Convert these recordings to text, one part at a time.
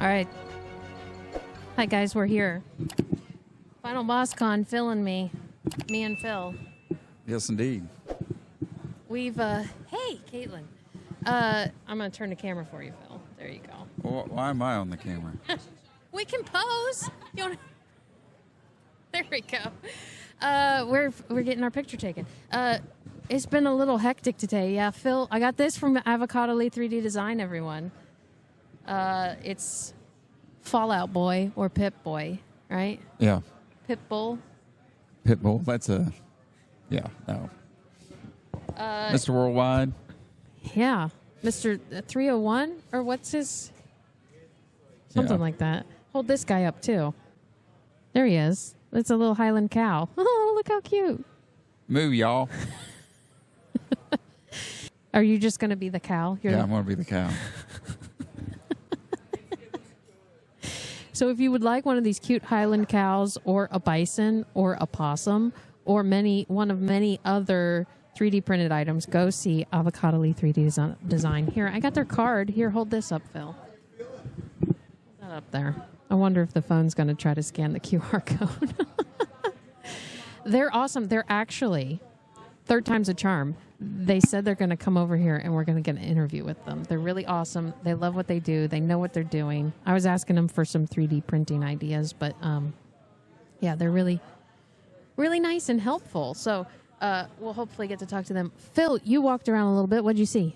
right. Hi, guys. We're here. Final Boss Con, Phil and me. Me and Phil. Yes, indeed. We've, hey, Caitlin. I'm going to turn the camera for you, Phil. There you go. Well, why am I on the camera? We can pose. You wanna... There we go. We're getting our picture taken. It's been a little hectic today. Yeah, Phil, I got this from Avocadoly 3D Design, everyone. It's Fallout Boy or Pip Boy, right? Yeah. Pitbull. Pitbull. That's a... Yeah, no. Mr. Worldwide. Yeah. Mr. 301? Or what's his... Something like that. Hold this guy up, too. There he is. It's a little Highland cow. Oh, look how cute. Moo, y'all. Are you just going to be the cow? Yeah, I'm going to be the cow. So if you would like one of these cute Highland cows or a bison or a possum or one of many other 3D printed items, go see Avocadoly 3D Design. Here, I got their card. Here, hold this up, Phil. Hold that up there. I wonder if the phone's going to try to scan the QR code. They're awesome. They're actually, third time's a charm. They said they're going to come over here and we're going to get an interview with them. They're really awesome. They love what they do. They know what they're doing. I was asking them for some 3D printing ideas, but yeah, they're really, really nice and helpful. So we'll hopefully get to talk to them. Phil, you walked around a little bit. What'd you see?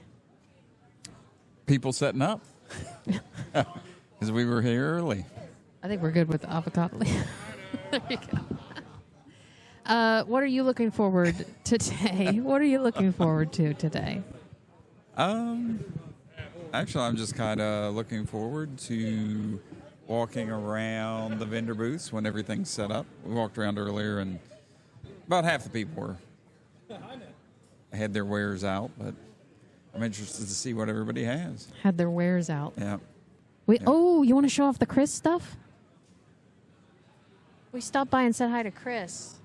People setting up. Because we were here early. I think we're good with Avocadoly. There you go. What are you looking forward to today? What are you looking forward to today? Actually, I'm just kind of looking forward to walking around the vendor booths when everything's set up. We walked around earlier, and about half the people had their wares out, but I'm interested to see what everybody has. Had their wares out. Yeah. Oh, you want to show off the Chris stuff? We stopped by and said hi to Chris.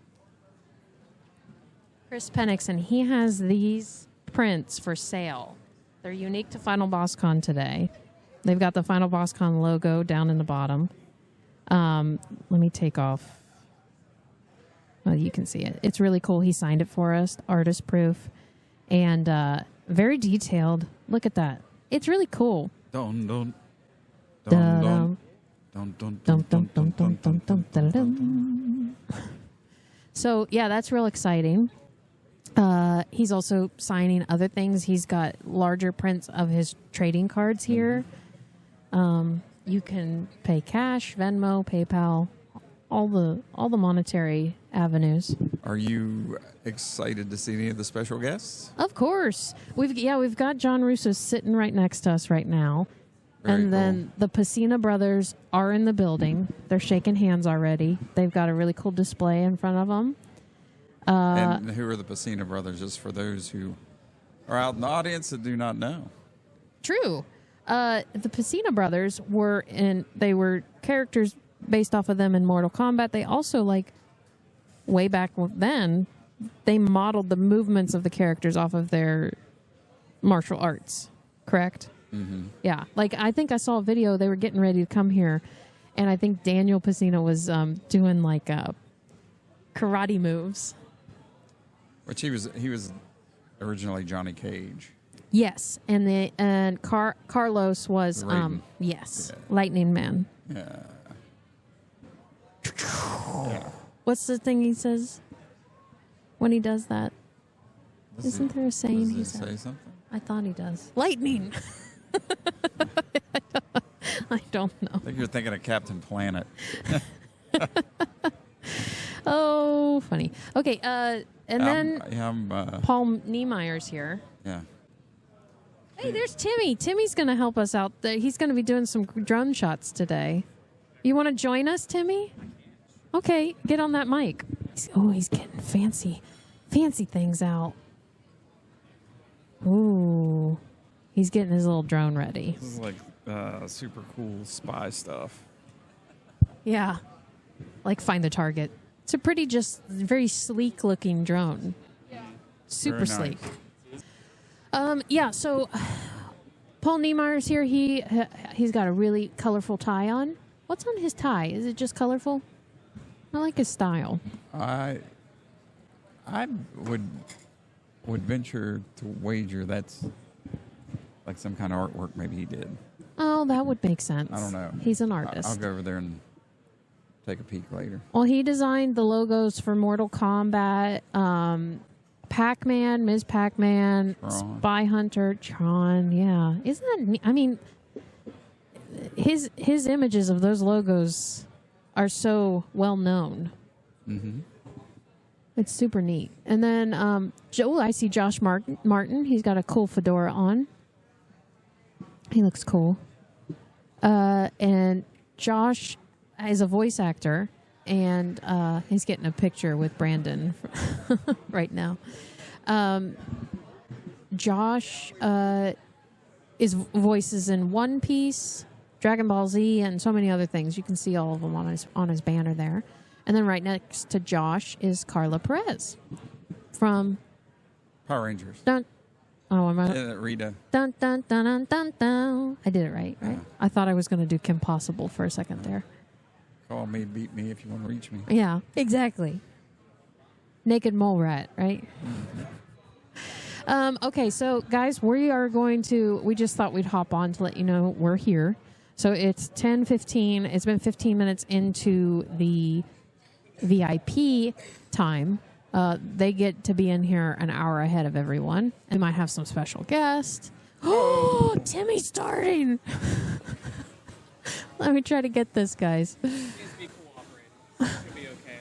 Chris Penix, and he has these prints for sale. They're unique to Final Boss Con today. They've got the Final Boss Con logo down in the bottom. Let me take off. Well, you can see it. It's really cool. He signed it for us, artist proof, and very detailed. Look at that. It's really cool. Dun, dun. So, yeah, that's real exciting. He's also signing other things. He's got larger prints of his trading cards here. You can pay cash, Venmo, PayPal, all the monetary avenues. Are you excited to see any of the special guests? Of course. We've got John Russo sitting right next to us right now. Very cool. Then the Pacina brothers are in the building. They're shaking hands already. They've got a really cool display in front of them. And who are the Pacina brothers, just for those who are out in the audience that do not know? True. The Pacina brothers were characters based off of them in Mortal Kombat. They also, way back then, they modeled the movements of the characters off of their martial arts, correct? Mm-hmm. Yeah. I think I saw a video. They were getting ready to come here, and I think Daniel Pacina was doing, karate moves. Which he was originally Johnny Cage. Yes, and Carlos was Yeah. Lightning Man. Yeah. What's the thing he says when he does that? Isn't there a saying he says? Say something? I thought he does. Lightning. I don't know. I think you're thinking of Captain Planet. Oh, funny. Okay, and then I'm Paul Niemeyer's here. Yeah. Hey, there's Timmy. Timmy's going to help us out. He's going to be doing some drone shots today. You want to join us, Timmy? Okay, get on that mic. He's getting fancy things out. Ooh, he's getting his little drone ready. This is super cool spy stuff. Yeah, find the target. It's a very sleek looking drone. Yeah. Super sleek. Yeah, so Paul Niemeyer's here. He's got a really colorful tie on. What's on his tie? Is it just colorful? I like his style. I would venture to wager that's like some kind of artwork maybe he did. Oh, that would make sense. I don't know. He's an artist. I'll go over there and take a peek later. Well, he designed the logos for Mortal Kombat, Pac-Man, Ms. Pac-Man, Tron. Spy Hunter, Tron. Yeah, isn't that neat? I mean, his images of those logos are so well known. Mm-hmm. It's super neat. And then, I see Josh Martin. He's got a cool fedora on. He looks cool. And Josh is a voice actor, and he's getting a picture with Brandon right now. Josh is voices in One Piece, Dragon Ball Z, and so many other things. You can see all of them on his banner there. And then right next to Josh is Carla Perez from Power Rangers. Dun. Oh, am I? Rita. Dun dun dun dun dun dun. I did it right? I thought I was going to do Kim Possible for a second there. Call me, beat me if you want to reach me. Yeah, exactly. Naked mole rat, right? Okay, so guys, we just thought we'd hop on to let you know we're here. So it's 10:15. It's been 15 minutes into the VIP time. They get to be in here an hour ahead of everyone. And might have some special guests. Oh, Timmy's starting. Let me try to get this, guys. Needs to be cooperating. Should be okay.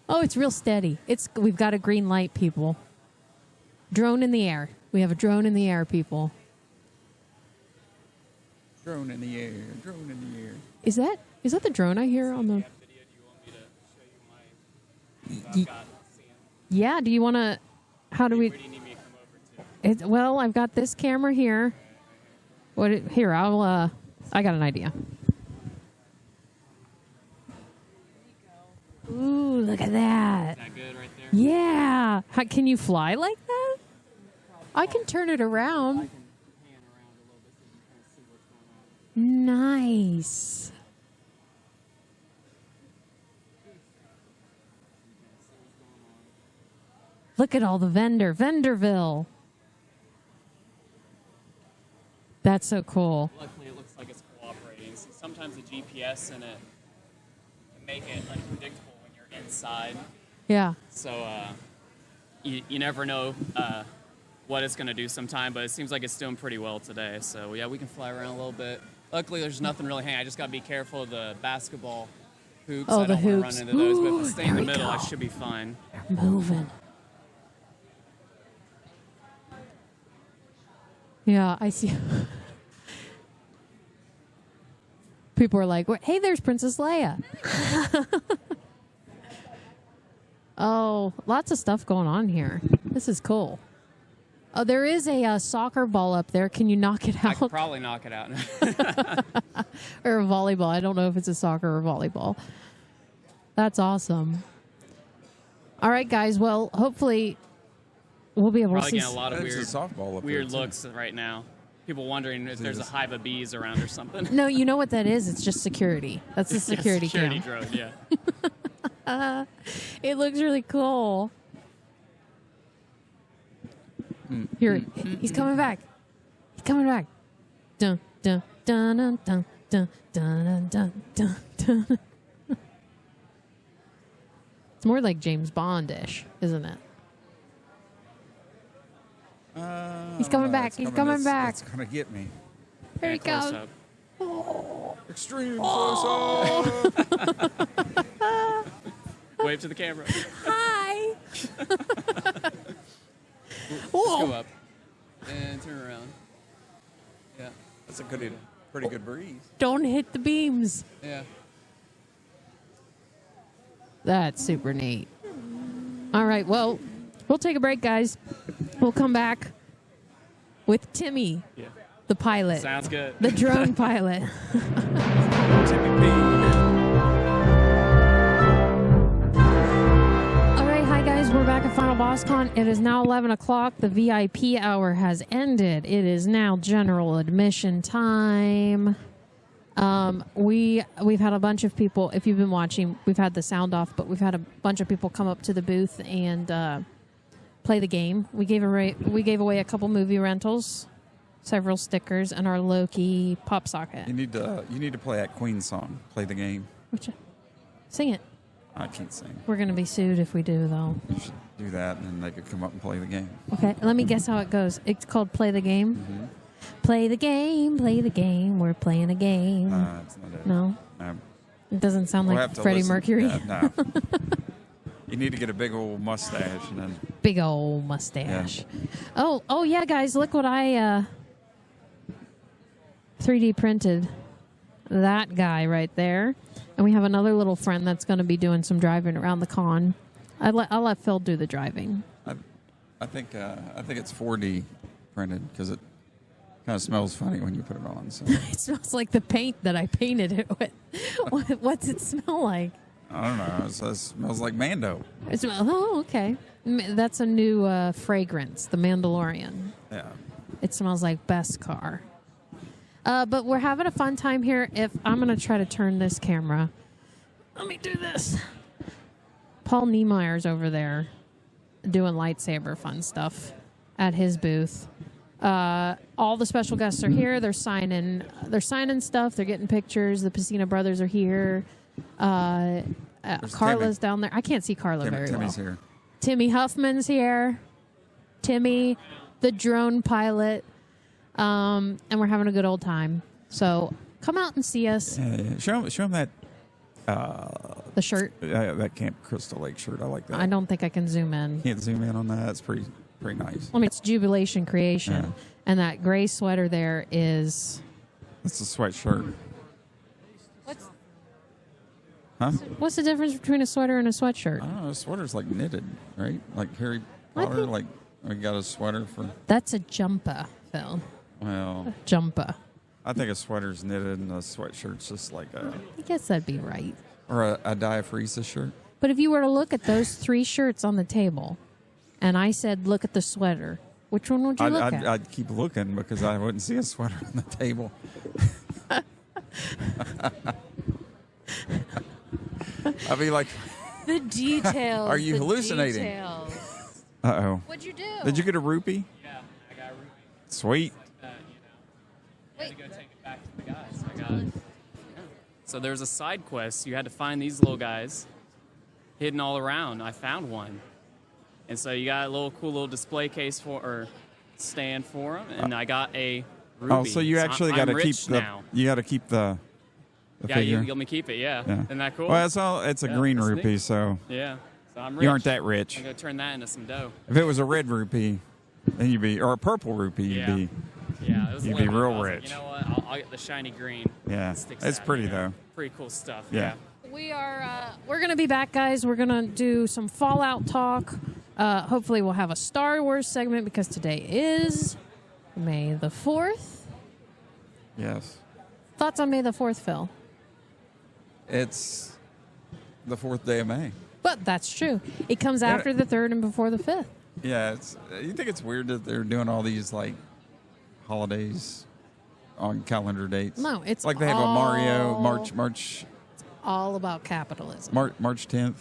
Oh, it's real steady. We've got a green light, people. Drone in the air. We have a drone in the air, people. Drone in the air. Drone in the air. Is that the drone I hear on the? Video, do you want me to show you my? I've got Yeah. Do you want to? How do we? Where do you need me to come over to? Well, I've got this camera here. Here, I got an idea. Ooh, look at that. Is that good right there? Yeah. Can you fly like that? I can turn it around. I can pan around a little bit so you can kind of see what's going on. Nice. Look at all the Vendorville. That's so cool. Luckily, it looks like it's cooperating. See, sometimes the GPS in it can make it unpredictable when you're inside. Yeah. So you never know what it's going to do sometime, but it seems like it's doing pretty well today. So, yeah, we can fly around a little bit. Luckily, there's nothing really hanging. I just got to be careful of the basketball hoops. Oh, I the don't want hoops. to run into those, but if I stay in There the we middle, I go. should be fine. They're moving. Yeah, I see. People are like, hey, there's Princess Leia. Oh, lots of stuff going on here. This is cool. Oh, there is a soccer ball up there. Can you knock it I out? could probably knock it out. Or a volleyball. I don't know if it's a soccer or volleyball. That's awesome. All right, guys. Well, hopefully we'll be able Probably to see. getting a lot of There's weird, a softball up weird there, too. looks right now. People wondering if there's a hive of bees around or something. No, you know what that is? It's just security. That's the security cam. drone, yeah. It looks really cool. Here, he's coming back. He's coming back. Dun dun dun dun dun dun dun dun dun dun. It's more like James Bond-ish, isn't it? He's coming back. He's coming back. It's going to get me. There he Close goes. up. Extreme close up. Wave to the camera. Hi. Just go up and turn around. Yeah, That's a pretty good breeze. Don't hit the beams. yeah. That's super neat. All right, well, we'll take a break, guys. We'll come back with Timmy, Yeah. the pilot, Sounds good. the drone pilot. Timmy P. All right, hi, guys. We're back back at Final Boss Con. It is now 11 o'clock. The VIP hour has ended. It is now general admission time. We've had a bunch of people, if you've been watching, we've had the sound off, but we've had a bunch of people come up to the booth and play the game. We gave away a couple movie rentals, several stickers, and our Loki pop socket. You need to play that Queen song. Play the game. Sing it. I can't sing. We're going to be sued if we do, though. You should do that, and then they could come up and play the game. Okay, let me guess how it goes. It's called Play the Game. Mm-hmm. Play the game, we're playing a game. That's not it. No? It doesn't sound like Freddie Mercury. Yeah, no. You need to get a big old mustache. And then big old mustache. Yeah. Oh, yeah, guys, look what I 3D printed. That guy right there. And we have another little friend that's going to be doing some driving around the con. I'll let Phil do the driving. I think it's 4D printed because it kind of smells funny when you put it on. So. It smells like the paint that I painted it with. What's it smell like? I don't know. It smells like Mando. It smells. Oh, okay. That's a new fragrance, the Mandalorian. Yeah. It smells like Beskar. But we're having a fun time here. If I'm going to try to turn this camera. Let me do this. Paul Niemeyer's over there doing lightsaber fun stuff at his booth. All the special guests are here. They're signing stuff. They're getting pictures. The Pacino brothers are here. Carla's Timmy. down there. I can't see Carla very Timmy's well. here. Timmy Huffman's here. Timmy, the drone pilot. And we're having a good old time. So come out and see us. Yeah. Show him that. The shirt. That Camp Crystal Lake shirt. I like that. I don't think I can zoom in. Can't zoom in on that. It's pretty nice. I mean, it's Jubilation Creation. Yeah. And that gray sweater there is... It's a sweatshirt. What's the difference between a sweater and a sweatshirt? I don't know. A sweater's like knitted, right? Like Harry Potter. Like we got a sweater for. That's a jumper, Phil. Well, Jumper. I think a sweater's knitted and a sweatshirt's just like a. I guess that'd be right. Or a diaphragma shirt. But if you were to look at those three shirts on the table, and I said, "Look at the sweater," which one would you look at? I'd keep looking because I wouldn't see a sweater on the table. I'd be like, the details. Are you hallucinating? Details. Uh-oh. What'd you do? Did you get a rupee? Yeah, I got a rupee. Sweet. I had to go take it back to the guys. I got it. Yeah. So there's a side quest. You had to find these little guys hidden all around. I found one. And so you got a cool little display case or stand for them, and I got a rupee. Oh, so you actually got to keep the. Now. You got to keep the. Yeah, you figure. let me keep it. Yeah. Yeah. Isn't that cool? Well, it's a green that's rupee, neat. so Yeah. So I'm rich. you aren't that rich. I'm gonna turn that into some dough. If it was a red rupee, then you'd be, or a purple rupee, you'd be. Yeah, it was You'd be limited. real I was rich. Like, you know what? I'll get the shiny green. Yeah, Stick it's that, pretty you know? though. Pretty cool stuff. Yeah. We are. We're gonna be back, guys. We're gonna do some Fallout talk. Hopefully, we'll have a Star Wars segment because today is May the 4th. Yes. Thoughts on May the 4th, Phil? It's the 4th day of May. But that's true. It comes after the 3rd and before the 5th. Yeah, you think it's weird that they're doing all these like holidays on calendar dates? No, it's like they have a Mario March all about capitalism. March 10th,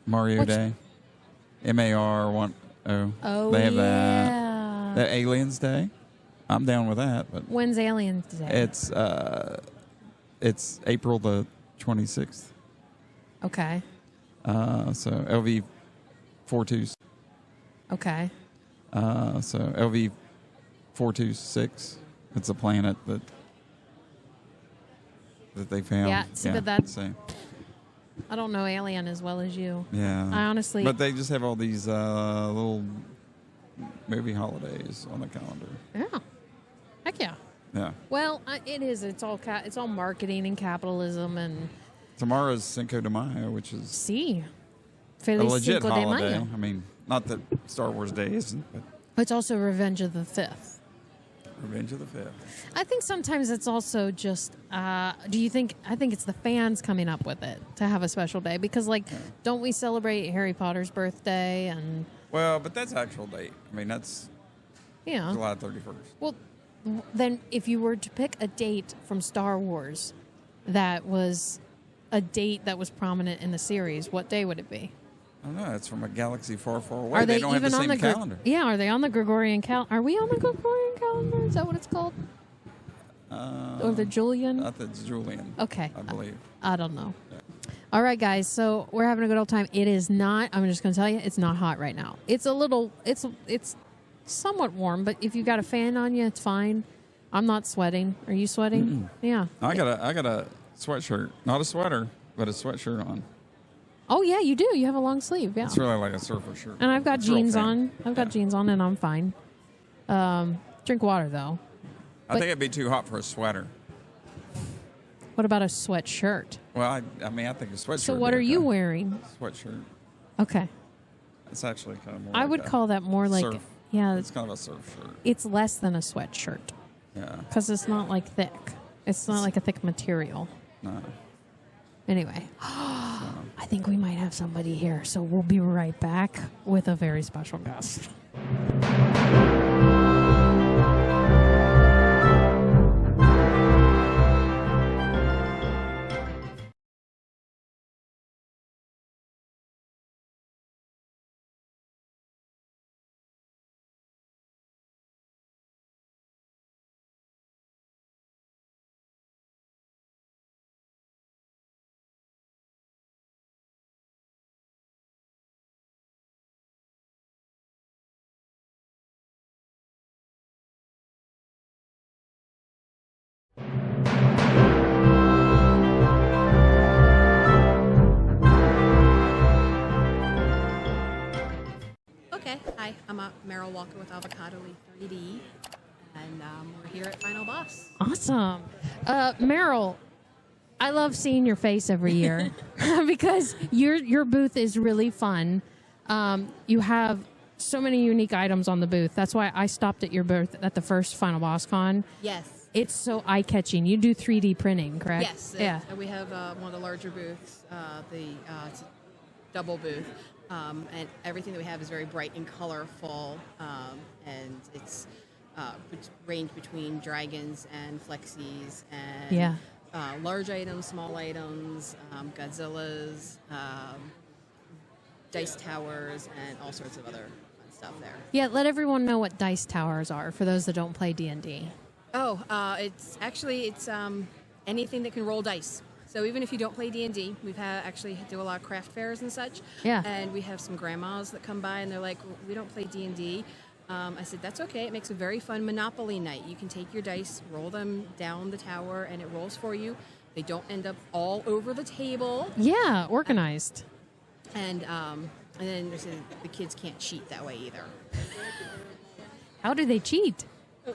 Mario Day, MAR 10. Oh, they have yeah. that Aliens Day. I'm down with that. But when's Aliens Day? It's April the 26th. Okay. So LV 42. Okay. So LV 426. It's a planet that they found. Yeah, see, but that's... Same. I don't know Alien as well as you. Yeah. I honestly... But they just have all these little movie holidays on the calendar. Yeah. Heck yeah. Yeah. Well, it is. It's all marketing and capitalism and... Tomorrow's Cinco de Mayo, which is Sí. a Feliz legit Cinco de holiday. Mayo. I mean, not that Star Wars Day isn't, but It's also Revenge of the 5th. Revenge of the Fifth. I think sometimes it's also just, do you think, I think it's the fans coming up with it to have a special day because, like, don't we celebrate Harry Potter's birthday and... Well, but that's actual date. I mean, that's July 31st. Well, then if you were to pick a date from Star Wars that was a date that was prominent in the series, what day would it be? I don't know. It's from a galaxy far, far away. Are they don't have the even on same the calendar. Yeah, are they on the Gregorian calendar? Are we on the Gregorian calendar? Is that what it's called? Or the Julian? I think it's Julian. Okay. I believe. I don't know. Yeah. All right, guys. So we're having a good old time. It is not. I'm just going to tell you, it's not hot right now. It's a little. It's somewhat warm, but if you got a fan on you, it's fine. I'm not sweating. Are you sweating? Mm-mm. Yeah. I got a sweatshirt, not a sweater, but a sweatshirt on. Oh yeah, you do. You have a long sleeve. Yeah. It's really like a surfer shirt. And I've got It's real jeans thin. on. I've got jeans on, and I'm fine. Drink water though. I think it'd be too hot for a sweater. What about a sweatshirt? Well, I mean, I think a sweatshirt. So would what be are you okay. wearing? Sweatshirt. Okay. It's actually kind of more. I like would a call that more like, surf. yeah, It's kind of a surf shirt. it's less than a sweatshirt Yeah. because it's not like thick. It's not like a thick material. No. Anyway, I think we might have somebody here, so we'll be right back with a very special guest. Okay, hi, I'm Meryl Walker with Avocadoly 3D, and we're here at Final Boss. Awesome. Meryl, I love seeing your face every year because your booth is really fun. You have so many unique items on the booth. That's why I stopped at your booth at the first Final Boss Con. Yes. It's so eye-catching. You do 3D printing, correct? Yes. Yeah. We have one of the larger booths, it's a double booth, and everything that we have is very bright and colorful, and it's range between dragons and flexies and large items, small items, Godzillas, dice towers, and all sorts of other fun stuff there. Yeah, let everyone know what dice towers are for those that don't play D&D. Oh, it's anything that can roll dice. So even if you don't play D&D, we've actually do a lot of craft fairs and such. Yeah. And we have some grandmas that come by and they're like, we don't play D&D. I said, that's okay. It makes a very fun Monopoly night. You can take your dice, roll them down the tower, and it rolls for you. They don't end up all over the table. Yeah, organized. And then they said the kids can't cheat that way either. How do they cheat?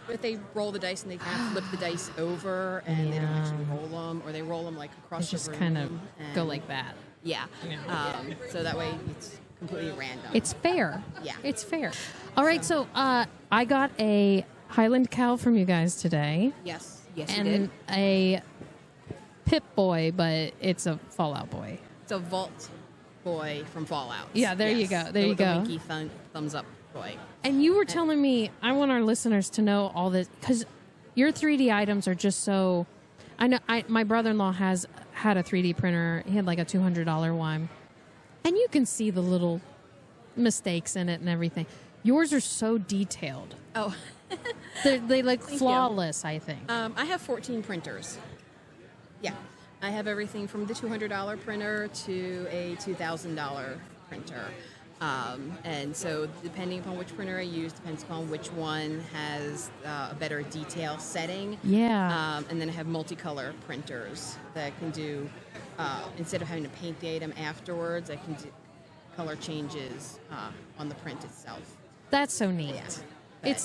If they roll the dice and they kind of flip the dice over and they don't actually roll them, or they roll them like across They the just room. kind of go and- like that. Yeah. So that way it's completely random. It's fair. Yeah. It's fair. All right, so I got a Highland cow from you guys today. Yes. Yes, you And did. a Pip Boy, but it's a Fallout Boy. It's a Vault Boy from Fallout. Yeah, there you go. There the, you the go. winky thumbs up boy. And you were telling me, I want our listeners to know all this, because your 3D items are just so... I know my brother-in-law had a 3D printer. He had like a $200 one. And you can see the little mistakes in it and everything. Yours are so detailed. Oh. They look Thank you. flawless, I think. I have 14 printers. Yeah. I have everything from the $200 printer to a $2,000 printer. And so depending upon which printer I use, depends upon which one has a better detail setting. Yeah. And then I have multicolor printers that can do, instead of having to paint the item afterwards, I can do color changes on the print itself. That's so neat. Yeah.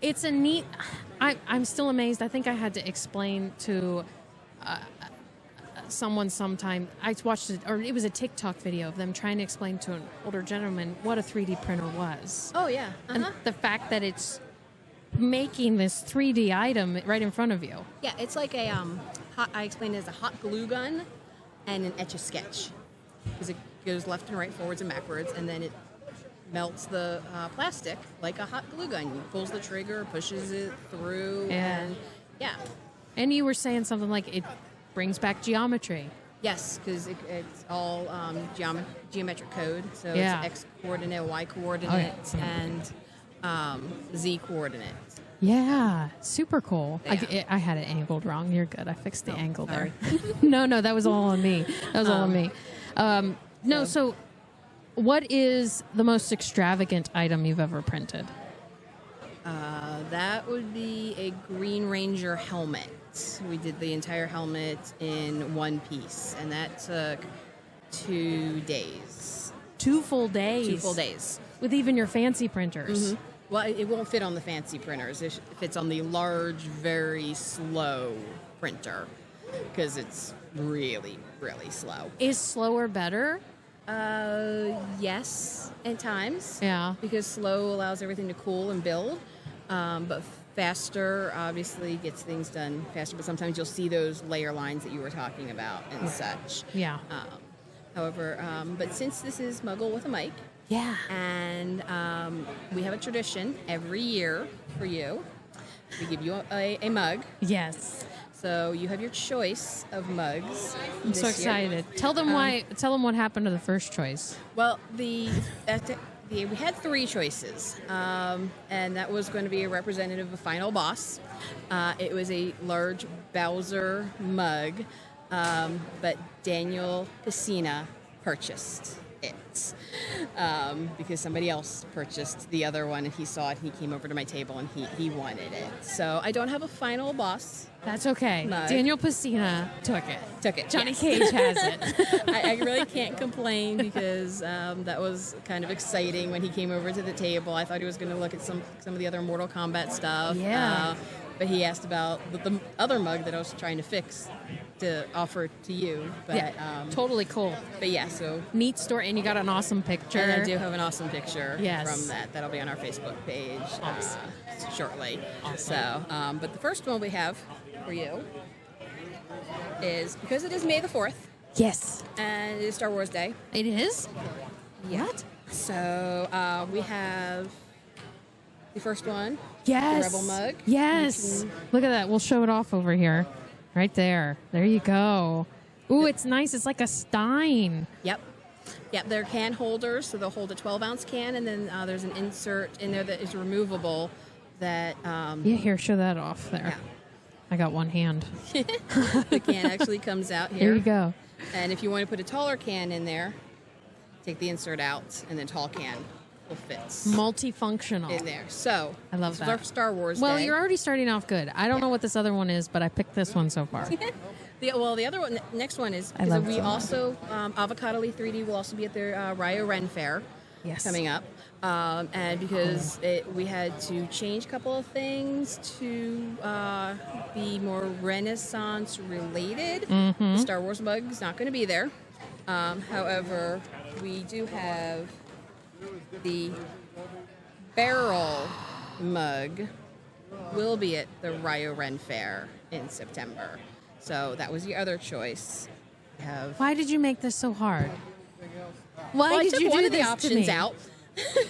It's a neat... I'm still amazed. I think I had to explain to someone sometime. I watched it, or it was a TikTok video of them trying to explain to an older gentleman what a 3D printer was. Oh, yeah. And the fact that it's making this 3D item right in front of you. Yeah, it's like a I explained it as a hot glue gun and an Etch-a-Sketch, because it goes left and right, forwards and backwards, and then it melts the plastic like a hot glue gun. You pulls the trigger, pushes it through, and yeah. And you were saying something like it brings back geometry. Yes, because it's all geometric code. So Yeah. it's X coordinate, Y coordinate, yeah. and Z coordinate. Yeah, super cool. Yeah. I had it angled wrong. You're good. I fixed the angle sorry. there. No, that was all on me. That was all on me. So what is the most extravagant item you've ever printed? That would be a Green Ranger helmet. We did the entire helmet in one piece, and that took 2 days. 2 full days? 2 full days. With even your fancy printers? Mm-hmm. Well, it won't fit on the fancy printers. It fits on the large, very slow printer, because it's really, really slow. Is slower better? Yes, at times. Yeah. Because slow allows everything to cool and build. But faster obviously gets things done faster. But sometimes you'll see those layer lines that you were talking about and such. Yeah. However, but since this is Muggle with a mic, Yeah. and we have a tradition every year for you. We give you a mug. Yes. So you have your choice of mugs. I'm so excited. Tell them why. Tell them what happened to the first choice. Well, we had 3 choices, and that was going to be a representative of Final Boss. It was a large Bowser mug, but Daniel Piscina purchased it because somebody else purchased the other one, and he saw it, and he came over to my table, and he wanted it. So I don't have a Final Boss. That's okay. Mug. Daniel Piscina took it. Johnny Yes. Cage has it. I really can't complain, because that was kind of exciting when he came over to the table. I thought he was going to look at some of the other Mortal Kombat stuff. Yeah. But he asked about the other mug that I was trying to fix to offer to you. But, Yeah. Totally cool. But yeah, so. Neat story, and you got an awesome picture. And I do have an awesome picture Yes. from that. That'll be on our Facebook page Awesome. shortly. Awesome. So, but the first one we have for you is, because it is May the 4th, Yes. and it is Star Wars Day. It is? What? So we have the first one. Yes. The Rebel mug. Yes. Look at that. We'll show it off over here. Right there. There you go. Ooh, it's nice. It's like a stein. Yep. Yep, they're can holders, so they'll hold a 12-ounce can, and then there's an insert in there that is removable that... Yeah, here, show that off there. Yeah. I got one hand. The can actually comes out here. There you go. And if you want to put a taller can in there, take the insert out, and the tall can will fit Multifunctional. in there. So I love this that. is our Star Wars Well, Day. you're already starting off good. I don't know what this other one is, but I picked this one so far. The other one, next one is, I love we that. also, Avocadoly 3D will also be at the RIo Grande Fair Yes. coming up. And because we had to change a couple of things to be more Renaissance related. Mm-hmm. The Star Wars mug is not going to be there. However, we do have the barrel mug will be at the RIo Grande Fair in September. So that was the other choice. We have Why did you make this so hard? Why well, I did took you one do of the this to options me? out.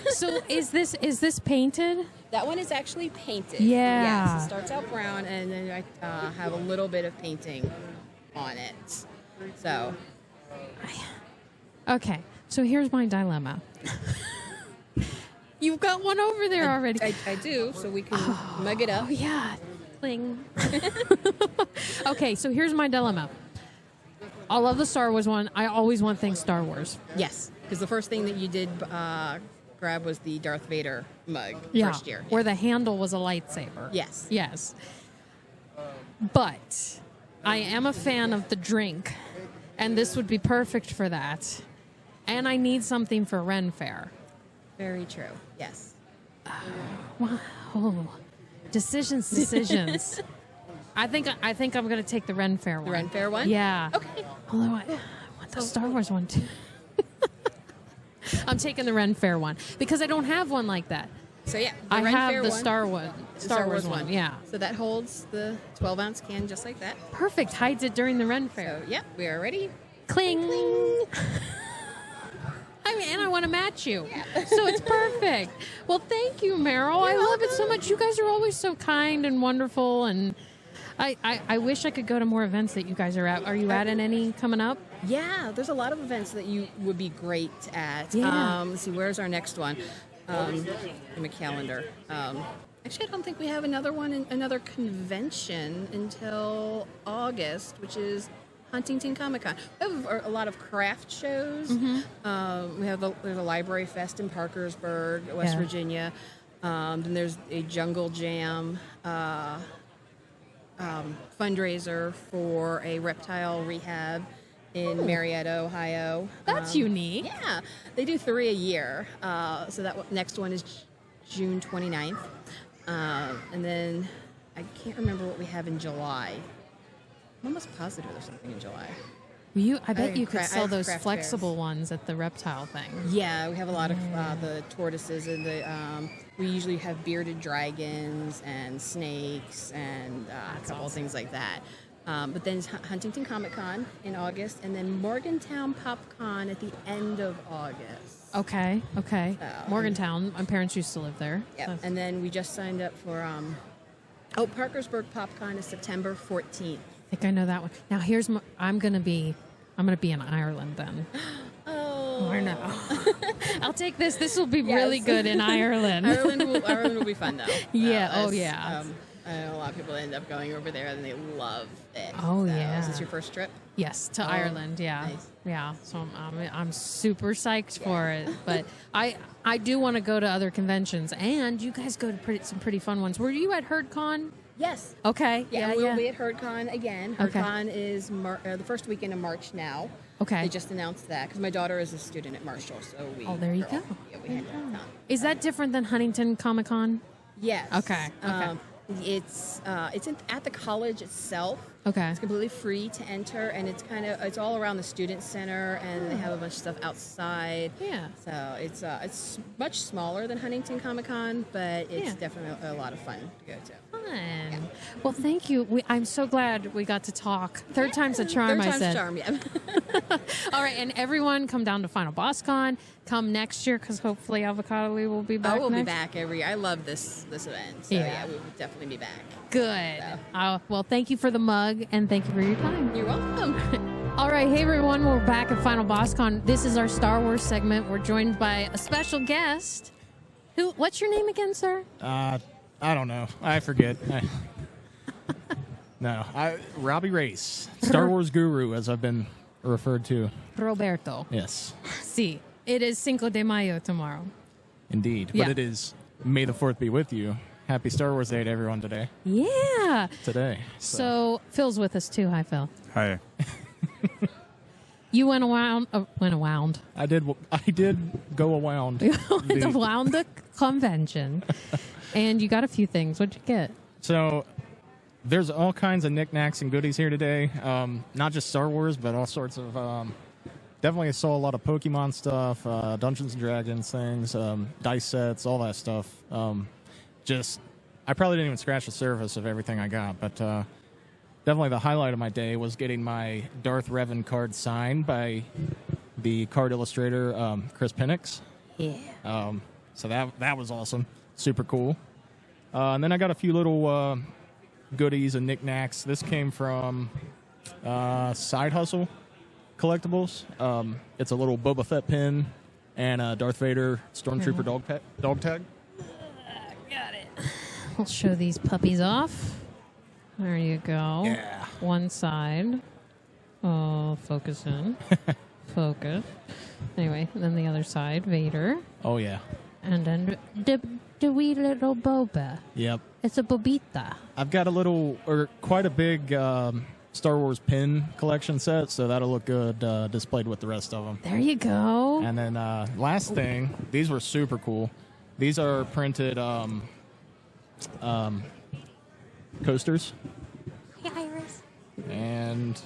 So is this painted? That one is actually painted. Yeah. Yes, it starts out brown, and then I have a little bit of painting on it. So Okay, so here's my dilemma. You've got one over there already. I do, so we can mug it up. Oh, yeah. Cling. Okay, so here's my dilemma. I love the Star Wars one. I always want things Star Wars. Yes, because the first thing that you did grab was the Darth Vader mug Yeah, first year. where the handle was a lightsaber. Yes. Yes. But I am a fan of the drink, and this would be perfect for that. And I need something for Ren Fair. Very true. Yes. Wow. Decisions. I think I'm going to take the Ren Fair one. The Ren Fair one? Yeah. Okay. Although I want the Star Wars one too. I'm taking the Ren Fair one because I don't have one like that. So yeah, I Ren have Fair the one, Star Wars one. Yeah. So that holds the 12-ounce can just like that. Perfect. Hides it during the Ren Fair. So, we are ready. Cling. And I want to match you. So it's perfect. Well, thank you, Meryl. I love it so much. You guys are always so kind and wonderful. And I wish I could go to more events that you guys are at. Are you at any coming up? Yeah, there's a lot of events that you would be great at. Yeah. Let's see, where's our next one? In my calendar. Actually, I don't think we have another convention until August, which is Huntington Comic Con. We have a lot of craft shows. Mm-hmm. There's a library fest in Parkersburg, West Virginia. Then there's a Jungle Jam fundraiser for a reptile rehab in Marietta, Ohio. That's unique. Yeah, they do 3 a year. So that next one is June 29th. And then I can't remember what we have in July. I'm almost positive there's something in July. I bet you could sell those craft flexible fairs. ones at the reptile thing. Yeah, we have a lot of the tortoises and we usually have bearded dragons and snakes and a couple of things like that. But then Huntington Comic Con in August, and then Morgantown PopCon at the end of August. Okay. So, Morgantown. My parents used to live there. Yeah, So- and then we just signed up for Parkersburg PopCon is September 14th. I think I know that one. Now I'm gonna be in Ireland then. Oh, I know. I'll take this. This will be really good in Ireland. Ireland will be fun though. Yeah. I know a lot of people end up going over there and they love it. Oh, So, yeah. Is this your first trip? Yes, to Ireland. Yeah, nice. yeah. So I'm super psyched for it. But I do want to go to other conventions, and you guys go to some pretty fun ones. Were you at HerdCon? Yes. Okay. Yeah, we'll be at HerdCon again. Okay. HerdCon is the first weekend of March now. Okay. They just announced that because my daughter is a student at Marshall, so we. Oh, there you we're go. all- Yeah, we had HerdCon. Is that different than Huntington Comic Con? Yes. Okay. It's at the college itself. Okay. It's completely free to enter, and it's all around the student center, and they have a bunch of stuff outside. Yeah. So it's much smaller than Huntington Comic Con, but it's Yeah. definitely a lot of fun to go to. Fun. Well, thank you. I'm so glad we got to talk. Third time's a charm, Third I time's said. charm, yeah. All right, and everyone come down to Final Boss Con. Come next year because hopefully Avocadoly will be back. I will be next. back every year. I love this event. So Yeah. yeah, we will definitely be back. Good. Well, thank you for the mug and thank you for your time. You're welcome. All right, hey everyone, we're back at Final Boss Con. This is our Star Wars segment. We're joined by a special guest. What's your name again, sir? I don't know. I forget. Robbie Race, Star Wars guru, as I've been referred to. Roberto. Yes, Sí. It is Cinco de Mayo tomorrow. indeed. Yeah. But it is May the 4th be with you. Happy Star Wars Day to everyone today. Yeah. Today. So Phil's with us too. Hi, Phil. Hi. You went around. I did go around. Around the convention. And you got a few things. What'd you get? So there's all kinds of knickknacks and goodies here today. Not just Star Wars, but all sorts of. Definitely saw a lot of Pokemon stuff, Dungeons and Dragons things, dice sets, all that stuff. I probably didn't even scratch the surface of everything I got, but definitely the highlight of my day was getting my Darth Revan card signed by the card illustrator Chris Penix. Yeah. So that was awesome, super cool. And then I got a few little goodies and knickknacks. This came from Side Hustle Collectibles. It's a little Boba Fett pin and a Darth Vader Stormtrooper dog tag. Got it. We'll show these puppies off. There you go. Yeah. One side. Oh, focus in. Focus. Anyway, then the other side, Vader. Oh yeah. And then the wee little Boba. Yep. It's a Bobita. I've got quite a big Star Wars pin collection set, so that'll look good displayed with the rest of them. There you go. And then last thing, these were super cool. These are printed coasters. Hey, Iris. And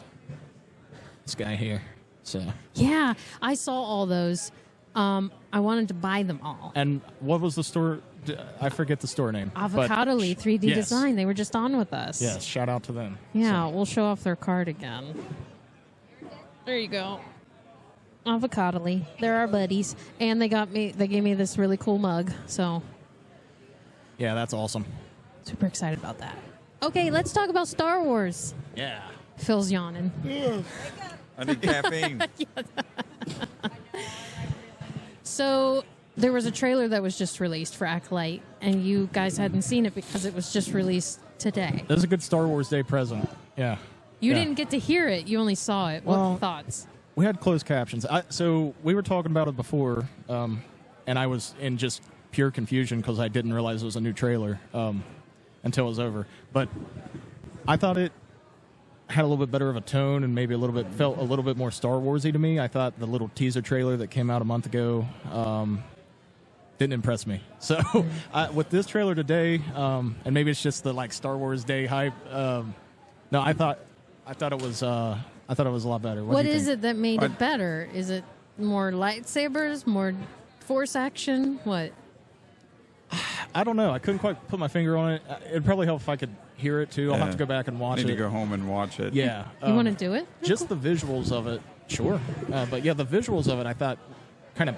this guy here. So. Yeah, I saw all those. I wanted to buy them all. And what was the I forget the store name. Avocadoly 3D yes. Design. They were just on with us. Yes, shout out to them. Yeah, So, we'll show off their card again. There you go. Avocadoly. They're our buddies. And they gave me this really cool mug. So yeah, that's awesome. super excited about that. Okay, let's talk about Star Wars. Yeah. Phil's yawning. I need caffeine. So there was a trailer that was just released for Acolyte, and you guys hadn't seen it because it was just released today. That was a good Star Wars Day present. Yeah. You Yeah. didn't get to hear it. You only saw it. Well, What thoughts? We had closed captions. So we were talking about it before, and I was in just pure confusion because I didn't realize it was a new trailer until it was over. But I thought it had a little bit better of a tone and maybe felt a little bit more Star Warsy to me. I thought the little teaser trailer that came out a month ago didn't impress me. So with this trailer today, and maybe it's just the Star Wars Day hype. No, I thought it was a lot better. What is it that made it better? Is it more lightsabers, more force action? What? I don't know. I couldn't quite put my finger on it. It'd probably help if I could hear it too. I'll have to go back and watch Need it. to go home and watch it. Yeah. You want to do it? Just the visuals of it, sure. But yeah, the visuals of it, I thought kind of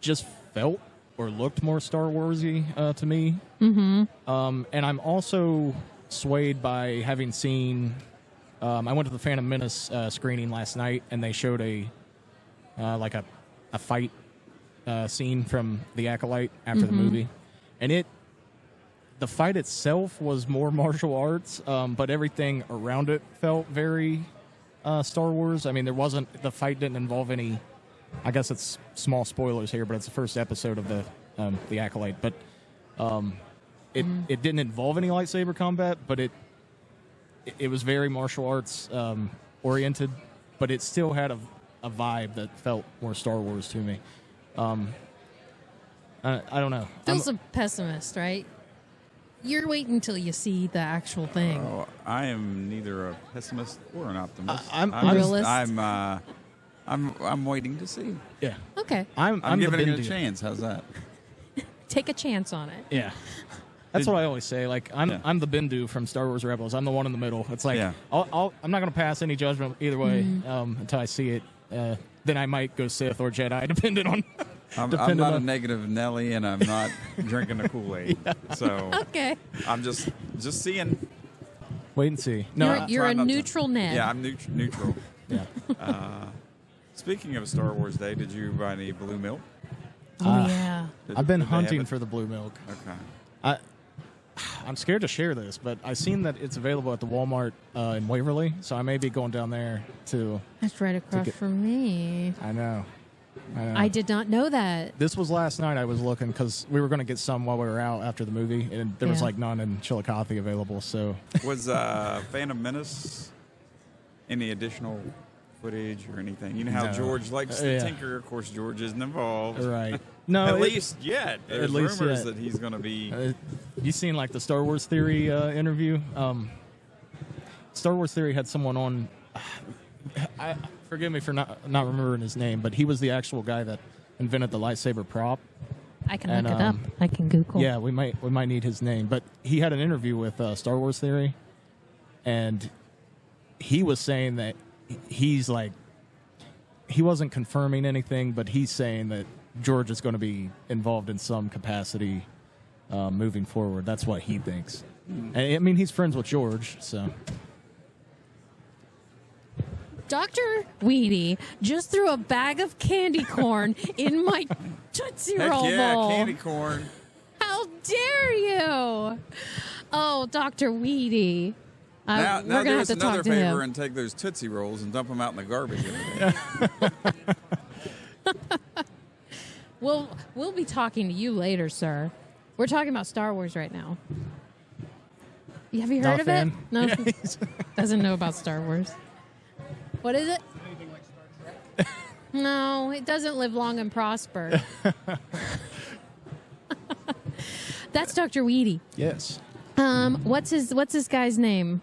just felt or looked more Star Warsy to me. Mm-hmm. And I'm also swayed by having seen. I went to the Phantom Menace screening last night, and they showed a fight scene from the Acolyte after the movie, and the fight itself was more martial arts, but everything around it felt very Star Wars. I mean, the fight didn't involve any. I guess it's small spoilers here, but it's the first episode of the Acolyte. But it didn't involve any lightsaber combat, but it was very martial arts oriented, but it still had a vibe that felt more Star Wars to me. I don't know. Phil's a pessimist, right? You're waiting until you see the actual thing. Oh, I am neither a pessimist or an optimist. I'm realist. I'm waiting to see. Yeah. Okay. I'm giving it a Bendu. chance. How's that? Take a chance on it. Yeah. That's what I always say. I'm the Bendu from Star Wars Rebels. I'm the one in the middle. It's like I'm not going to pass any judgment either way until I see it. Then I might go Sith or Jedi, depending on. I'm not a negative Nelly, and I'm not drinking the Kool-Aid. Yeah. So Okay. I'm just seeing. Wait and see. No, You're a neutral Ned. Yeah, I'm neutral. yeah. Speaking of Star Wars Day, did you buy any blue milk? Oh, yeah. I've been Did they have hunting it? for the blue milk. Okay. I'm scared to share this, but I've seen that it's available at the Walmart in Waverly, so I may be going down there to. That's right across from me. I know. I did not know that. This was last night I was looking because we were going to get some while we were out after the movie, and there was none in Chillicothe available. So Was Phantom Menace any additional footage or anything? You know how No. George likes to tinker. Of course, George isn't involved. right. No, At least yet. There's at least rumors yet. that he's going to be. You seen the Star Wars Theory interview? Star Wars Theory had someone on. Forgive me for not remembering his name, but he was the actual guy that invented the lightsaber prop. I can look it up. I can Google. Yeah, we might need his name, but he had an interview with Star Wars Theory, and he was saying that he's he wasn't confirming anything, but he's saying that George is going to be involved in some capacity moving forward. That's what he thinks. I mean, he's friends with George, so. Dr. Wheatie just threw a bag of candy corn in my Tootsie Heck Roll yeah, bowl. candy corn. How dare you? Oh, Dr. Wheatie. Now we're do going to have us to another talk to favor him. and take those Tootsie Rolls and dump them out in the garbage. Every day. We'll be talking to you later, sir. We're talking about Star Wars right now. Have you heard Not a of fan. it? No, doesn't know about Star Wars. What is it? No, it doesn't live long and prosper. That's Dr. Wheatie. Yes. What's his guy's name?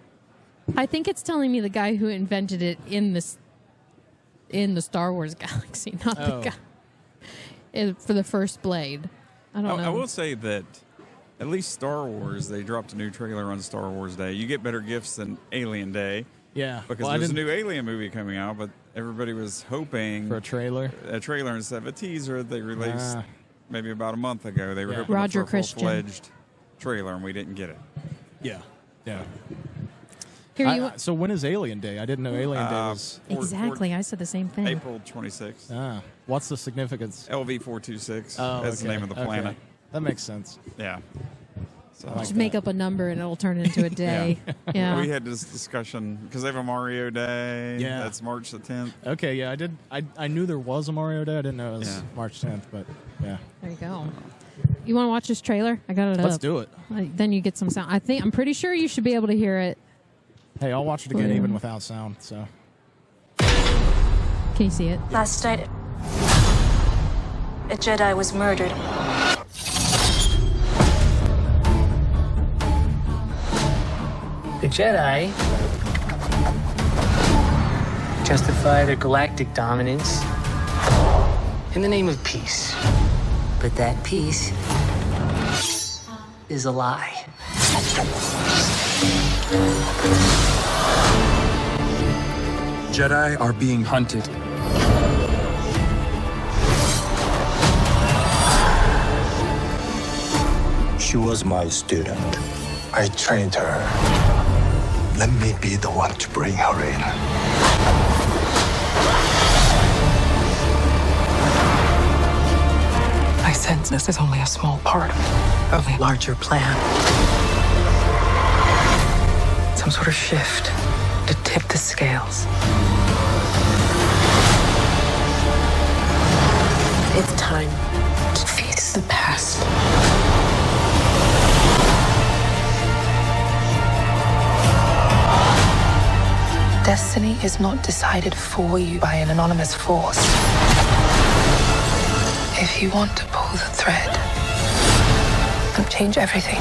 I think it's telling me the guy who invented it in the Star Wars galaxy, not the guy for the first Blade. I don't know. I will say that at least Star Wars, they dropped a new trailer on Star Wars Day. You get better gifts than Alien Day. Yeah. Because there's a new Alien movie coming out, but everybody was hoping for a trailer. Instead of a teaser they released maybe about a month ago. They were hoping Roger for a full-fledged trailer, and we didn't get it. Yeah. Yeah. So when is Alien Day? I didn't know Alien Day was... Exactly. I said the same thing. April 26th. What's the significance? LV426. That's the name of the planet. Okay. That makes sense. Yeah. So just make up a number and it'll turn into a day. Yeah. We had this discussion because they have a Mario Day. Yeah. That's March the 10th. Okay, yeah, I knew there was a Mario Day. I didn't know it was March 10th, but yeah. There you go. You want to watch this trailer? I got it up. Let's do it. Then you get some sound. I'm pretty sure you should be able to hear it. Hey, I'll watch it again even without sound, so. Can you see it? Last night, a Jedi was murdered. The Jedi justify their galactic dominance in the name of peace. But that peace is a lie. Jedi are being hunted. She was my student. I trained her. Let me be the one to bring her in. I sense this is only a small part of a larger plan. Some sort of shift to tip the scales. It's time to face the past. Destiny is not decided for you by an anonymous force. If you want to pull the thread and change everything,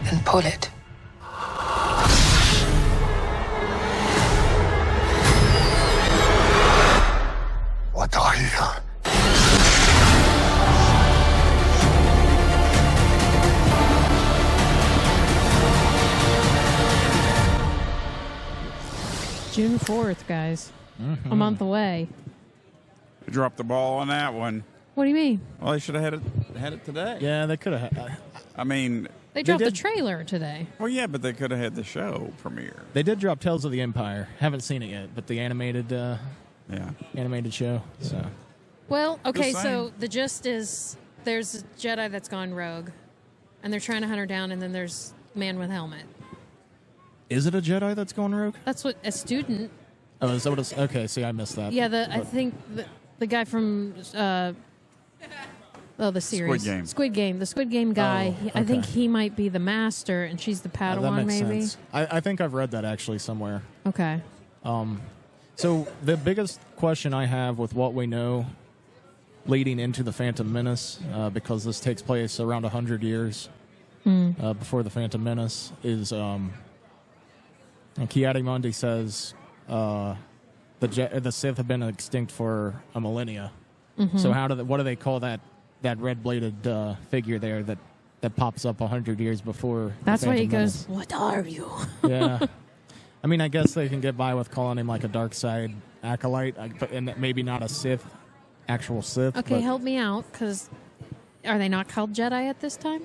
then pull it. What are you? June 4th, guys. A month away. You dropped the ball on that one. What do you mean? Well, they should have had it today. Yeah, they could have. I mean, They dropped the trailer today. well, yeah, but they could have had the show premiere. They did drop Tales of the Empire. Haven't seen it yet, but the animated show. So. Well, okay, Just so saying. the gist is there's a Jedi that's gone rogue, and they're trying to hunt her down, and then there's Man with Helmet. Is it a Jedi that's going rogue? That's what a student. Oh, is that what it's... Okay, see, I missed that. Yeah, I think the guy from the series Squid Game. The Squid Game guy. Oh, I think okay. he might be the master, and she's the Padawan. That makes maybe. sense. I think I've read that actually somewhere. Okay. So the biggest question I have with what we know leading into the Phantom Menace, because this takes place around 100 years before the Phantom Menace, is Ki-Adi-Mundi says the Sith have been extinct for a millennia. Mm-hmm. So what do they call that red-bladed figure there that pops up 100 years before? That's why he Menace? goes, "What are you?" Yeah. I mean, I guess they can get by with calling him like a dark side acolyte, and maybe not a Sith, actual Sith. Okay, help me out, because are they not called Jedi at this time?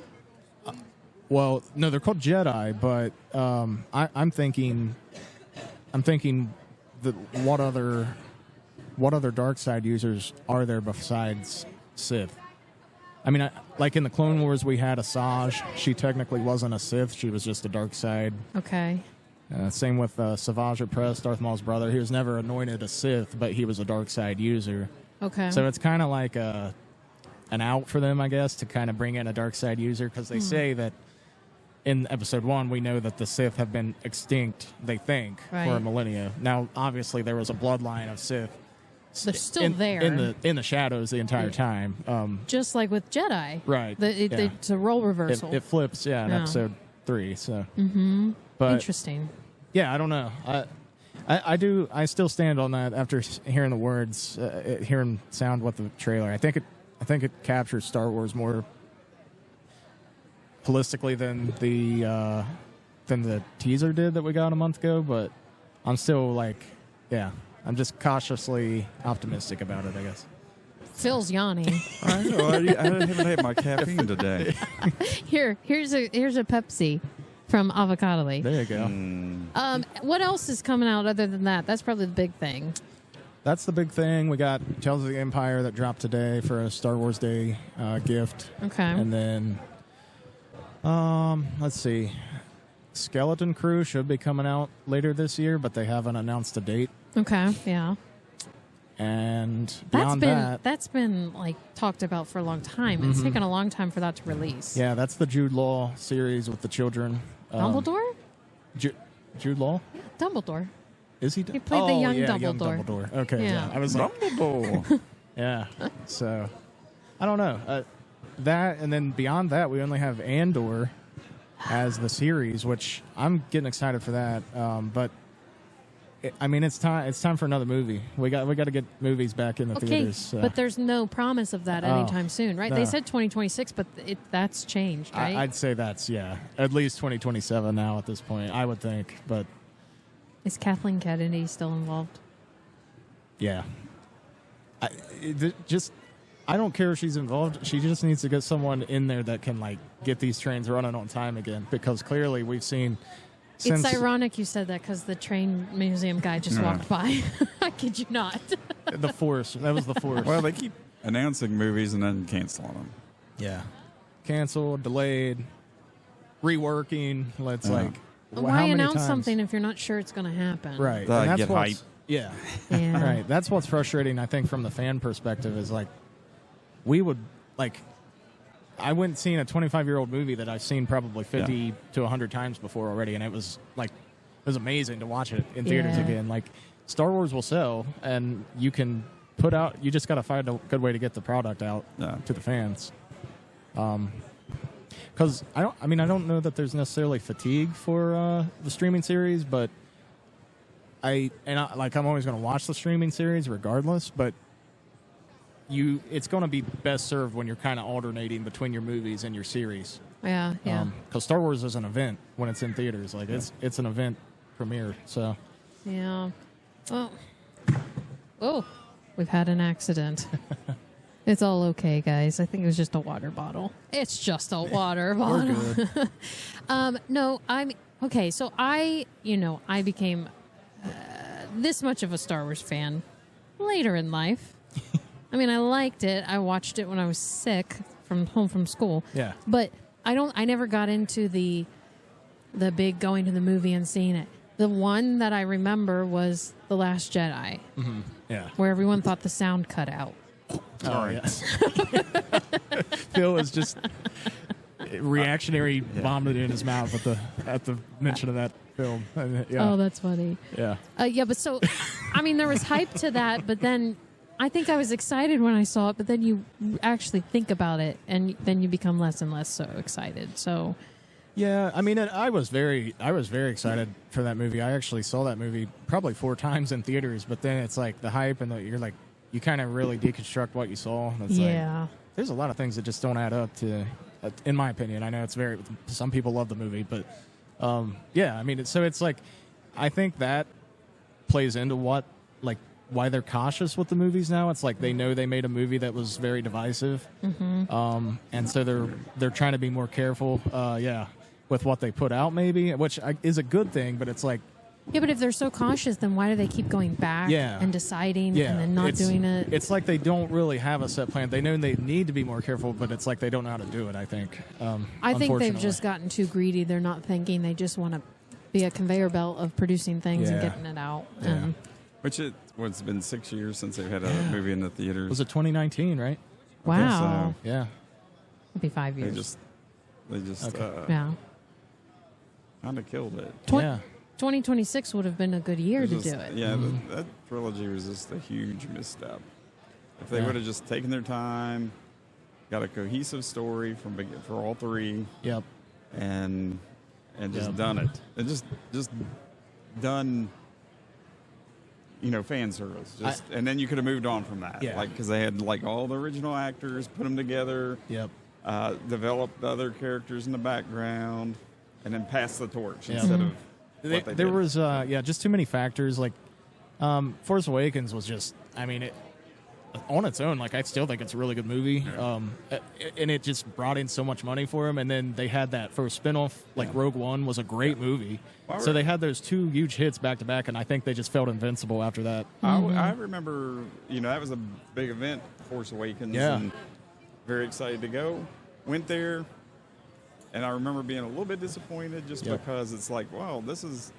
Well, no, they're called Jedi, but I'm thinking that what other dark side users are there besides Sith? I mean, like in the Clone Wars, we had Asajj. She technically wasn't a Sith; she was just a dark side. Okay. Same with Savage Opress, Darth Maul's brother. He was never anointed a Sith, but he was a dark side user. Okay. So it's kind of like an out for them, I guess, to kind of bring in a dark side user, because they say that in Episode 1, we know that the Sith have been extinct, they think, for a millennia. Now, obviously, there was a bloodline of Sith. They're still there. In the shadows the entire time. Just like with Jedi. Right. It's a role reversal. It flips, in Episode 3. So. Mm-hmm. But, interesting. Yeah, I don't know. I do. I still stand on that after hearing the words, hearing sound what the trailer. I think it captures Star Wars more holistically than the teaser did that we got a month ago. But I'm still like, yeah, I'm just cautiously optimistic about it, I guess. Phil's yawning. I know. I haven't had my caffeine today. Here's a Pepsi from Avocadoly. There you go. What else is coming out other than that? That's probably the big thing. That's the big thing. We got Tales of the Empire that dropped today for a Star Wars Day gift. Okay. And then, let's see. Skeleton Crew should be coming out later this year, but they haven't announced a date. Okay, yeah. And beyond that's been like talked about for a long time. It's taken a long time for that to release. Yeah, that's the Jude Law series with the children. Dumbledore? Jude Law? Yeah, Dumbledore. Is he? He played the young Dumbledore. Young Dumbledore. Okay, Yeah. I was like, Dumbledore. yeah. So, I don't know. That, and then beyond that, we only have Andor as the series, which I'm getting excited for that. But I mean, it's time for another movie. We got to get movies back in the theaters. So. But there's no promise of that anytime soon, right? No. They said 2026, but that's changed, right? I'd say that's at least 2027 now at this point. I would think, but is Kathleen Kennedy still involved? yeah, I don't care if she's involved. She just needs to get someone in there that can like get these trains running on time again, because clearly we've seen. It's ironic you said that because the train museum guy just walked by. I kid you not. The Force. That was the Force. Well, they keep announcing movies and then canceling them. Yeah. Canceled, delayed, reworking. Let's like. Why how many announce times? something if you're not sure it's going to happen? Right. Get And that's hype. Yeah. Yeah. Right. That's what's frustrating, I think, from the fan perspective is like, we would like. I went and seen a 25-year-old movie that I've seen probably 50 to 100 times before already, and it was amazing to watch it in theaters again. Like, Star Wars will sell, and you can put out. You just got to find a good way to get the product out to the fans. Because I don't know that there's necessarily fatigue for the streaming series, but I'm always going to watch the streaming series regardless, but. It's going to be best served when you're kind of alternating between your movies and your series. Yeah, yeah. Because Star Wars is an event when it's in theaters. Like it's an event premiere. So. Yeah. Well. Oh, we've had an accident. It's all okay, guys. I think it was just a water bottle. It's just a water bottle. We're good. No, I'm okay. So I became this much of a Star Wars fan later in life. I mean, I liked it. I watched it when I was sick home from school. Yeah. But I never got into the big going to the movie and seeing it. The one that I remember was The Last Jedi. Mm-hmm. Yeah. Where everyone thought the sound cut out. Sorry. Yes. Phil was just reactionary vomited in his mouth at the mention of that film. Yeah. Oh, that's funny. Yeah. Yeah, but so, I mean, there was hype to that, but then I think I was excited when I saw it, but then you actually think about it, and then you become less and less so excited. So, yeah, I mean, I was very excited for that movie. I actually saw that movie probably 4 times in theaters, but then it's like the hype and you're like, you kind of really deconstruct what you saw. And it's like, there's a lot of things that just don't add up to, in my opinion. I know some people love the movie, but yeah, I mean, it's like, I think that plays into why they're cautious with the movies now. It's like they know they made a movie that was very divisive, and so they're trying to be more careful, with what they put out, maybe, which is a good thing. But it's like, yeah, but if they're so cautious, then why do they keep going back and deciding and then not doing it? It's like they don't really have a set plan. They know they need to be more careful, but it's like they don't know how to do it, I think. I think they've just gotten too greedy. They're not thinking. They just want to be a conveyor belt of producing things and getting it out. Yeah. It's been 6 years since they've had a movie in the theaters. Was it 2019, right? Wow. So yeah. It'd be 5 years. They just kind of killed it. 2026 would have been a good year to do it. Yeah, that trilogy was just a huge misstep. If they would have just taken their time, got a cohesive story for all 3, and just done it, and just done fan service. And then you could have moved on from that. Yeah. Like, because they had like all the original actors, put them together. Yep. Developed other characters in the background, and then pass the torch Yeah. instead of what they There did. was just too many factors. Like Force Awakens was just, I mean, it on its own, like I still think it's a really good movie. And it just brought in so much money for them. And then they had that first spinoff, like Rogue One was a great movie. Well, So they had those two huge hits back to back, and I think they just felt invincible after that. I remember, that was a big event, Force Awakens. Yeah. And very excited to go. Went there, and I remember being a little bit disappointed just because it's like, wow, this is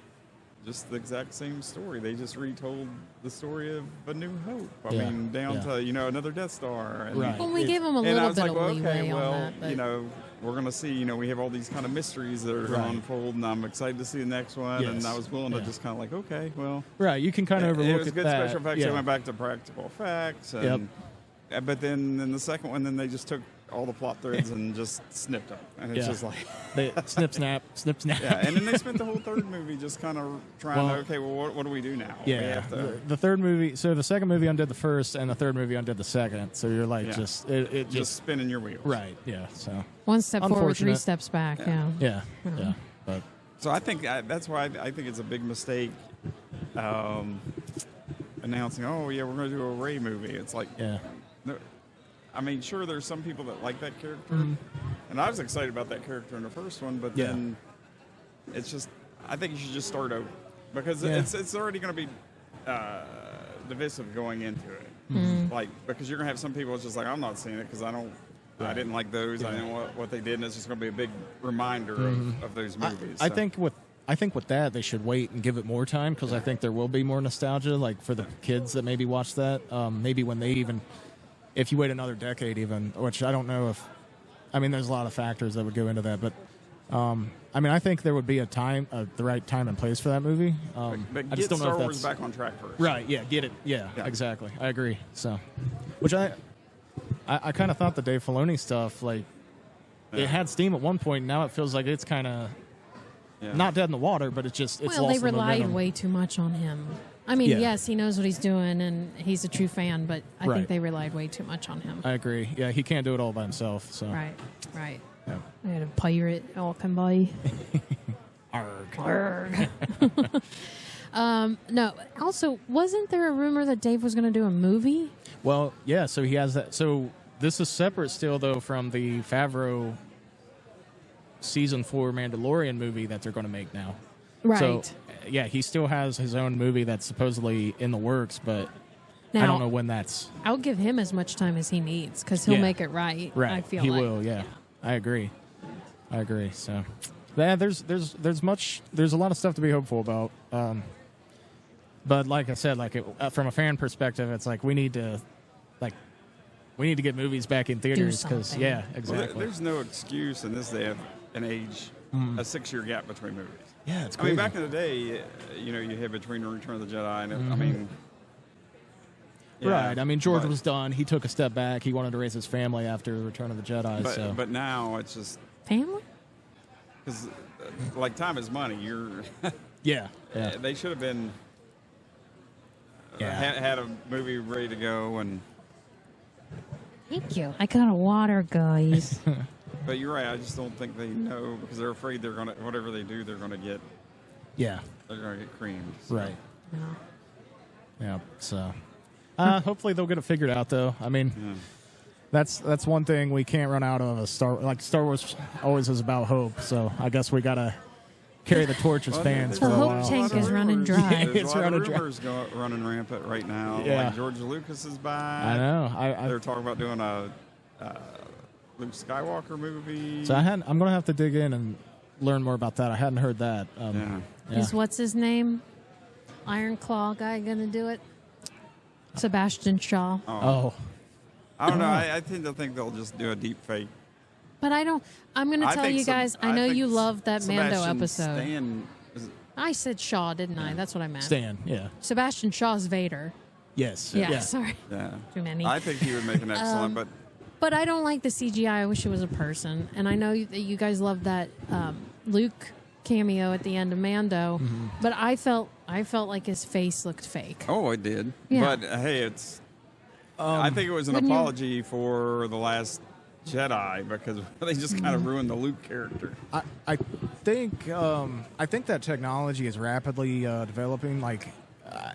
just the exact same story. They just retold the story of A New Hope. I mean, down to, another Death Star. And, Right. Well, we gave them a and I little was bit like, of well, leeway okay, well, on that. But we're going to see, we have all these kind of mysteries that are going to unfold, and I'm excited to see the next one. Yes. And I was willing to just kind of like, okay, well. Right, you can kind of overlook it was at good that. special effects. They went back to practical effects. And, but then in the second one, then they just took all the plot threads and just snipped them. And it's just like... they snip, snap, snip, snap. Yeah, and then they spent the whole third movie just kind of trying to, okay, well, what do we do now? Yeah, we have to, the third movie, so the second movie undid the first, and the third movie undid the second. So you're like just spinning your wheels. Right, yeah, so. one step forward, 3 Unfortunate. steps back, yeah. Yeah. But So I think that's why I think it's a big mistake announcing, oh, yeah, we're going to do a Rey movie. It's like... Yeah. No, I mean, sure, there's some people that like that character, and I was excited about that character in the first one, but then it's just, I think you should just start over, because it's already going to be divisive going into it. Like, because you're going to have some people, it's just like, I'm not seeing it because I didn't like those, I didn't want what they did, and it's just going to be a big reminder of those movies. I think with that, they should wait and give it more time, because I think there will be more nostalgia, like for the kids that maybe watch that, maybe when they even... If you wait another decade even, which I don't know if... I mean, there's a lot of factors that would go into that, but... I mean, I think there would be the right time and place for that movie. But I just don't know Star if Wars that's... back on track first. Right, yeah, get it. Yeah, exactly. I agree. So, which I kind of thought the Dave Filoni stuff, like, it had steam at one point, now it feels like it's kind of... Not dead in the water, but it's just... It's Well, lost they the relied momentum. way too much on him. I mean, yes, he knows what he's doing, and he's a true fan, but I think they relied way too much on him. I agree. Yeah, he can't do it all by himself. So Right. Yeah. I had a pirate Alkin boy. Arg. No. Also, wasn't there a rumor that Dave was going to do a movie? Well, yeah. So he has that. So this is separate still, though, from the Favreau season 4 Mandalorian movie that they're going to make now. Right. So yeah, he still has his own movie that's supposedly in the works, but now, I don't know when that's. I'll give him as much time as he needs because he'll make it right. Right. I feel he like. will. Yeah. I agree. So, yeah, there's a lot of stuff to be hopeful about. But like I said, like from a fan perspective, it's like we need to get movies back in theaters because exactly. Well, there's no excuse in this day of an age, a 6-year gap between movies. Yeah, it's I mean, crazy. back in the day, you had between Return of the Jedi and I mean. Right. I mean, George was done. He took a step back. He wanted to raise his family after Return of the Jedi. But now it's just family. Because like time is money. You're. Yeah. They should have been. Had a movie ready to go and. Thank you. I got a water, guys. But you're right. I just don't think they know because they're afraid they're gonna whatever they do they're gonna get. Yeah. They're gonna get creamed. So. Right. Yeah. So. Hopefully they'll get it figured out, though. I mean, that's one thing we can't run out of. Star Wars always is about hope. So I guess we gotta carry the torch as fans for the a hope while. tank is running dry. There's It's a lot running of dry. rumors running rampant right now. Yeah. Like George Lucas is back. I know. They're talking about doing a Luke Skywalker movie. So I'm gonna have to dig in and learn more about that. I hadn't heard that. Is what's his name? Iron Claw guy gonna do it? Sebastian Shaw. Oh. I don't know. I tend to think they'll just do a deep fake. But I don't. I'm going to tell you guys. I know you loved that Mando Sebastian episode. Stan, I said Shaw, didn't I? That's what I meant. Stan. Yeah. Sebastian Shaw's Vader. Yes. Yeah. Sorry. Yeah. Too many. I think he would make an excellent, But I don't like the CGI. I wish it was a person. And I know that you guys love that Luke cameo at the end of Mando, but I felt like his face looked fake. Oh, it did. Yeah. But hey, it's. I think it was an wouldn't you- apology for The Last Jedi because they just kind of ruined the Luke character. I think that technology is rapidly developing. Like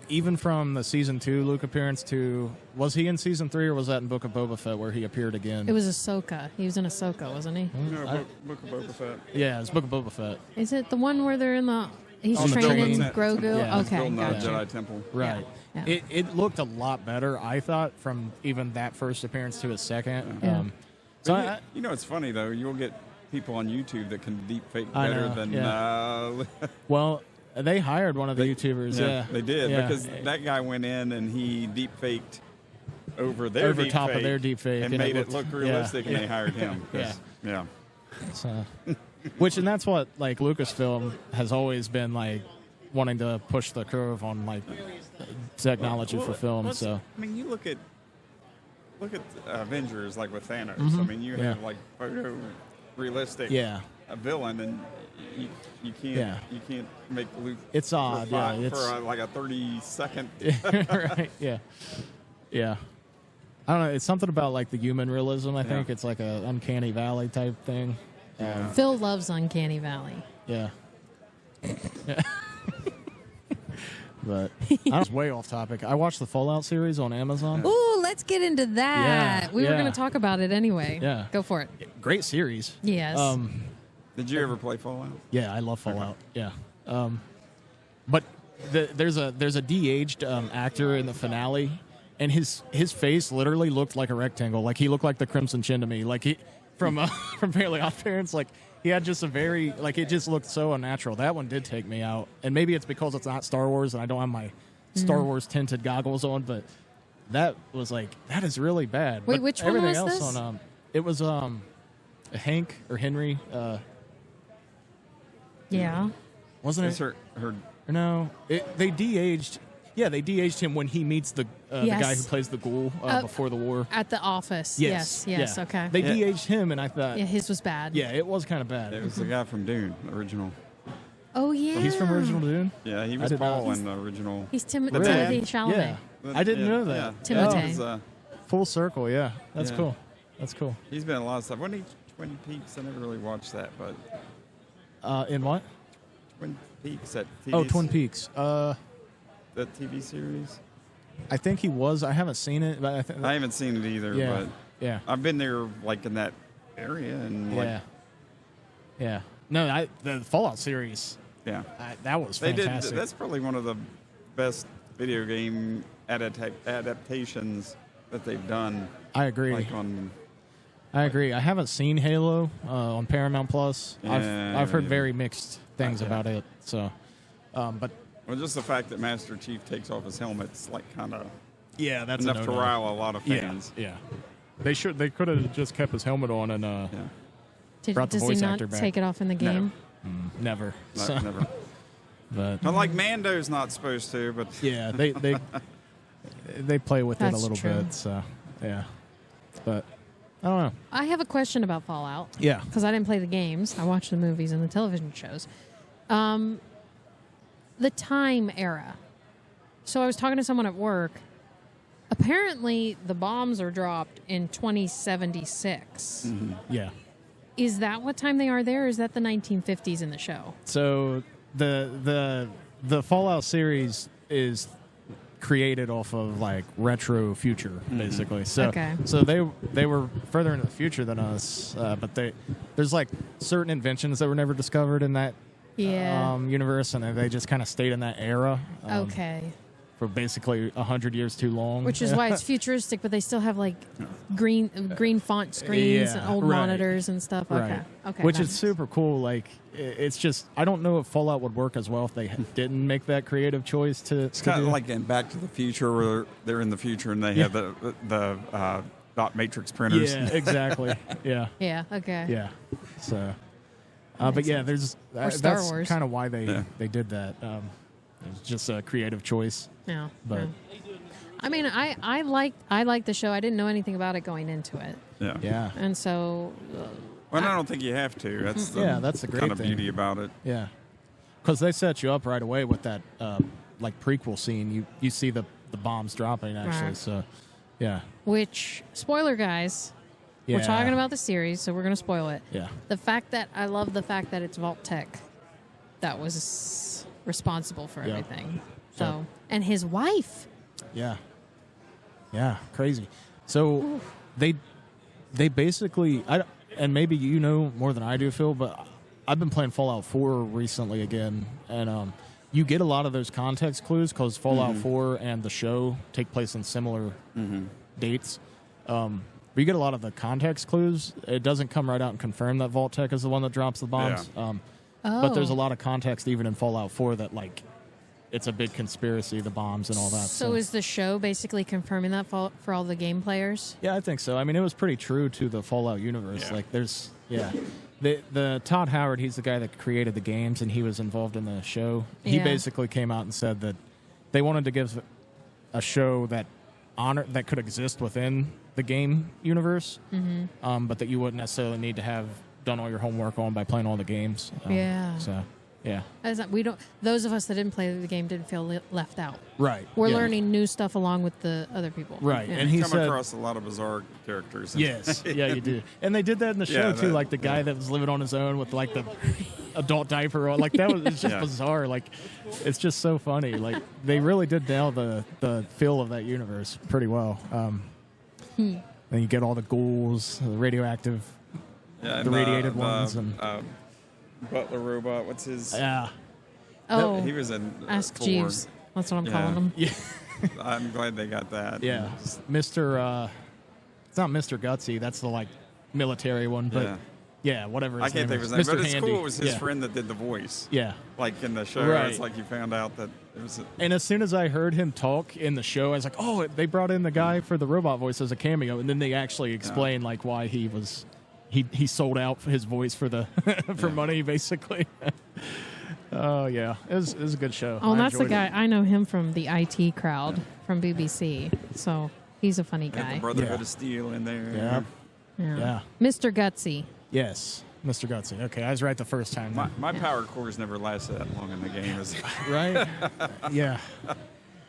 even from the season 2 Luke appearance to, was he in season 3 or was that in Book of Boba Fett where he appeared again? It was Ahsoka. He was in Ahsoka, wasn't he? No, Book of Boba Fett. Yeah, it's Book of Boba Fett. Is it the one where they're in the? He's On the training train. Grogu. Yeah. Okay, Building the gotcha. Jedi Temple. Right. Yeah. It looked a lot better, I thought, from even that first appearance to his second. Yeah. So But you know, it's funny though. You'll get people on YouTube that can deep fake I better know, than. well, they hired one of the YouTubers. Yeah, they did Yeah. because that guy went in and he deep faked over their Over deep top of fake their deep fake, and and it made it looked- look realistic, yeah. and they hired him. Yeah. Yeah. So, and that's what like Lucasfilm has always been like wanting to push the curve on like technology for film. So I mean, you look at Avengers like with Thanos. Mhm. I mean, you Yeah. have like photo realistic Yeah. a villain, and you can't make Luke. It's odd, yeah, it's- for like a 30-second. right, yeah. I don't know. It's something about like the human realism. I think it's like a uncanny valley type thing. Phil loves Uncanny Valley. Yeah. But I was way off topic. I watched the Fallout series on Amazon. Ooh, let's get into that. Yeah, We were yeah. going to talk about it anyway. Yeah. Go for it. Great series. Yes. Did you ever play Fallout? Yeah, I love Fallout. Yeah. But there's a de-aged actor in the finale, and his face literally looked like a rectangle. Like he looked like the Crimson Chin to me. Like he from Fairly Odd Parents. Like he had just a very like it just looked so unnatural. That one did take me out, and maybe it's because it's not Star Wars and I don't have my Star Wars tinted goggles on. But that was like that is really bad. Wait, But which one everything was else this? on it was Hank or Henry. Yeah. Wasn't It's it? her. No, they de-aged. Yeah, they de-aged him when he meets the guy who Yes. plays the ghoul before the war. At the office. Yes. yeah. Okay. They de-aged him, and I thought, yeah, his was bad. yeah, it was kind of bad. It was the guy from Dune, original. Oh, yeah. He's from Original Dune. Yeah, he I was did not- Paul in the original. He's The Timothy dad. Chalamet. Yeah, I didn't know that. Timothy. Yeah, he's, Full circle. Yeah, that's Yeah. cool. That's cool. he's been in a lot of stuff. When he Twin Peaks, I never really watched that, but In what? Twin Peaks at TV. Oh, Twin Peaks. The TV series. I think he was. I haven't seen it, but I haven't seen it either, Yeah, but yeah, I've been there like in that area and like yeah. No, the Fallout series. yeah. That was They fantastic. did. That's probably one of the best video game adaptations that they've done. I agree. Like on. I agree. I haven't seen Halo on Paramount Plus. Yeah, I've heard yeah. very mixed things Yeah. about it. So, but Well, just the fact that Master Chief takes off his helmet's like kind of yeah, that's enough a to no-no. rile a lot of fans. Yeah. They could have just kept his helmet on and brought the Does he voice not actor back. take it off in the No. game? Never. No, So- never. But Not like Mando's not supposed to, but yeah, they play with it a That's little true. bit. So yeah, but I don't know. I have a question about Fallout. Yeah. Because I didn't play the games. I watched the movies and the television shows. The time era. So I was talking to someone at work. Apparently, the bombs are dropped in 2076. Yeah. Is that what time they are there, or is that the 1950s in the show? So the Fallout series is created off of like retro future, basically. So Okay. so they were further into the future than us, but there's like certain inventions that were never discovered in that Yeah. universe, and they just kind of stayed in that era. Okay. For basically 100 years too long. Which is why it's futuristic, but they still have like green font screens and old right. monitors and stuff. Okay. Right. Okay. Which got is it. super cool. Like, it's just, I don't know if Fallout would work as well if they didn't make that creative choice to. it's kind of like in Back to the Future, where they're in the future and they have the dot matrix printers. Yeah, exactly. Yeah. Yeah. Okay. Yeah. So, but yeah, there's Star that's Wars. kind of why they did that. It's just a creative choice. Yeah. But yeah. I mean, I liked the show. I didn't know anything about it going into it, Yeah. yeah, and so Well, I don't think you have to. That's the great kind of thing. beauty about it. Yeah, because they set you up right away with that like prequel scene. You see the bombs dropping actually. Right. So yeah. Which spoiler, guys? Yeah. We're talking about the series, so we're going to spoil it. Yeah. I love the fact that it's Vault Tech that was responsible for everything. So, and his wife. Yeah. Yeah, crazy. So they basically, and maybe you know more than I do, Phil, but I've been playing Fallout 4 recently again, and you get a lot of those context clues because Fallout 4 and the show take place in similar dates. But you get a lot of the context clues. It doesn't come right out and confirm that Vault Tech is the one that drops the bombs. Yeah. But there's a lot of context even in Fallout 4 that, like, it's a big conspiracy, the bombs and all that. So is the show basically confirming that for all the game players? Yeah, I think so. I mean, it was pretty true to the Fallout universe. Yeah. Like, there's, the Todd Howard, he's the guy that created the games, and he was involved in the show. He Yeah. basically came out and said that they wanted to give a show that could exist within the game universe, but that you wouldn't necessarily need to have done all your homework on by playing all the games. Yeah. So, yeah. Those of us that didn't play the game didn't feel left out. Right. We're yeah. learning new stuff along with the other people. Right. Yeah. And he Come said, across a lot of bizarre characters. yes, yeah, you do. And they did that in the show, Yeah, too. that- Like the guy that was living on his own with, like, the adult diaper on. Like, that was it's just Yeah. bizarre. Like, it's just so funny. Like, they really did nail the feel of that universe pretty well. And you get all the ghouls, the radioactive, Yeah, the radiated ones. And Butler robot. What's his? yeah. Oh, he was in Ask 4. Jeeves. That's what I'm Yeah. calling him. Yeah. I'm glad they got that. Yeah. Mr. It's not Mr. Gutsy. That's the, like, military one. But, yeah, whatever I his can't name think of is. his name, Mr. but it's Handy. cool. It was his Yeah. friend that did the voice. Yeah. Like in the show, Right. it's like you found out that it was. And as soon as I heard him talk in the show, I was like, oh, they brought in the guy for the robot voice as a cameo. And then they actually explained, like, why he was... He sold out his voice for the for money, basically. Oh, yeah. It was a good show. Oh, I that's the enjoyed guy. it. I know him from the IT crowd from BBC. So he's a funny Got the guy. Brotherhood Yeah. of Steel in there. Yeah. Yeah. Yeah. Mr. Gutsy. Yes. Mr. Gutsy. Okay, I was right the first time. My power cores never lasted that long in the game. Right? Yeah.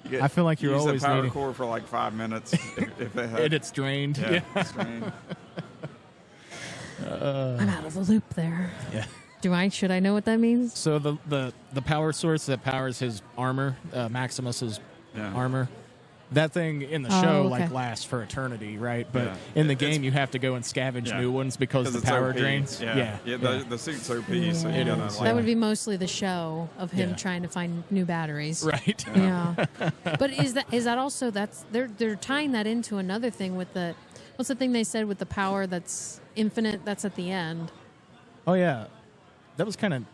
You get- I feel like you're use always a power needing- core for like 5 minutes if they have. And it's drained. Yeah, it's drained. I'm out of the loop there. Yeah. Should I know what that means? So the power source that powers his armor, Maximus's Yeah. armor, that thing in the Oh, show okay. like lasts for eternity, right? But Yeah. in the It's- game, you have to go and scavenge Yeah. new ones because the it's power OP. drains. Yeah, the suit's OP, so you It gotta is. like. That would be mostly the show of him Yeah. trying to find new batteries. Right. Yeah. But is that also they're tying that into another thing with what's the thing they said with the power that's infinite that's at the end? Oh yeah, that was kind of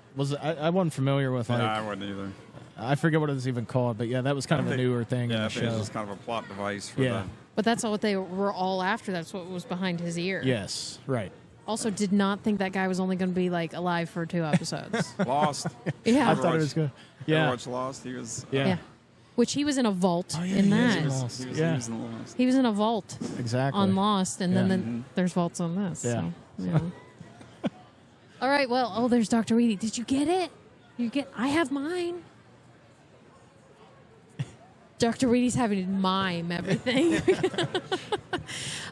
I wasn't familiar with like I wouldn't either. I forget what it was even called, but yeah, that was kind of a newer thing in Yeah, the I think it's show. just kind of a plot device for Yeah. But that's all what they were all after. That's what was behind his ear. Yes, right. Also, did not think that guy was only going to be like alive for 2 episodes. the Lost. Yeah. I thought it was good. Yeah, Watch Lost. He was. yeah, Yeah. Which he was in a vault yeah, in he is that. in Lost. He was, Yeah. he was in Lost. He was in a vault exactly. on Lost, and Yeah. then there's vaults on this. Yeah. So, yeah. All right. Well, there's Dr. Wheatie. Did you get it? I have mine. Dr. Wheatie's having to mime everything.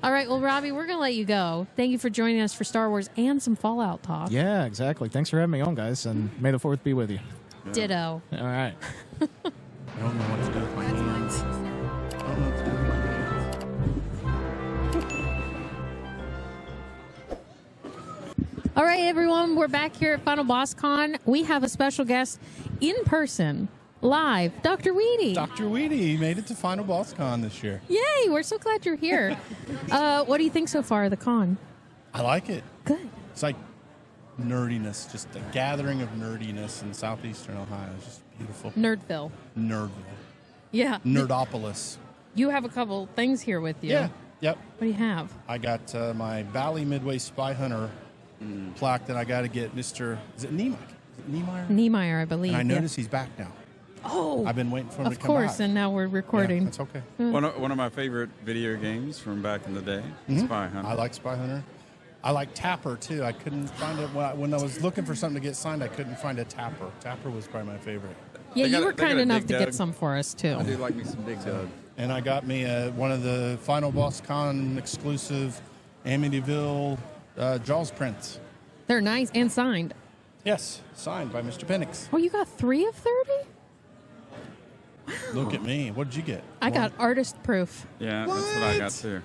All right. Well, Robbie, we're going to let you go. Thank you for joining us for Star Wars and some Fallout talk. Yeah, exactly. Thanks for having me on, guys, and may the 4th be with you. Ditto. All right. I don't know what to do with my hands. I don't know what to do with my hands. All right, everyone. We're back here at Final Boss Con. We have a special guest in person, live, Dr. Wheatie. Dr. Wheatie made it to Final Boss Con this year. Yay, we're so glad you're here. What do you think so far of the con? I like it. Good. It's like nerdiness, just a gathering of nerdiness in southeastern Ohio. It's just beautiful. Nerdville. Nerdville. Yeah. Nerdopolis. You have a couple things here with you. Yeah. Yep. What do you have? I got my Valley Midway Spy Hunter plaque that I got to get Mr. Is it Niemeyer? Is it Niemeyer? Niemeyer, I believe. And I yeah. notice he's back now. Oh. I've been waiting for him to Of come course, back. and now we're recording. Yeah, that's okay. One of my favorite video games from back in the day. Spy Hunter. I like Spy Hunter. I like Tapper too. I couldn't find it when I was looking for something to get signed. I couldn't find a Tapper. Tapper was probably my favorite. Yeah, you were they got kind a enough Big to Doug. get some for us too. I do like me some Big Doug. And I got me one of the Final Boss Con exclusive Amityville Jaws prints. They're nice and signed. Yes, signed by Mr. Penix. Oh, you got 3 of 30? Look at me. What did you get? I got artist proof. Yeah, that's what I got too.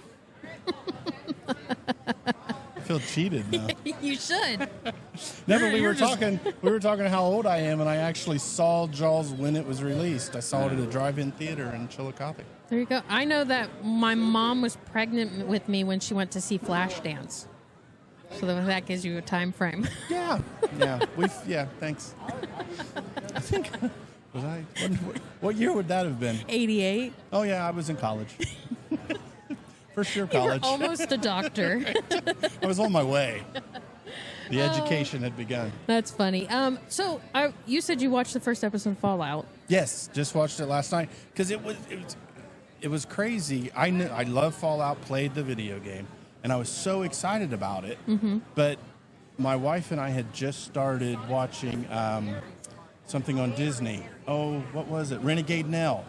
I feel cheated now. You should. Never. We were talking how old I am, and I actually saw Jaws when it was released. I saw it at a drive-in theater in Chillicothe. There you go. I know that my mom was pregnant with me when she went to see Flashdance. So that gives you a time frame. Yeah. Thanks. I think what year would that have been? 88. Oh yeah, I was in college. First year of You were college. almost a doctor. I was on my way. The education had begun. That's funny. So you said you watched the first episode of Fallout. Yes, just watched it last night because it was crazy. I love Fallout, played the video game, and I was so excited about it. Mm-hmm. But my wife and I had just started watching something on Disney. Oh, what was it? Renegade Nell.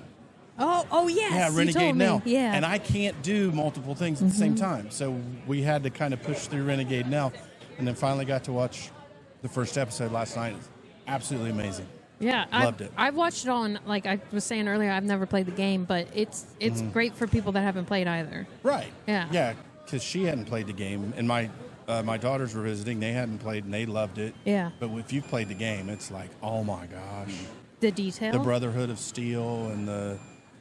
Oh yes. Yeah, you Renegade told me. Nell. Yeah. And I can't do multiple things at the same time. So we had to kind of push through Renegade Nell, and then finally got to watch the first episode last night. It's absolutely amazing. Yeah, Loved it. I've watched it all, and like I was saying earlier, I've never played the game, but it's great for people that haven't played either. Right. Yeah. Yeah, because she hadn't played the game, and my daughters were visiting. They hadn't played, and they loved it. Yeah. But if you've played the game, it's like, oh my gosh, The detail. the Brotherhood of Steel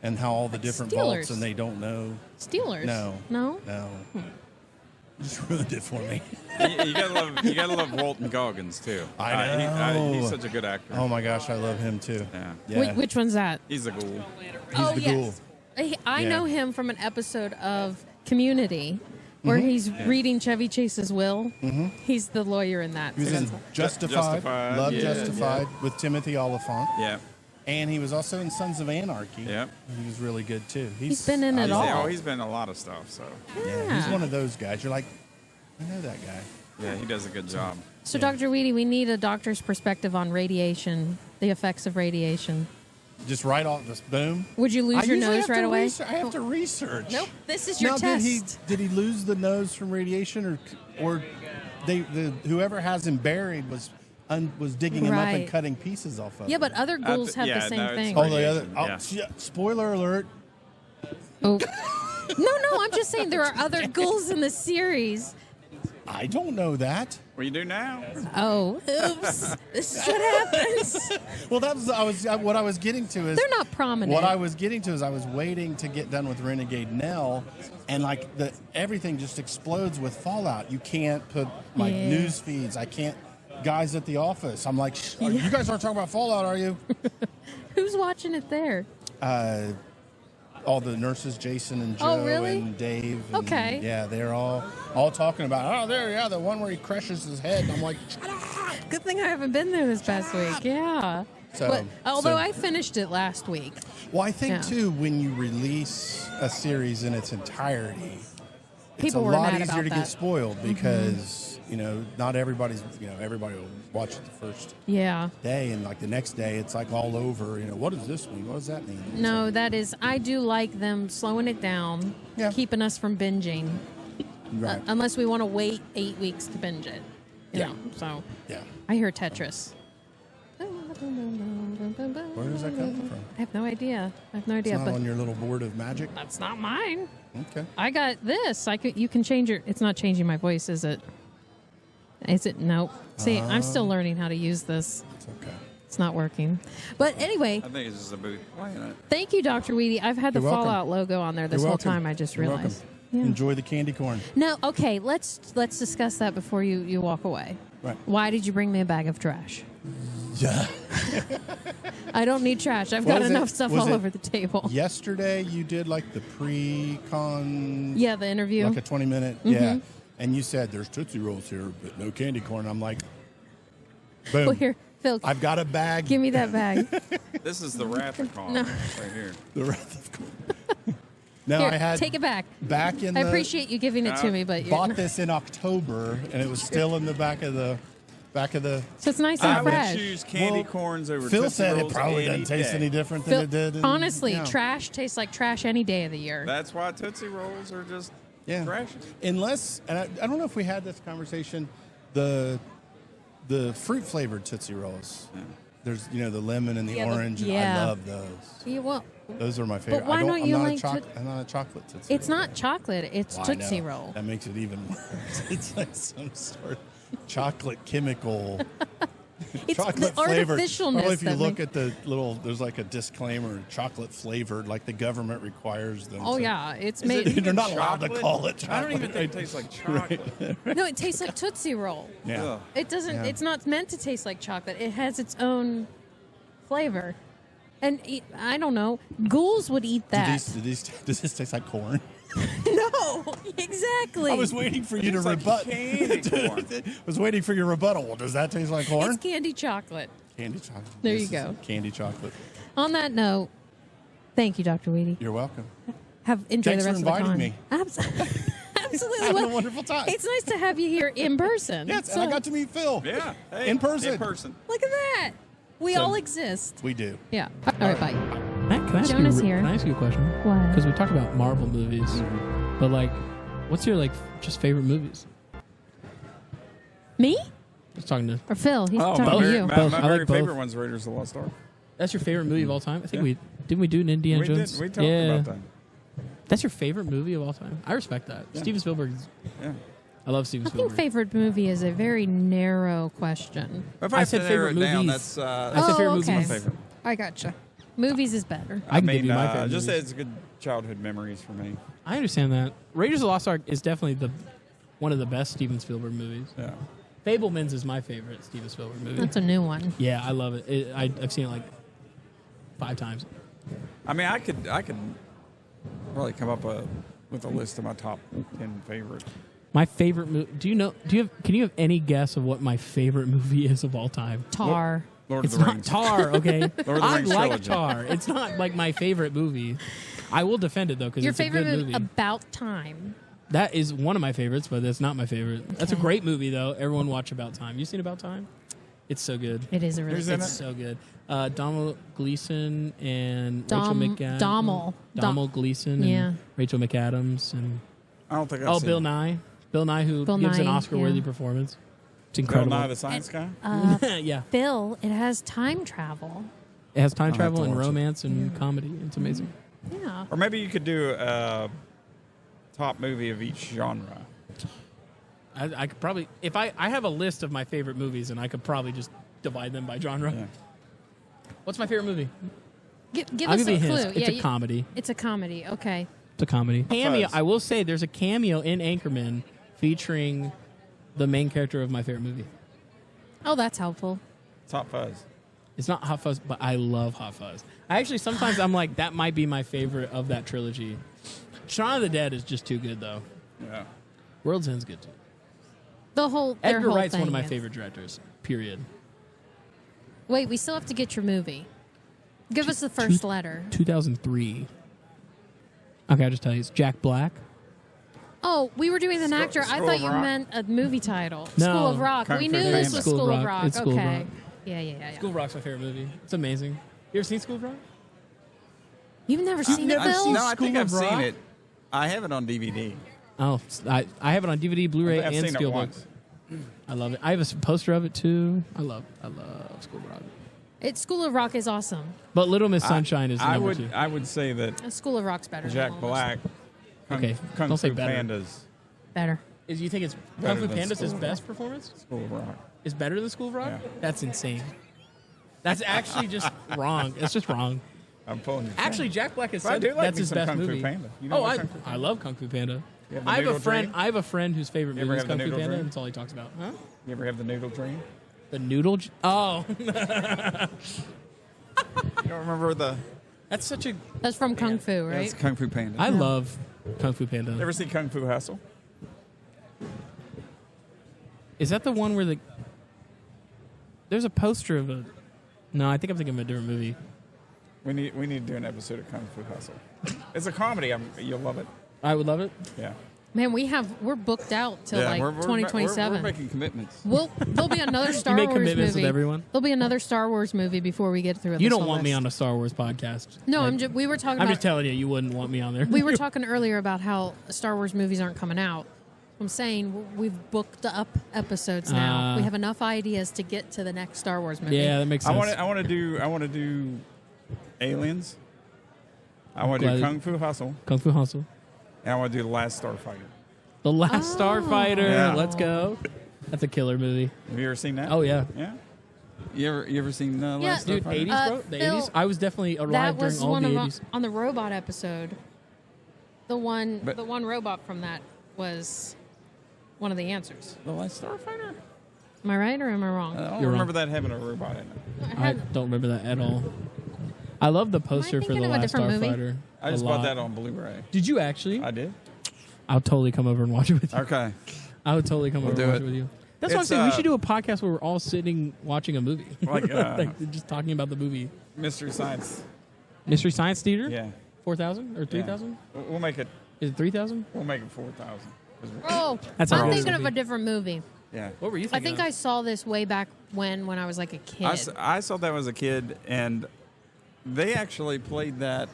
and how all the different vaults, Steelers. and they don't know. Steelers. No. No. You just ruined it for me. You gotta love Walton Goggins too. I know. He's such a good actor. Oh my gosh, I love him too. Yeah. Which one's that? He's a ghoul. Oh, the yes. I know him from an episode of Community where he's reading Chevy Chase's will. Mm-hmm. He's the lawyer in that. He was in Justified. Love Justified with Timothy Oliphant. Yeah. And he was also in Sons of Anarchy. Yeah. He was really good too. He's been in it all. He's been in a lot of stuff. So Yeah, he's one of those guys. You're like, I know that guy. yeah, he does a good job. So, Dr. Wheatie, we need a doctor's perspective on radiation, the effects of radiation. Just right off this boom. Would you lose your nose right away? I have to research. Nope. This is your Now, test. Did he lose the nose from radiation, or whoever has him buried was digging him up and Right. cutting pieces off of Yeah, him? but other ghouls have the same no, it's thing. right. Oh, the other. Radiation, yeah. Spoiler alert. Oh. No, I'm just saying there are other ghouls in the series. I don't know that. What do you do now? Oh, oops. This is what happens. Well, what I was getting to is They're not prominent. What I was getting to is I was waiting to get done with Renegade Nell, and like everything just explodes with Fallout. You can't put like news feeds. I can't. Guys at the office. I'm like, you guys aren't talking about Fallout, are you? Who's watching it there? All the nurses, Jason and Joe Oh, really? and Dave. And, Okay. Yeah, they're all talking about. Oh, the one where he crushes his head. And I'm like, shut up. Good thing I haven't been there this past week. Yeah. So, Although I finished it last week. Well, I think Yeah. too when you release a series in its entirety, People it's were a lot mad easier about to that. get spoiled because not everybody will watch it the first Yeah. day, and like the next day it's like all over. What does this mean? What does that mean? No, that is, I do like them slowing it down, keeping us from binging. Right. Unless we want to wait 8 weeks to binge it. You know, so Yeah. I hear Tetris. Where does that come from? I have no idea. It's not but on your little board of magic. that's not mine. Okay. I got this. You can change your. It's not changing my voice, is it? Is it? Nope. See, I'm still learning how to use this. It's okay. It's not working. But anyway, I think it's just a booth playing it. thank you, Dr. Wheatie. I've had the You're welcome. Fallout logo on there this You're whole welcome. time. I just You're realized. welcome. Yeah. Enjoy the candy corn. No, okay. Let's discuss that before you walk away. Right. Why did you bring me a bag of trash? Yeah. I don't need trash. I've What got was enough it? stuff Was all it over the table. Yesterday you did like the pre-con. Yeah, the interview. Like a 20-minute. Mm-hmm. Yeah. And you said there's Tootsie Rolls here, but no candy corn. I'm like, boom. Well, here, Phil, I've got a bag. give me that bag. This is the Wrath of Khan No. right here. The Wrath of God. No, Here, I had take it back. Back in I the appreciate you giving it to me, but bought this in October, and it was still in the back of the. So it's nice I and would fresh. choose candy corns over Phil Tootsie said it Rolls probably any doesn't taste day. any different than it did. Honestly, yeah. trash tastes like trash any day of the year. That's why Tootsie Rolls are just trash. Unless, and I don't know if we had this conversation, the fruit flavored Tootsie Rolls. Yeah. There's the lemon and the orange. And I love those. Yeah, well, those are my favorite. But why don't you like? I'm not a chocolate Tootsie. It's not chocolate. It's Tootsie Roll. That makes it even worse. It's like some sort of chocolate chemical. It's chocolate the flavored. artificialness. Probably if you look at the little, there's like a disclaimer, chocolate flavored, like the government requires them. Oh to. yeah, it's made. They're not allowed to call it chocolate. I don't even think it tastes like chocolate. No, it tastes like Tootsie Roll. Yeah. It doesn't. Yeah. It's not meant to taste like chocolate. It has its own flavor, and I don't know. Ghouls would eat that. Does this taste like corn? No, exactly. I was waiting for you to rebut. I was waiting for your rebuttal. Well, does that taste like corn? It's candy chocolate. Candy chocolate. There This you is go. Candy chocolate. On that note, thank you, Dr. Wheatie. You're welcome. Have enjoy Thanks the rest for of the inviting con. me. Absolutely. Having a Well, wonderful time. It's nice to have you here in person. Yes, So, and I got to meet Phil. Yeah. Hey, In person. In person. look at that. We So- all exist. We do. Yeah. All right. Bye. Can I ask Jonah's you, here. Can I ask you a question? What? Because we talked about Marvel movies, but like, what's your just favorite movies? Me Just talking to. or Phil? He's talking both. to you. My Both. I very like favorite both. one's Raiders of the Lost Ark. That's your favorite movie of all time. I think Yeah. didn't we do an Indiana We Jones? did. We talked yeah. about that. That's your favorite movie of all time. I respect that. Yeah. Steven Spielberg. Yeah. I love Steven I think Spielberg. favorite movie is a very narrow question. If I I said said narrow favorite it down, movies. that's I said favorite movie. okay. my favorite. I gotcha. Movies is better. I can give you my favorite Just movies. it's good childhood memories for me. I understand that. Raiders of the Lost Ark is definitely one of the best Steven Spielberg movies. Yeah. Fablemans is my favorite Steven Spielberg movie. That's a new one. Yeah, I love it. I've seen it like 5 times. I mean, I could probably come up with a list of my top 10 favorites. My favorite movie. Can you have any guess of what my favorite movie is of all time? Tar. Lord It's of the not Rings. Tar, okay? Lord of the I Rings like trilogy. Tar. It's not like my favorite movie. I will defend it though because Your it's a favorite good movie. About Time. That is one of my favorites, but that's not my favorite. That's a Okay. great movie though. Everyone watch About Time. You seen About Time? It's so good. It is a really Who's in good. It's so good. Donald Gleason and Dom- Rachel McAdams. Dommel. Donald Gleason and Yeah. Rachel McAdams and I don't think I've seen Bill it. Nye. Bill Nye who Bill gives an Nye, Oscar-worthy yeah. performance. It's Bill incredible. Nye the Science Guy? Yeah. Phil, it has time travel. It has time I'll have travel to and watch it. romance and comedy. It's amazing. Yeah. Or maybe you could do a top movie of each genre. I could probably, if I have a list of my favorite movies, and I could probably just divide them by genre. Yeah. What's my favorite movie? Give I'll us give you a hints. clue. It's Yeah, a comedy. It's a comedy. Okay. It's a comedy. Cameo. Fuzz. I will say there's a cameo in Anchorman featuring the main character of my favorite movie. Oh, that's helpful. Top Fuzz. It's not Hot Fuzz, but I love Hot Fuzz. I actually sometimes I'm like that might be my favorite of that trilogy. Shaun of the Dead is just too good though. Yeah. World's End's good too. Their Edgar whole Wright's one of thing my is- favorite directors. Period. Wait, we still have to get your movie. Give us the first letter. 2003. Okay, I'll just tell you. It's Jack Black. Oh, we were doing an actor. I School thought of you Rock. meant a movie title. No. School of Rock. Kung We Fu knew this Panda. was School of School of Rock. Rock. It's School of Okay. Rock. Yeah. School of Rock's my favorite movie. It's amazing. You ever seen School of Rock? You've never seen it, I've Phil? seen, no, I School think I've of seen Rock? it. I have it on DVD. Oh, I have it on DVD, Blu-ray, I've and seen it Steelbook. once. I love it. I have a poster of it too. I love School of Rock. School of Rock is awesome. But Little Miss Sunshine is I number would 2. I would say that School of Rock's better. Jack than Black, Okay, Kung don't say Fu better. Pandas, Better. Is you think it's Better Kung Fu than Panda's School his of best performance? School of Rock. Is better than School of Rock? Yeah. That's insane. That's actually just wrong. It's just wrong. I'm pulling your Actually, Jack Black has But I said do like that's me his some best Kung Fu movie. Panda. You know Oh, what Kung Fu I love Kung Fu Panda. You have the I have a noodle friend. dream? I have a friend whose favorite You ever movie is have the Kung Fu noodle Panda. dream? That's all he talks about. Huh? You ever have the noodle dream? The noodle. Oh, You don't remember the? that's such a. That's from Kung Fu, right? That's Kung Fu Panda. I love Kung Fu Panda. You ever see Kung Fu Hustle? Is that the one where there's a poster of a? No, I think I'm thinking of a different movie. We need to do an episode of Kung Fu Hustle. It's a comedy. You'll love it. I would love it. Yeah. Man, we're booked out till like 2027. We're making commitments. There'll be another Star make Wars commitments movie. with everyone? There'll be another Star Wars movie before we get through. You don't want me on a Star Wars podcast. No, Like, we were talking. I'm about, just telling you wouldn't want me on there. We were talking earlier about how Star Wars movies aren't coming out. I'm saying we've booked up episodes now. We have enough ideas to get to the next Star Wars movie. Yeah, that makes sense. I want to do Aliens. I want to do Kung Fu Hustle. Kung Fu Hustle. And I want to do The Last Starfighter. The Last Starfighter. Yeah. Let's go. That's a killer movie. Have you ever seen that? Oh yeah. Yeah. You ever seen Last Dude, Starfighter? 80s, bro? The Phil, 80s? I was definitely That alive was during all one the of 80s. on the robot episode. The one robot from that was one of the answers. The Last Starfighter? Am I right or am I wrong? I don't You're remember that having a robot in it. I don't remember that at all. I love the poster for thinking The of a Last different movie? Starfighter. I just bought that on Blu-ray. Did you actually? I did. I'll totally come over and watch it with you. Okay. I would totally come over and do watch it. it with you. That's what I'm saying. We should do a podcast where we're all sitting watching a movie. Like, like just talking about the movie. Mystery Science. Mystery Science Theater? Yeah. 4,000 or 3,000? We'll make it. Is it 3,000? We'll make it 4,000. Oh, That's I'm how it thinking is. of a different movie. Yeah. What were you I thinking think of? I saw this way back when I was like a kid. I saw that as a kid, and they actually played that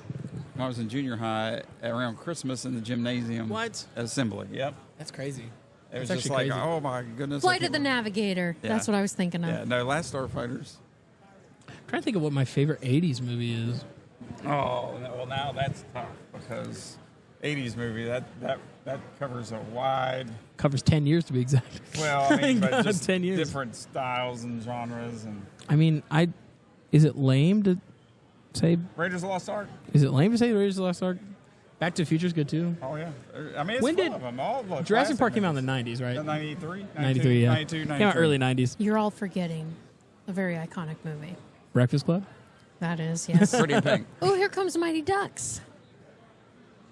when I was in junior high around Christmas in the gymnasium. What? Assembly. Yep. That's crazy. It was That's just actually like, crazy. oh my goodness. Flight of the Navigator. Yeah. That's what I was thinking of. Yeah, no, Last Starfighters. I'm trying to think of what my favorite 80s movie is. Oh, well, now that's tough because 80s movie, that covers a wide. Covers 10 years to be exact. Well, I mean, but God, just 10 years. different styles and genres. And I mean, is it lame to say? Raiders of the Lost Ark. Is it lame to say Raiders of the Lost Ark? Back to the Future's good too. Oh, yeah. I mean, it's When full did of them. All of the Jurassic classic Park came out in movies. the 90s, right? 93? 93, yeah. 92, 93. Came out early 90s. You're all forgetting a very iconic movie. Breakfast Club? That is, yes. Pretty in Pink. Oh, here comes Mighty Ducks.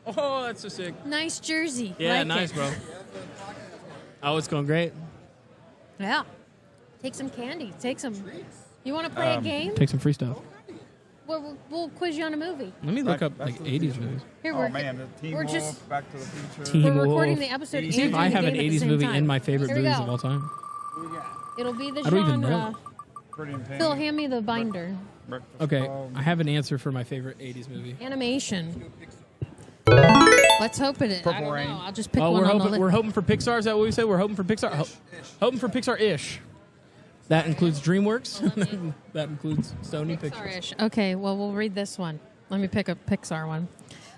Oh, that's so sick. Nice jersey. Yeah, Like nice, it. bro. Oh, it's going great. Yeah. Take some candy. Take some. You want to play a game? Take some free stuff. We'll quiz you on a movie. Let me look up Back like to the 80s Future. movies. Here, Oh, man. The Teen we're Wolf, just- Back to the Future. Teen we're recording Wolf. the episode. See See if and I the have an game at the 80s same movie time. in my favorite Here we movies go. of all time. It'll be the I don't even genre. know. Pretty in Pink. Phil, hand me the binder. Breakfast Okay, Club. I have an answer for my favorite 80s movie. Animation. Let's hope it is. I Purple don't Rain. know. I'll just pick Oh, one we're on the hoping list. we're hoping for Pixar. Is that what we said? We're hoping for Pixar. Hoping for Pixar-ish. That includes DreamWorks. That includes Sony Pictures. Pixar-ish. Okay, well, we'll read this one. Let me pick a Pixar one.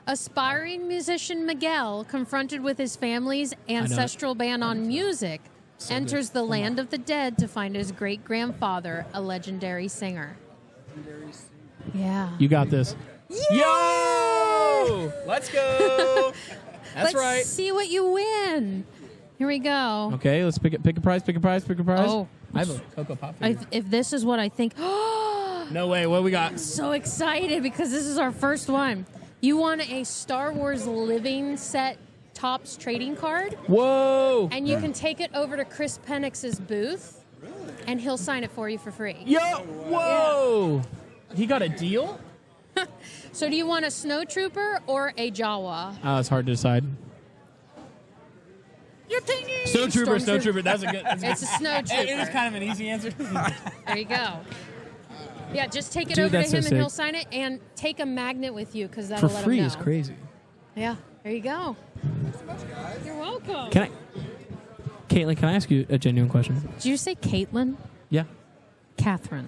Aspiring musician Miguel, confronted with his family's ancestral ban on music, enters the land of the dead to find his great-grandfather, a legendary singer. Yeah. You got this. Yo! Let's go. That's Let's right. see what you win. Here we go. Okay, let's pick a prize. Oh. I have a Cocoa Pop figure. If this is what I think, No way. What we got? so excited because this is our first one. You won a Star Wars Living Set Topps trading card, Whoa! and you can take it over to Chris Penix's booth, and he'll sign it for you for free. Yo! Whoa! He got a deal? So do you want a Snowtrooper or a Jawa? Oh, it's hard to decide. You're thinking Snowtrooper. That's a good. It's a Snowtrooper. It is kind of an easy answer. There you go. Yeah, just take it Dude, over to that's so him and he'll sick. sign it, and take a magnet with you because For that'll let free him know. is crazy. Yeah, there you go. You're welcome. Caitlin, can I ask you a genuine question? Did you say Caitlin? Yeah. Catherine.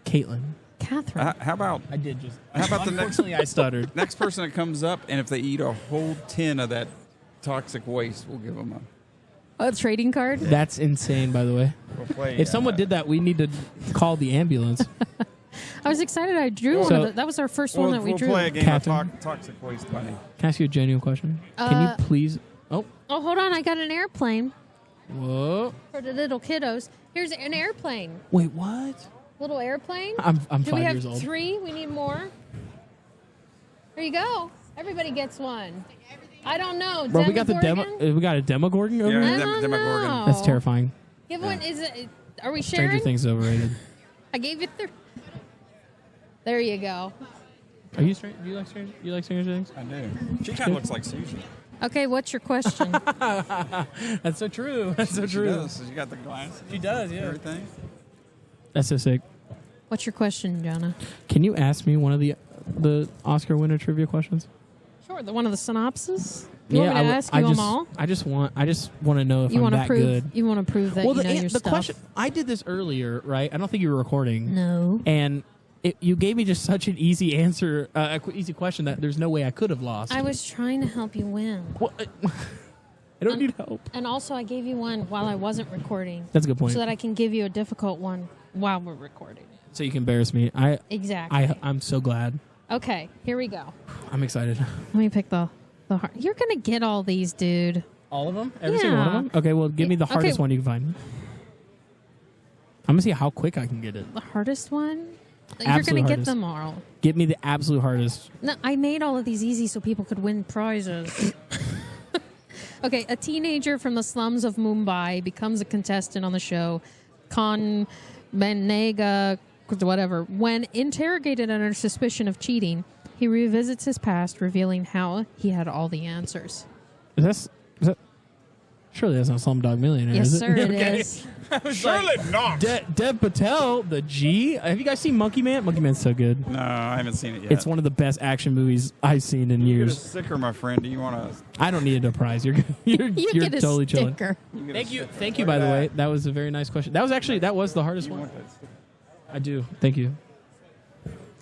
Caitlin. Catherine. How about I did just. How about the next? Unfortunately, I stuttered. Next person that comes up, and if they eat a whole tin of that toxic waste, we'll give them A trading card? That's insane, by the way. We'll play. If someone did that, we need to call the ambulance. I was excited I drew one of the, that was our first one that we drew. We'll play a game Catherine. of toxic waste bunny. Can I ask you a genuine question? Can you please? Oh, Oh, hold on. I got an airplane whoa! for the little kiddos. Here's an airplane. Wait, what? Little airplane. I'm Do 5 we have years old. 3? We need more. There you go. Everybody gets one. I don't know. Bro, we got the demo. Demogorgon? We got a Demogorgon over Yeah. here. I don't Demogorgon. know. That's terrifying. Give one. Is it? Are we Stranger sharing? Things is overrated. I gave you 3. There you go. Are you strange? Do you like Stranger? You like Stranger Things? I do. She kind of looks like Susie. Okay, what's your question? That's so true. That's so true. She does. She got the glasses. She does, yeah. Everything. That's so sick. What's your question, Jonah? Can you ask me one of the Oscar winner trivia questions? Sure. One of the synopses. You want me to ask you them all? I just want to know if You I'm want to that prove? good. You want to prove that Well, you know your the stuff? question. I did this earlier, right? I don't think you were recording. No. And you gave me just such an easy answer, easy question that there's no way I could have lost. I was trying to help you win. Well, I don't need help. And also, I gave you one while I wasn't recording. That's a good point. So that I can give you a difficult one while we're recording. So you can embarrass me. Exactly. I'm so glad. Okay, here we go. I'm excited. Let me pick the hard. You're gonna get all these, dude. All of them? Every single one of them? Okay, well, give me the hardest one you can find. I'm gonna see how quick I can get it. The hardest one? You're Absolute gonna get hardest. them all. Get me the absolute hardest. No, I made all of these easy so people could win prizes. Okay, a teenager from the slums of Mumbai becomes a contestant on the show Con Benega, whatever. When interrogated under suspicion of cheating, he revisits his past, revealing how he had all the answers. Is that surely that's not Slumdog Millionaire, Yes, is it? sir, it is. Surely not. Dev Patel, the G. Have you guys seen Monkey Man? Monkey Man's so good. No, I haven't seen it yet. It's one of the best action movies I've seen in You're a years. sticker, my friend. Do you want to? I don't need a prize. You're You you're get a totally chilling. sticker. Thank you. By the way, that was a very nice question. That was the hardest one. I do. Thank you.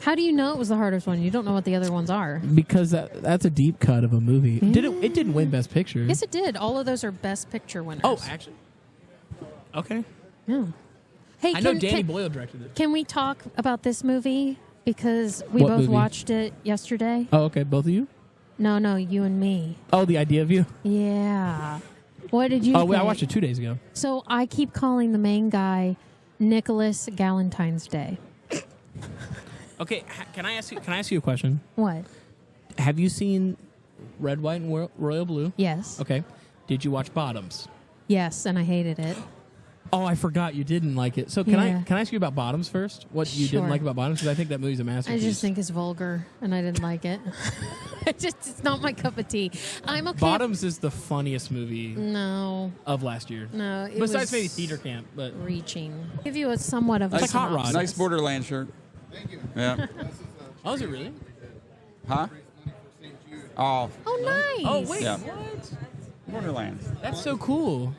How do you know it was the hardest one? You don't know what the other ones are. Because that's a deep cut of a movie. It didn't win Best Picture. Yes, it did. All of those are Best Picture winners. Oh, actually. Okay. Yeah. Hey, I know Danny Boyle directed it. Can we talk about this movie? Because we What both movie? watched it yesterday. Oh, okay. Both of you? No, you and me. Oh, the idea of you? Yeah. What did you think? I watched it 2 days ago. So I keep calling the main guy Nicholas Galentine's Day. Okay, can I ask you a question? What? Have you seen Red, White, and Royal Blue? Yes. Okay. Did you watch Bottoms? Yes, and I hated it. Oh, I forgot you didn't like it. So can I ask you about Bottoms first? What you Sure. didn't like about Bottoms? Because I think that movie's a masterpiece. I just think it's vulgar, and I didn't like it. It's not my cup of tea. I'm okay. Bottoms is the funniest movie No. of last year. No. It Besides was maybe Theater Camp, but reaching. Give you a somewhat of a It's like Hot Rod. synopsis. Nice Borderlands shirt. Thank you. Yeah. Oh, is it really? Huh? Oh. Oh, nice. Oh, wait. Yeah. What? Borderlands. That's so cool.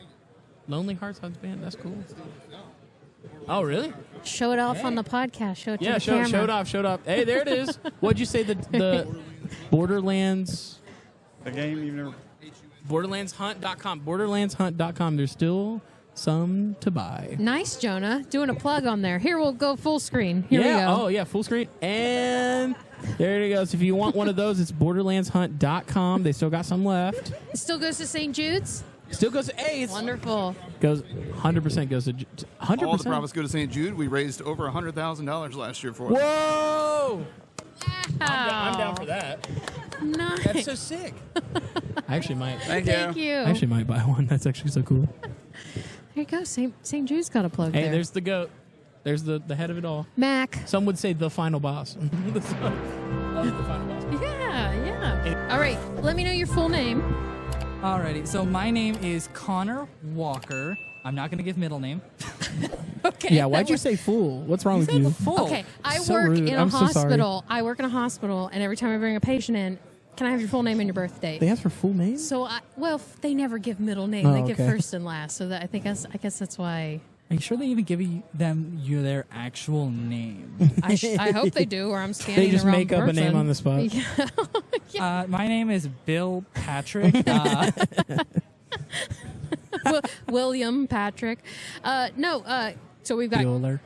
Lonely Hearts Husband. That's cool. Oh, really? Show it off on the podcast. Show it to the camera. Show it off. Hey, there it is. What'd you say the Borderlands? The game you've never. BorderlandsHunt.com. BorderlandsHunt.com. There's still some to buy. Nice, Jonah. Doing a plug on there. Here, we'll go full screen. Here we go. Oh, yeah, full screen. And there it goes. If you want one of those, it's BorderlandsHunt.com. They still got some left. It still goes to St. Jude's? Still goes to A's. Wonderful. Goes 100% goes to 100%. All the profits go to St. Jude. We raised over $100,000 last year for it. Whoa! Wow. I'm down for that. Nice. That's so sick. I actually might. Thank you. I actually might buy one. That's actually so cool. There you go. St. Jude's got a plug Hey, there. there's the goat. There's the head of it all. Mac. Some would say the final boss. The final boss. Yeah. All right. Let me know your full name. Alrighty, so my name is Connor Walker. I'm not going to give middle name. Okay. Yeah, why'd you say fool? What's wrong with you? Okay, I So work rude. in a I'm so sorry. hospital. I work in a hospital, and every time I bring a patient in, can I have your full name and your birth date? They ask for full name? So, they never give middle name. Oh, They give okay. first and last. So that I guess that's why. Are you sure they even give them their actual name? I hope they do, or I'm scanning They just the wrong make up a name person. on the spot. Yeah. My name is Bill Patrick. William Patrick. So we've got Bueller.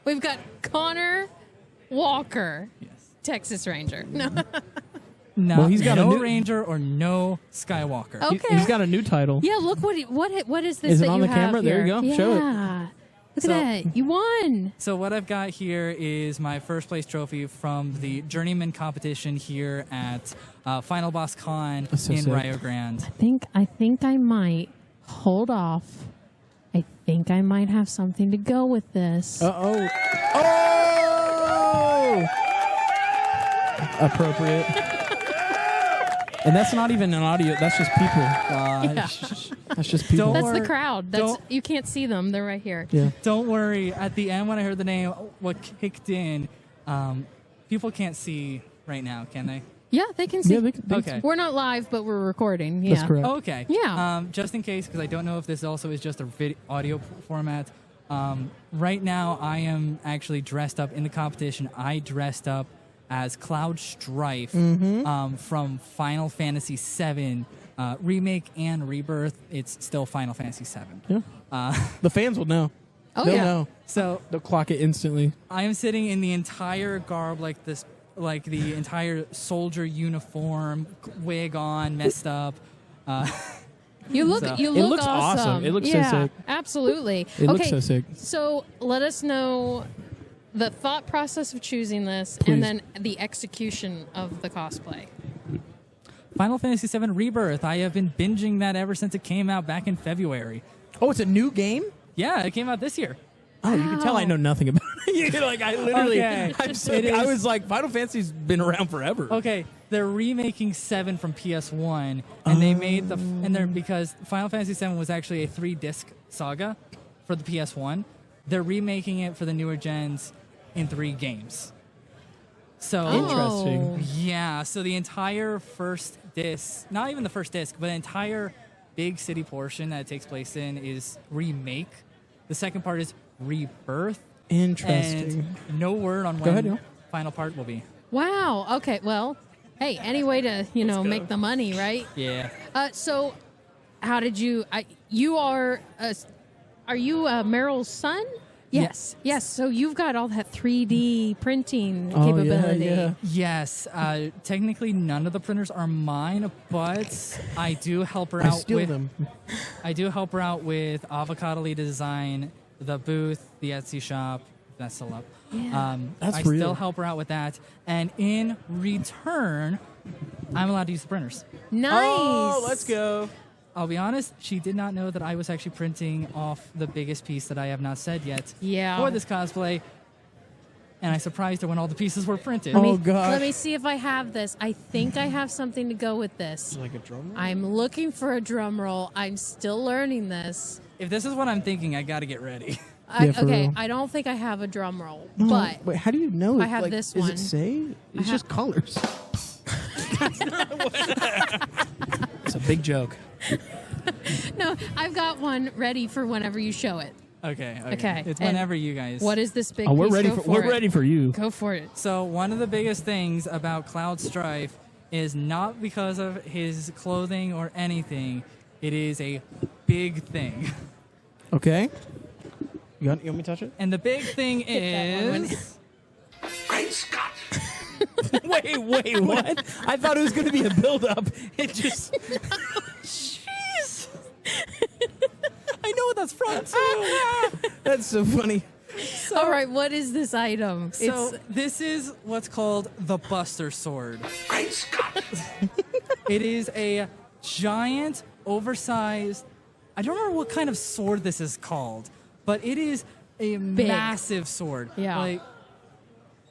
we've got Connor Walker, Texas Ranger. No. No, Well, he's got no a new- Ranger or no Skywalker. Okay. He's got a new title. Yeah, look what is this? Is it that on you the have camera? There you here? go. Yeah. Show it. Look So- at that. You won. So what I've got here is my first place trophy from the Journeyman competition here at Final Boss Con That's so in sick. Rio Grande. I think I might hold off. I think I might have something to go with this. Uh-oh. Oh! appropriate. And that's not even an audio. That's just people. Gosh. That's just people. That's the crowd. You can't see them. They're right here. Yeah. Don't worry. At the end, when I heard the name, what kicked in, people can't see right now, can they? Yeah, they can see. Yeah, they can Okay. We're not live, but we're recording. Yeah. That's correct. Okay. Yeah. Just in case, because I don't know if this also is just a audio format. Right now, I am actually dressed up in the competition. I dressed up as Cloud Strife from Final Fantasy VII Remake and Rebirth. It's still Final Fantasy VII. Yeah. The fans will know. Oh, They'll yeah. know. So They'll clock it instantly. I am sitting in the entire garb, like the entire soldier uniform, wig on, messed up. You look So- you It look looks awesome. It looks so yeah, sick. Absolutely. It okay, looks so sick. So let us know the thought process of choosing this Please. and then the execution of the cosplay. Final Fantasy VII Rebirth. I have been binging that ever since it came out back in February. Oh, it's a new game? Yeah, it came out this year. Oh, you can tell I know nothing about it. Like, I literally, Okay. I was like, Final Fantasy's been around forever. Okay, they're remaking 7 from PS1, and they made because Final Fantasy 7 was actually a 3-disc saga for the PS1. They're remaking it for the newer gens in 3 games. So Interesting. yeah, so the entire first disc, not even the first disc, but the entire big city portion that it takes place in is remake. The second part is rebirth. Interesting. And no word on Go when ahead, Neil. final part will be. Wow. Okay. Well, hey, any way to make the money, right? Yeah. So, how did you? You are you Meryl's son? Yes. Yes. So you've got all that 3D printing capability. Yeah. Yes, technically none of the printers are mine, but I do help her I out steal with them. I do help her out with Avocadoly design, the booth, the Etsy shop. That's still up. Yeah. That's I real. still help her out with that, and in return, I'm allowed to use the printers. Nice. Oh, let's go. I'll be honest, she did not know that I was actually printing off the biggest piece that I have not said yet Yeah. for this cosplay, and I surprised her when all the pieces were printed. Oh, gosh. Let me see if I have this. I think I have something to go with this. Like a drum roll? I'm looking for a drum roll. I'm still learning this. If this is what I'm thinking, I got to get ready. Yeah, for Okay, real. I don't think I have a drum roll, No, but wait, how do you know? I have Like, this does one. it say? It's just colors. It's a big joke. no, I've got one ready for whenever you show it. Okay. Okay, It's and whenever you guys. What is this big Oh, we're piece? ready Go for we're it. ready for you. Go for it. So one of the biggest things about Cloud Strife is not because of his clothing or anything. It is a big thing. Okay. You want me to touch it? And the big thing that one. is... Great Scott! Wait, what? I thought it was going to be a build-up. It just... Jeez! I know what that's from, too! That's so funny. All right, what is this item? So this is what's called the Buster Sword. Great Scott! It is a giant, oversized... I don't remember what kind of sword this is called, but it is a massive sword. Yeah. Like,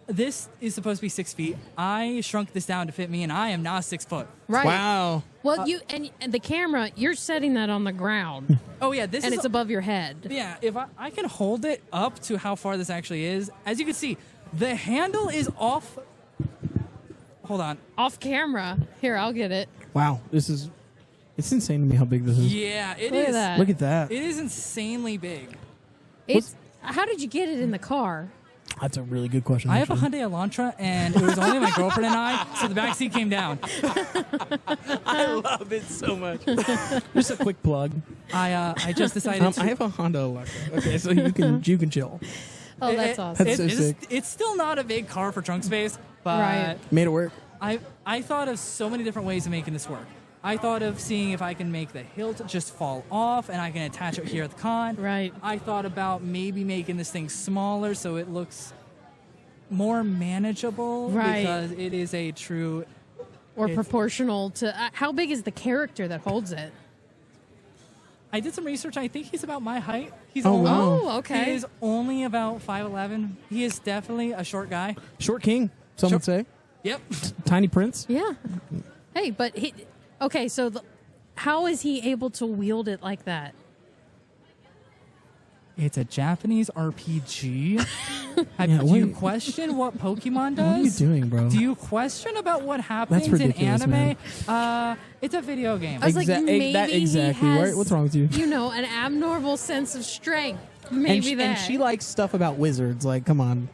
this is supposed to be 6 feet. I shrunk this down to fit me, and I am not 6 foot. right. Wow. Well, you and the camera, you're setting that on the ground, Oh, yeah, this and is... it's above your head. Yeah, if I can hold it up to how far this actually is, as you can see, the handle is off... Hold on. Off camera. Here, I'll get it. Wow. This is... It's insane to me how big this is. Yeah, it Look at is. that. Look at that. It is insanely big. It's. How did you get it in the car? That's a really good question. I have a actually. Hyundai Elantra, and it was only my girlfriend and I, so the back seat came down. I love it so much. Just a quick plug. I just decided to... I have a Honda Electra. Okay, so you can chill. Oh, that's awesome. That's so sick. It's still not a big car for trunk space, but Right. Made it work. I thought of so many different ways of making this work. I thought of seeing if I can make the hilt just fall off and I can attach it here at the con. Right. I thought about maybe making this thing smaller so it looks more manageable. Right. Because it is a true... Or It's- proportional to how big is the character that holds it? I did some research. I think he's about my height. He's Oh, only, wow. Oh, okay. He is only about 5'11". He is definitely a short guy. Short king, some would say. Yep. Tiny Prince. Yeah. Hey, but okay, so how is he able to wield it like that? It's a Japanese RPG. Do you question what Pokemon does? What are you doing, bro? Do you question about what happens That's in ridiculous, anime? man. It's a video game. I was like, maybe exactly. he has, What's wrong with you? You know, an abnormal sense of strength. Maybe and she likes stuff about wizards. Like, come on.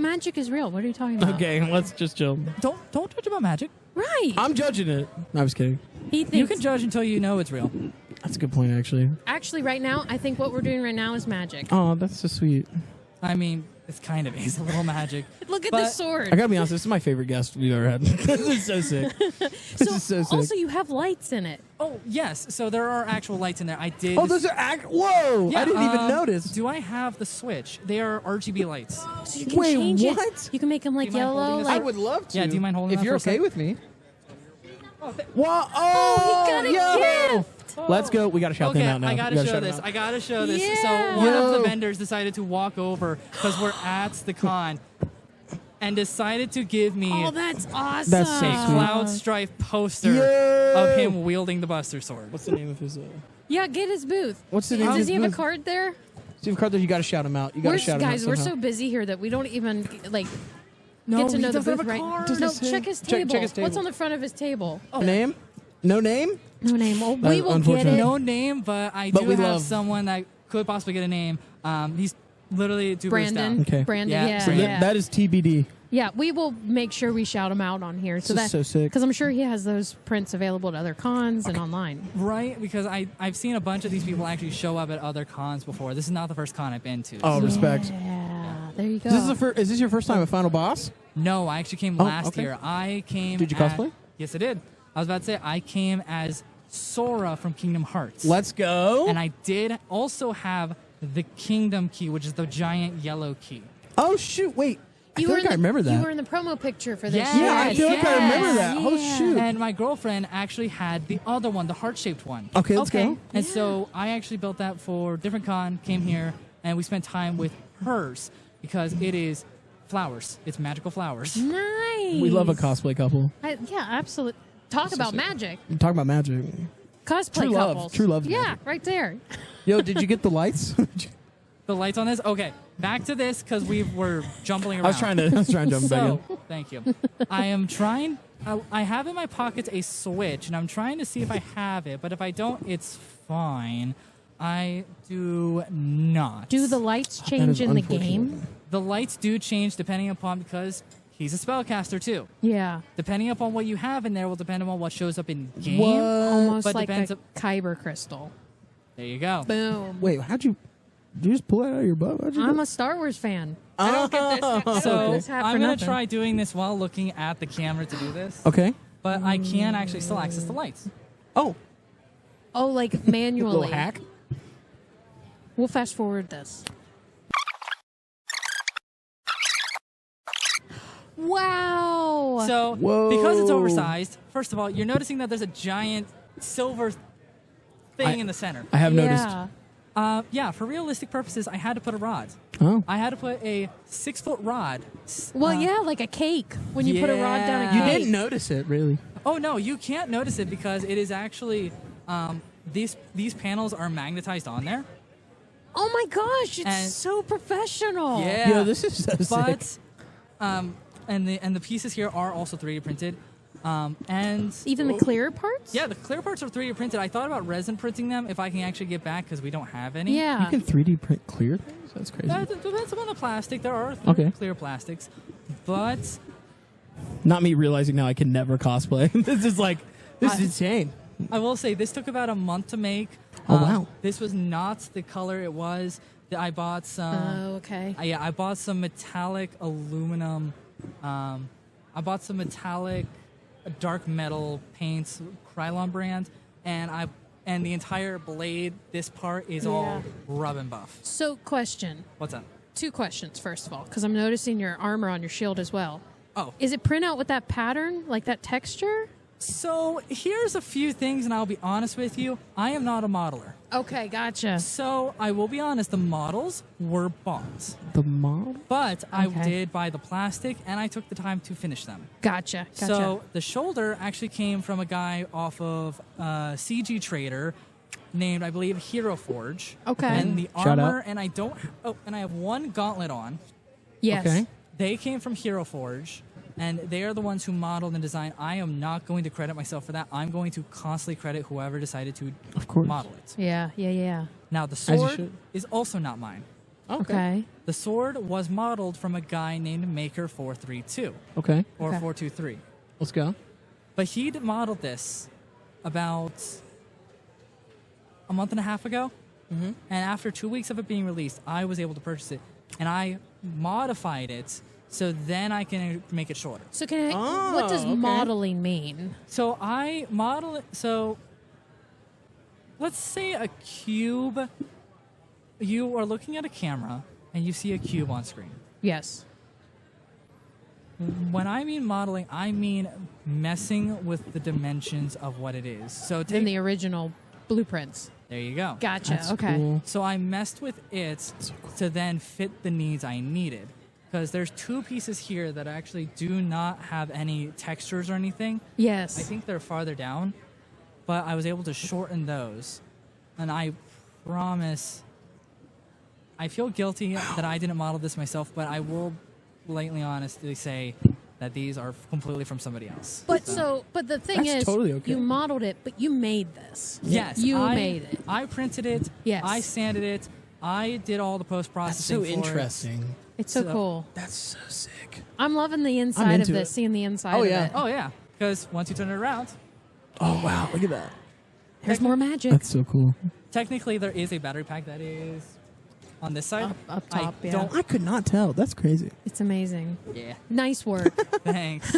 Magic is real. What are you talking about? Okay, let's just chill. Don't judge about magic. Right. I'm judging it. No, I was kidding. He thinks You can judge until you know it's real. That's a good point, actually. Actually, right now, I think what we're doing right now is magic. Oh, that's so sweet. I mean, it's kind of is a little magic. Look at but the sword. I gotta be honest, this is my favorite guest we've ever had. This is so sick. This is so sick. Also, you have lights in it. Oh, yes. So there are actual lights in there. I did. Oh, those are whoa! Yeah, I didn't even notice. Do I have the Switch? They are RGB lights. So you can change it. You can make them like Do you mind yellow. holding this Like, I would love to. Yeah, do you mind holding if that you're for a okay sec? with me? Oh, Oh, he got a yo! gift. Let's go. We gotta shout Okay, them out now. I We gotta shout show them this. out. I gotta show this. Yeah. So one of the Yo. vendors decided to walk over because we're at the con, and decided to give me Oh, that's awesome. That's so a sweet. Cloud Strife poster Yo. of him wielding the Buster Sword. What's the name of his? Yeah, get his booth. What's the name of Does his he have a booth? card there? Steve Carter, you gotta shout him out. You gotta shout him out. Guys, we're somehow. so busy here that we don't even like No, get to know he the doesn't have booth a right. card. No, Doesn't say. check his Check table. his table. What's on the front of his table? No name? No name? No name. Well, That's we will get unfortunate. it. No name, but I But do we have love- someone that could possibly get a name. He's literally 2 booths Brandon. down. Okay. Brandon. Yeah, Yeah, So yeah. that is TBD. Yeah, we will make sure we shout him out on here. This is so sick. Because I'm sure he has those prints available at other cons and online. Right, because I've seen a bunch of these people actually show up at other cons before. This is not the first con I've been to. Oh, respect. Yeah, there you go. Is this your first time at Final Boss? No, I actually came Oh, last okay. year. I came. Did you at- cosplay? Yes, I did. I was about to say I came as Sora from Kingdom Hearts. Let's go. And I did also have the Kingdom Key, which is the giant yellow key. Oh shoot! Wait, I feel were like in I remember that. You were in the promo picture for this. Yes, Yeah, I feel like I remember that. Oh Yeah. shoot! And my girlfriend actually had the other one, the heart-shaped one. Okay, let's go. And so I actually built that for different con, came here, and we spent time with hers because it is flowers. It's magical flowers. Nice. We love a cosplay couple. Yeah, absolutely. Talk about magic. We talk about magic. Cosplay True love. couples. True love's Yeah, magic. right there. Yo, did you get the lights? The lights on this? Okay, back to this because we were jumbling around. I was trying to jump back in. So, thank you. I am trying. I have in my pockets a Switch, and I'm trying to see if I have it. But if I don't, it's fine. I do not. Do the lights change in the game? The lights do change depending upon because he's a spellcaster too. Yeah. Depending upon what you have in there will depend upon what shows up in game. Almost But like a depends kyber crystal. There you go. Boom. Wait, did you just pull it out of your butt? I'm a Star Wars fan. I don't get this. I don't So get this hat for I'm gonna nothing. try doing this while looking at the camera to do this. Okay. But I can actually still access the lights. Oh, Oh, like manually. little hack. We'll fast forward this. Wow. So Whoa. because it's oversized, first of all, you're noticing that there's a giant silver thing in the center. I have noticed. Yeah, for realistic purposes, I had to put a rod. Oh. I had to put a 6-foot rod. Well, yeah, like a cake when you put a rod down a Yeah. cake. You didn't notice it, really. Oh no, you can't notice it because it is actually these panels are magnetized on there. Oh my gosh, it's And- so professional. Yeah. Yo, this is so But sick. and the pieces here are also 3D printed. And Even the clear parts? yeah, the clear parts are 3D printed. I thought about resin printing them if I can actually get back because we don't have any. Yeah. You can 3D print clear things? That's crazy. That depends upon the plastic. There are Okay. clear plastics, but Not me realizing now I can never cosplay. This is insane. I will say this took about a month to make. Oh, wow. This was not the color it was. I bought some. Oh, okay. Yeah, I bought some metallic aluminum. I bought some metallic dark metal paints, Krylon brand, and the entire blade. This part is all rub and buff. So, question. What's up? 2 questions, first of all, because I'm noticing your armor on your shield as well. Oh. Is it print out with that pattern, like that texture? So here's a few things, and I'll be honest with you. I am not a modeler. Okay, gotcha. So I will be honest, the models were bought. The model? But I Okay. did buy the plastic, and I took the time to finish them. Gotcha. So the shoulder actually came from a guy off of CG Trader named, I believe, Hero Forge. Okay. And the Shout armor, out. and I don't. Oh, and I have one gauntlet on. yes. Okay. They came from Hero Forge, and they are the ones who modeled and designed. I am not going to credit myself for that. I'm going to constantly credit whoever decided to Of course. model it. Yeah. Now, the you sword should. is also not mine. Okay. The sword was modeled from a guy named Maker432 Okay. or Okay. 423. Let's go. But he modeled this about a month and a half ago. Mm-hmm. And after 2 weeks of it being released, I was able to purchase it. And I modified it so then I can make it shorter. So what does okay. modeling mean? So I model it. So let's say a cube. You are looking at a camera and you see a cube on screen. Yes. When I mean modeling, I mean messing with the dimensions of what it is. So In take, the original blueprints. there you go. Gotcha. That's okay. cool. So I messed with it to then fit the needs I needed. Because there's two pieces here that actually do not have any textures or anything. Yes. I think they're farther down, but I was able to shorten those. And I promise, I feel guilty that I didn't model this myself, but I will blatantly honestly say that these are completely from somebody else. But the thing That's is, totally okay. you modeled it, but you made this. Yes, You I made it. I printed it. Yes. I sanded it. I did all the That's post-processing so for it. interesting. It's so So- cool. That's so sick. I'm loving the inside of into this, it. seeing the inside Oh, of yeah. it. Oh, yeah. Because once you turn it around, Oh, wow. Look at that. There's more magic. That's so cool. technically there is a battery pack that is on this side. Up top, I yeah. don't. I could not tell. That's crazy. It's amazing. Yeah. Nice work. Thanks.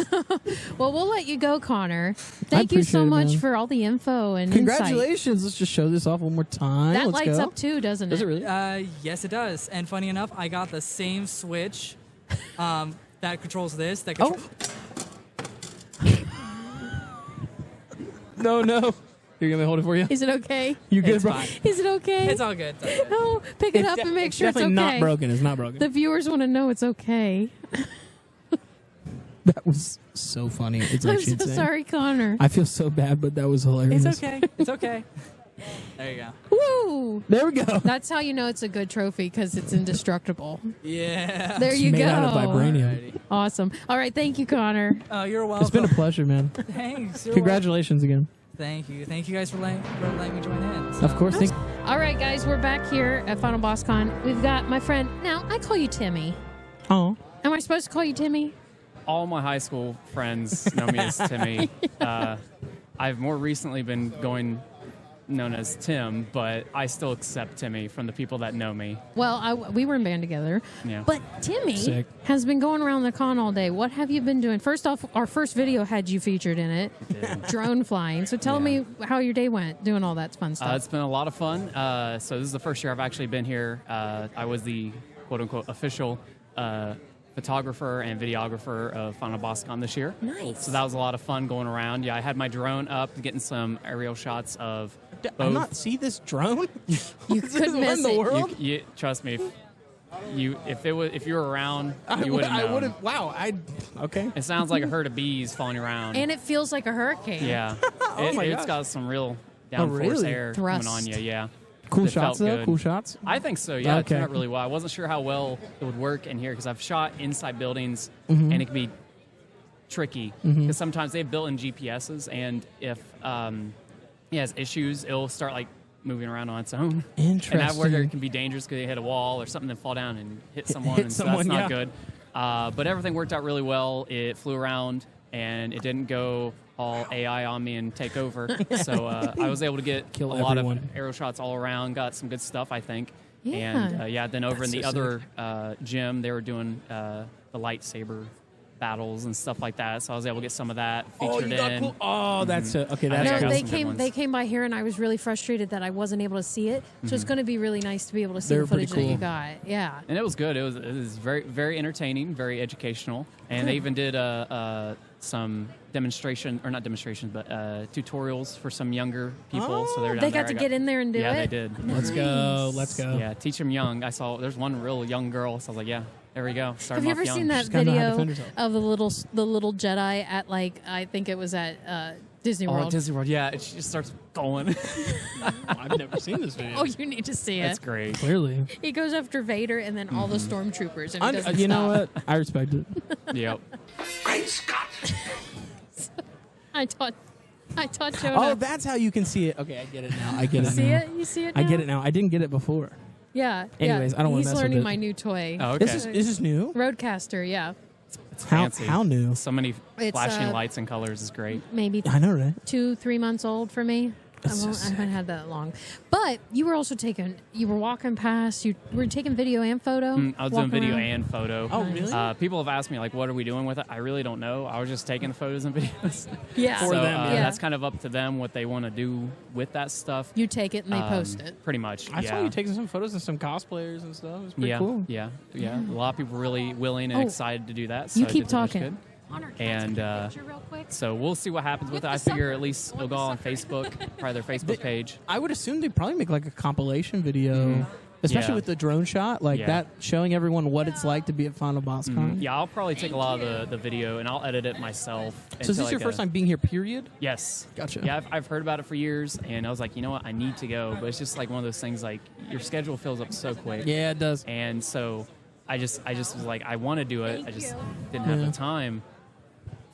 Well, we'll let you go, Connor. Thank you so appreciate it, much man. for all the info and insight. Congratulations. Let's just show this off one more time. That Let's lights go. up too, doesn't it? Does it really? Yes, it does. And funny enough, I got the same switch that controls this. That Oh. No. You're going to hold it for you? Is it okay? You good, It's bro? fine. Is it okay? It's all good. It's all good. Oh, pick it up and make sure it's okay. definitely not broken. It's not broken. The viewers want to know it's okay. That was so funny. It's I'm actually so insane. sorry, Connor. I feel so bad, but that was hilarious. It's okay. It's okay. There you go. Woo! There we go. That's how you know it's a good trophy, because it's indestructible. Yeah. There It's you made go. out of vibranium. Awesome. All right, thank you, Connor. Oh, you're welcome. It's been a pleasure, man. Thanks. You're Congratulations again. welcome. Thank you. Thank you guys for letting me join in. Of course. Thank All right, guys, we're back here at Final Boss Con. We've got my friend. Now, I call you Timmy. Oh. Am I supposed to call you Timmy? All my high school friends know me as Timmy. I've more recently been known as Tim, but I still accept Timmy from the people that know me. Well, we were in band together. Yeah. But Timmy Sick. has been going around the con all day. What have you been doing? First off, our first video had you featured in it, drone flying. So tell me how your day went, doing all that fun stuff. It's been a lot of fun. So this is the first year I've actually been here. I was the quote-unquote official photographer and videographer of Final Boss Con this year. Nice. So that was a lot of fun going around. Yeah, I had my drone up, getting some aerial shots of I'm both. not see this drone. You couldn't miss in the it. world. You trust me. If you were around, you would have I known. would have. Wow. Okay. It sounds like a herd of bees flying around. And it feels like a hurricane. Yeah. my It's gosh. got some real downforce really? air Thrust. coming on you. Yeah. Cool It felt shots though. good. Cool shots. I think so. Yeah, Okay. it turned out really well. I wasn't sure how well it would work in here because I've shot inside buildings Mm-hmm. and it can be tricky because sometimes they have built-in GPSs, and if it has issues, it'll start like moving around on its own. Interesting. And that where it can be dangerous because they hit a wall or something and fall down and hit someone. hit and so someone, that's not yeah. good. But everything worked out really well. It flew around and it didn't go all AI on me and take over. So I was able to get Kill a lot everyone. of arrow shots all around. Got some good stuff, I think. Yeah. And then over That's in the so other gym, they were doing the lightsaber battles and stuff like that. So I was able to get some of that featured Oh, you got in. cool. Oh, that's okay. I think I That's got No, some good they ones. came by here, and I was really frustrated that I wasn't able to see it. So it's going to be really nice to be able to see They're the footage pretty that you cool. got. Yeah. And it was good. It was very very entertaining, very educational, and they even did some demonstration, or not demonstrations, but tutorials for some younger people. So they were down They there. got to get in there and do it. Yeah, they did. Let's go. Let's go. Yeah, teach them young. I saw there's one real young girl, so I was like, yeah, there we go. Start Have 'em you off ever young. seen that She's gotta know how to video defend herself. of the little Jedi at I think it was at Disney Oh, World? Disney World, yeah. She just starts going. I've never seen this video. Oh, you need to see it. That's great. Clearly. He goes after Vader and then all the stormtroopers, and he doesn't You know stop. what? I respect it. Yep. Great Scott! I taught Jonah. Oh, that's how you can see it. Okay, I get it now. I get it see now. it? You see it? I now? get it now. I didn't get it before. Yeah. Anyways, yeah. I don't wanna He's mess with learning it. my new toy. Oh, okay. Is this new? Roadcaster. Yeah. It's How fancy. how new? So many It's, flashing lights and colors is great. Maybe I know, right? 2-3 months old for me. I haven't had that long. But you were also you were walking past, you were taking video and photo. I was walking doing video around. and photo. Oh, really? People have asked me, like, what are we doing with it? I really don't know. I was just taking the photos and videos. Yeah. So For them, yeah. that's kind of up to them what they want to do with that stuff. You take it and they post it. Pretty much. I yeah. saw you taking some photos of some cosplayers and stuff. It was pretty yeah, cool. yeah. A lot of people really willing and Oh. excited to do that. So You I keep did that, which is talking. good. And so we'll see what happens with it. I figure at least it'll go on Facebook, probably their Facebook page. I would assume they'd probably make like a compilation video, especially Yeah. with the drone shot, like Yeah. that, showing everyone what it's like to be at Final Boss Con. Yeah, I'll probably take a lot of the video and I'll edit it myself. So is this into, your like, first time being here, period? Yes. Gotcha. Yeah, I've heard about it for years, and I was like, you know what, I need to go. But it's just like one of those things, like your schedule fills up so quick. Yeah, it does. And so I just was like, I want to do it. I just didn't have Yeah. the time.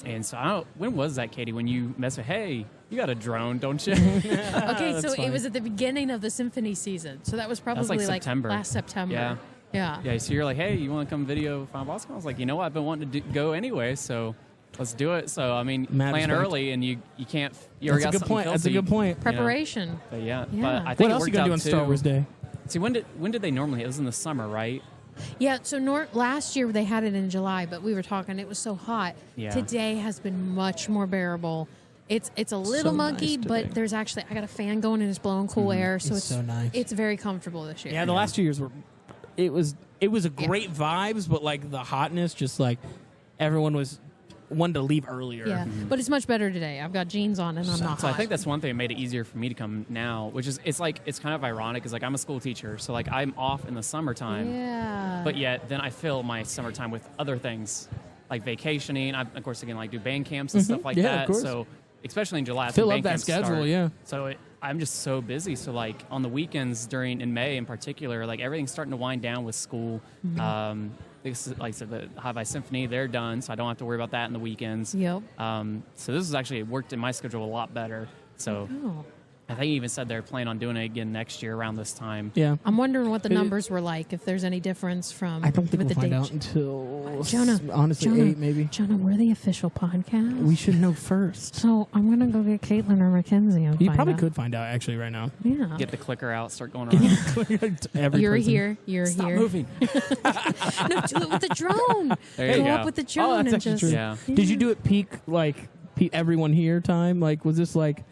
And so I don't. When was that, Katie? When you messaged, hey, you got a drone, don't you? Okay, so funny. it was at the beginning of the symphony season. So that was probably That's like September. last September. Yeah. Yeah. Yeah. So you're like, hey, you want to come video Final Boss Con? I was like, you know what, I've been wanting to go anyway, so let's do it. So I mean, Mad plan respect. early, and you can't. You already That's a got good something point. That's a filthy, good point. you know? Preparation. But yeah, Yeah. but I think What it else you worked gonna do out on too. Star Wars Day? See, when did they normally? It was in the summer, right? Yeah, so last year they had it in July, but we were talking, it was so hot. Yeah. Today has been much more bearable. It's a little So muggy, nice but today. there's actually, I got a fan going and it's blowing cool air, so It's so nice. It's very comfortable this year. Yeah, the last 2 years were. It was a great vibes, but like the hotness, just like everyone wanted to leave earlier. Yeah, but it's much better today. I've got jeans on and I'm not So I hot. think that's one thing that made it easier for me to come now, which is it's kind of ironic because like I'm a school teacher, so like I'm off in the summertime, Yeah. but yet then I fill my summertime with other things like vacationing. I of course I can like do band camps and stuff like Yeah, that. of course. So especially in July, that's Fill when up band that camps schedule, start. yeah. So I'm just so busy. So like on the weekends in May in particular, like everything's starting to wind down with school. This is, like I said, the High Vice Symphony, they're done, so I don't have to worry about that in the weekends. Yep. So this has actually worked in my schedule a lot better. So Oh. I think he even said they're planning on doing it again next year around this time. Yeah. I'm wondering what the numbers were like, if there's any difference from I don't think with we'll the find date. out until Jonah, honestly Jonah, 8 maybe. Jonah, we're the official podcast. We should know first. So I'm going to go get Caitlin or Mackenzie and You find probably out. could find out actually right now. Yeah. Get the clicker out, start going around. Every You're person. here. You're Stop here. moving. No, do it with the drone. There you go go. up with the drone Oh, that's and actually just. true. Yeah. Did you do it peak everyone here time? Like was this like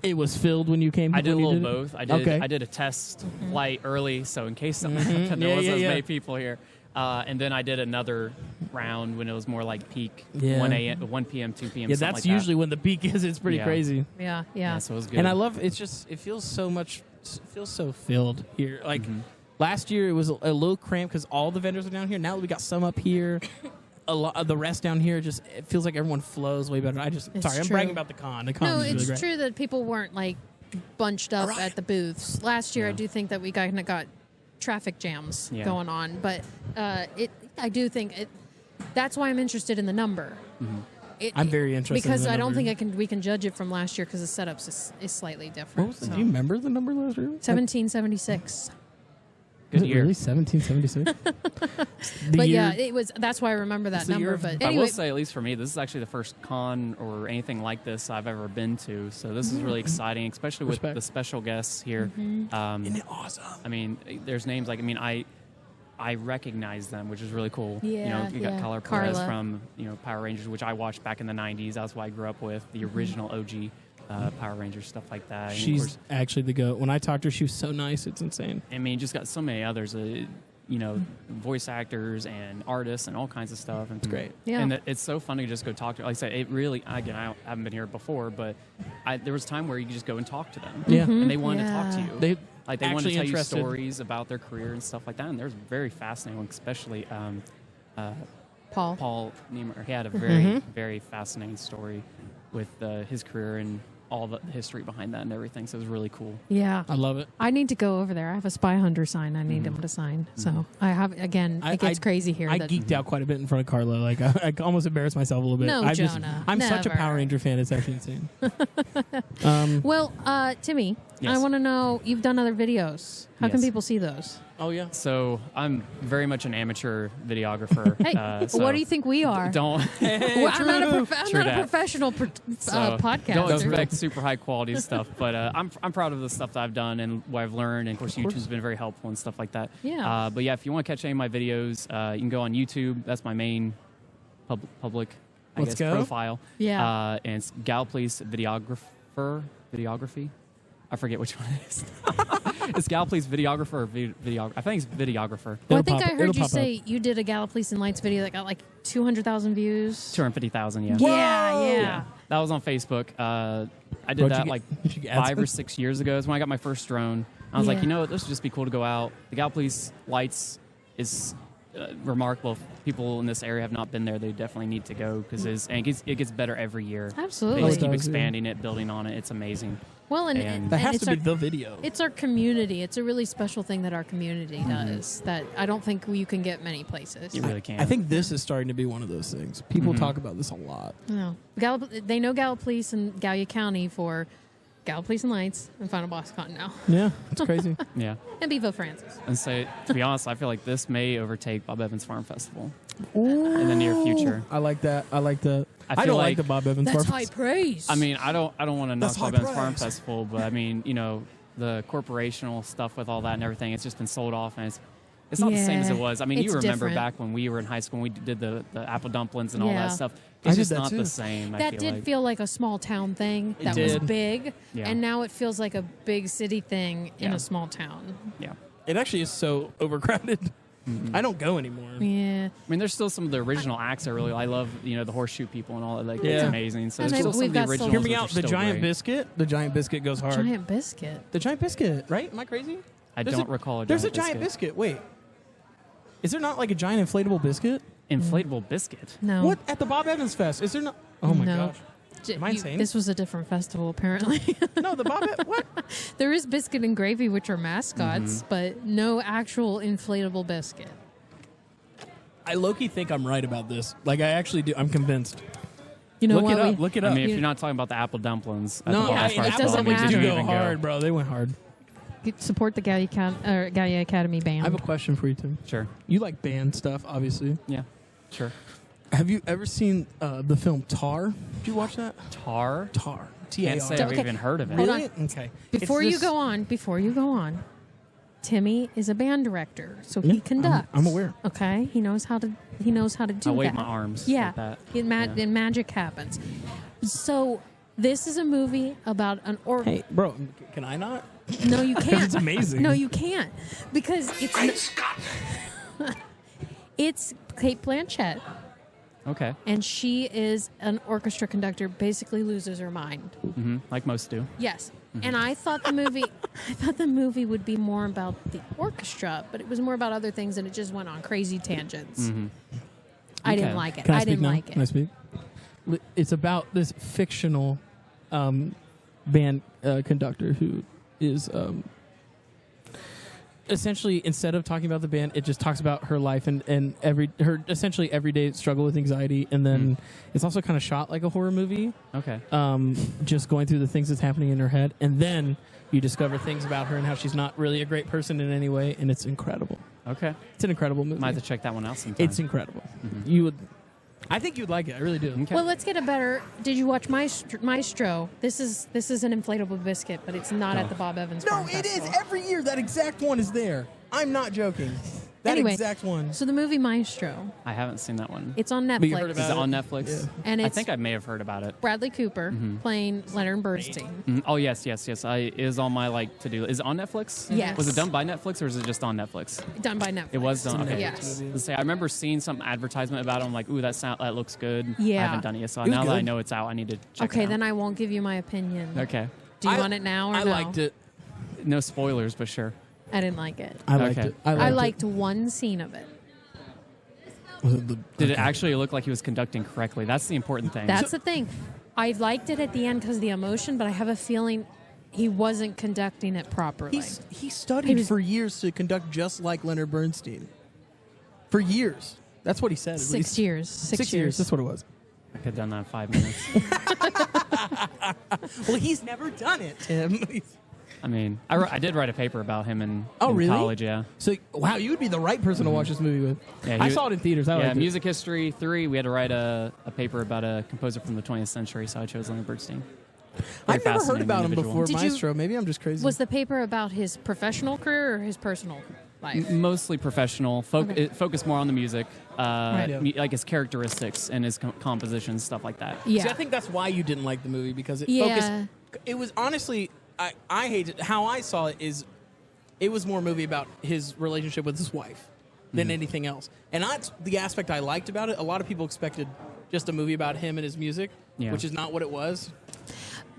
it was filled when you came? I did a when you little it? both. I Okay. did a test flight early, so in case something Mhm. happened, there Yeah, wasn't yeah, as yeah. many people here. And then I did another round when it was more like peak, Yeah. 1 p.m., 2 p.m. Yeah, something that's like usually when the peak is. It's pretty Yeah. crazy. Yeah, that. yeah. So it was good. And I love it feels so filled here. Like last year it was a little cramped because all the vendors are down here. Now we got some up here. A lot of the rest down here just it feels like everyone flows way better. It's I'm true. bragging about the con. The con No, is really it's great. true that people weren't like bunched up Right. at the booths. Last year, I do think that we kind of got traffic jams Yeah. going on, but I do think it. That's why I'm interested in the number. I'm very interested because in the I don't number. think we can judge it from last year because the setups is slightly What different. was it? so. Do you remember the number last year? 1776. Good Was it year. really 1776? But yeah, it was. That's why I remember that It's the year number. of- But I anyway, will say, at least for me, this is actually the first con or anything like this I've ever been to. So this is really exciting, especially with Respect. the special guests here. Mm-hmm. Isn't it awesome? I mean, there's names like I recognize them, which is really cool. Yeah, you got yeah. Perez Carla. from Power Rangers, which I watched back in the '90s. That's what I grew up with, the original OG Power Rangers, stuff like that. And of She's course, actually the goat. When I talked to her, she was so nice. It's insane. I mean, just got so many others. Voice actors and artists and all kinds of stuff. And it's great. Yeah. And it's so fun to just go talk to. Like I said, it really. Again, I haven't been here before, but there was a time where you could just go and talk to them. Yeah. And they wanted to talk to Yeah. you. They wanted to actually tell interested. you stories about their career and stuff like that. And there's very fascinating, especially Paul. Paul Niemer. He had a very, very fascinating story with his career and all the history behind that and everything. So it was really cool. Yeah. I love it. I need to go over there. I have a Spy Hunter sign I need him to sign. So I have, again, it gets crazy here. I geeked out quite a bit in front of Carlo. Like I almost embarrassed myself a little bit. No, Jonah, I'm such a never. Power Ranger fan. It's actually insane. Well, Timmy, Yes. I want to know, you've done other videos. How can Yes. people see those? Oh yeah. So I'm very much an amateur videographer. Hey, so what do you think we are? Don't Well, I'm not a True that. professional podcaster. Don't expect super high quality stuff, but I'm proud of the stuff that I've done and what I've learned. And of course, YouTube's been very helpful and stuff like that. Yeah. But yeah, if you want to catch any of my videos, you can go on YouTube. That's my main public, Let's go. profile. Yeah. And it's Galplice Videography. I forget which one it is. It's Galplice Videographer or Videographer. I think it's Videographer. Well, I It'll think pop- I heard it'll you pop say you did a Gallipolice and Lights video that got like 200,000 views. 250,000, yeah. Yeah. That was on Facebook. I did Bro, did that you like get- did you get 5 or AdSense? 6 years ago. Is when I got my first drone. I was like, Yeah. this would just be cool to go out. The Galplice Lights is remarkable. If people in this area have not been there, they definitely need to go because it gets better every year. Absolutely. They just It keep does, yeah. expanding it, building on it. It's amazing. Well, and That has it's to be our, the video. It's our community. It's a really special thing that our community does that I don't think you can get many places. You really can. I think this is starting to be one of those things. People talk about this a lot. No. They know Gallipolice and Gallia County for Gallipolice and Lights and Final Boss Con now. Yeah, it's crazy. Yeah. And Bevo Francis. And so, to be honest, I feel like this may overtake Bob Evans Farm Festival in the near future. I like that. I like that. I I feel don't like like the Bob Evans That's Farm high praise. I mean, I don't want to knock That's Bob high Evans Farm praise. Festival, but I mean, the corporational stuff with all that and everything, it's just been sold off, and it's not the same as it Yeah, was. I mean, it's you remember different. back when we were in high school, when we did the apple dumplings and all Yeah. that stuff. I It's did just that not too. the same. I that feel did like. feel like a small town thing It that was did. big, Yeah. and now it feels like a big city thing in Yeah. a small town. Yeah. It actually is so overcrowded. I don't go anymore. Yeah. I mean, there's still some of the original acts I love, the horseshoe people and all that. Like, it's Yeah. amazing. So And there's still we've some of the got originals. Hear me which out. are The still giant great. biscuit. The giant biscuit goes hard. Giant biscuit. The giant biscuit, right? Am I crazy? I There's don't recall a There's a giant giant biscuit. Wait. Is there not like a giant inflatable biscuit? Inflatable biscuit. No. What? At the Bob Evans Fest? Is there not? Oh my No. gosh. Am I insane? This was a different festival, apparently. No, the Bob What? There is biscuit and gravy, which are mascots, Mm-hmm. but no actual inflatable biscuit. I low-key think I'm right about this. Like, I actually do. I'm convinced. You know Look what? it up. Look it up. I mean, if You- you're not talking about the apple dumplings, at no, the Bob Yeah, Evans it Farm doesn't Festival, they matter. did didn't go even hard, bro. They went hard. Support the Gallia Academy band. I have a question for you, Tim. Sure. You like band stuff, obviously. Yeah. Sure. Have you ever seen the film Tar? Did you watch that? Tar. Tar. Can't say T-A-R. I've Okay. even heard of it. Hold Really? on. Okay. Before It's you this- go on, Timmy is a band director, so Yeah, he conducts. I'm aware. Okay, he knows how to do I wave that. my arms. Yeah, Like that. and magic happens. So this is a movie about an Hey, bro, can I not? No, you can't. It's amazing. No, you can't because it's it's Kate Blanchett, Okay. and she is an orchestra conductor. Basically, loses her mind. Mm-hmm. Like most do. Yes. And I thought the movie would be more about the orchestra, but it was more about other things, and it just went on crazy tangents. Mm-hmm. I didn't Okay. like it. Can I I speak didn't now? like Can I it. speak? It's about this fictional band conductor who is essentially, instead of talking about the band, it just talks about her life and her essentially everyday struggle with anxiety, and then it's also kind of shot like a horror movie. Okay. Just going through the things that's happening in her head, and then you discover things about her and how she's not really a great person in any way, and it's incredible. Okay. It's an incredible movie. Might have to check that one out sometime. It's incredible. You would, I think you'd like it. I really do. Okay. Well, let's get a better. Did you watch Maestro? This is an inflatable biscuit, but it's not at the Bob Evans. No, Farm it is Festival. every year. That exact one is there. I'm not joking. That Anyway, exact one. So the movie Maestro, I haven't seen that one. it's on Netflix. But you heard Is about it on Netflix? Yeah. And I it's think I may have heard about it. Bradley Cooper playing Leonard Bernstein. Oh yes. It is on my to do. Is it on Netflix? Yes. Was it done by Netflix or is it just on Netflix? Done by Netflix. It was done. Okay. Yes. Let's say I remember seeing some advertisement about it. I'm like, ooh, that looks good. Yeah. I haven't done it yet. So It was now that I good. know it's out, I need to check Okay, it out. then I won't give you my opinion. Okay. Do you want it now or I no? liked it. No spoilers, but sure. I didn't like it. I liked Okay. it. I liked one scene of it. Did it actually look like he was conducting correctly? That's the important thing. That's the thing. I liked it at the end because of the emotion, but I have a feeling he wasn't conducting it properly. He studied for years to conduct just like Leonard Bernstein. For years. That's what he said. At 6 least. years. 6 years. That's what it was. I could have done that in 5 minutes. Well, he's never done it, Tim. I mean, I did write a paper about him in really? college, yeah. So, wow, you would be the right person to watch this movie with. Yeah, I saw it in theaters. I yeah, liked it. Music History 3, we had to write a paper about a composer from the 20th century, so I chose Leonard Bernstein. I've never heard fascinating about him individual. before, Did you- Maestro. Maybe I'm just crazy. Was the paper about his professional career or his personal life? Mostly professional. Okay. It focused more on the music, Right. like his characteristics and his compositions, stuff like that. Yeah. See, I think that's why you didn't like the movie, because it Yeah. focused. It was honestly, I hate it. How I saw it is, it was more a movie about his relationship with his wife than anything else. And that's the aspect I liked about it. A lot of people expected just a movie about him and his music, Yeah. which is not what it was.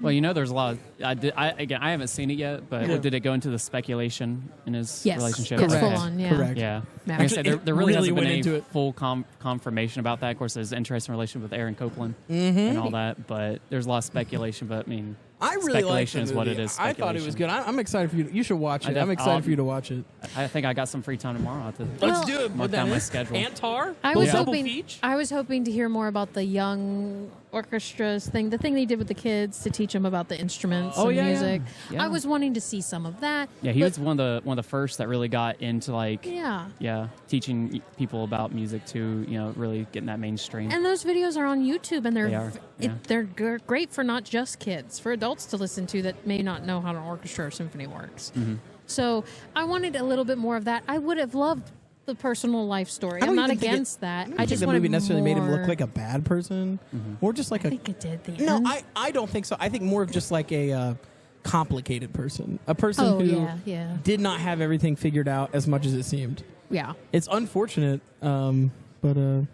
Well, there's a lot of. I haven't seen it yet, but did it go into the speculation in his Yes. relationship? It's Okay. full on, yeah. Correct. Yeah. Yeah. Like I said, there Actually, really it hasn't really been went any into it. full confirmation about that. Of course, there's interest in relation with Aaron Copland and all that, but there's a lot of speculation. But I mean, I really liked the speculation is what movie. it is. I thought it was good. I'm excited for you. You should watch it. I'm excited for you to watch it. I think I got some free time tomorrow. I'll have to Let's do it. mark down my schedule. Antar? I was Double hoping. feature? I was hoping to hear more about the young orchestras thing, the thing they did with the kids to teach them about the instruments and music. Yeah. I was wanting to see some of that. Yeah, he but- was one of the first that really got into Yeah. teaching people about music too. Really getting that mainstream. And those videos are on YouTube, and They are, yeah. they're great for not just kids, for adults to listen to that may not know how an orchestra or symphony works. Mm-hmm. So I wanted a little bit more of that. I would have loved the personal life story. I don't I'm not even think against that. I just the wanted movie necessarily made him look more. like a bad person, or just like I a. think it did. The No, end. I don't think so. I think more of just like a complicated person, a person Oh, who yeah. did not have everything figured out as much as it seemed. Yeah. It's unfortunate, but There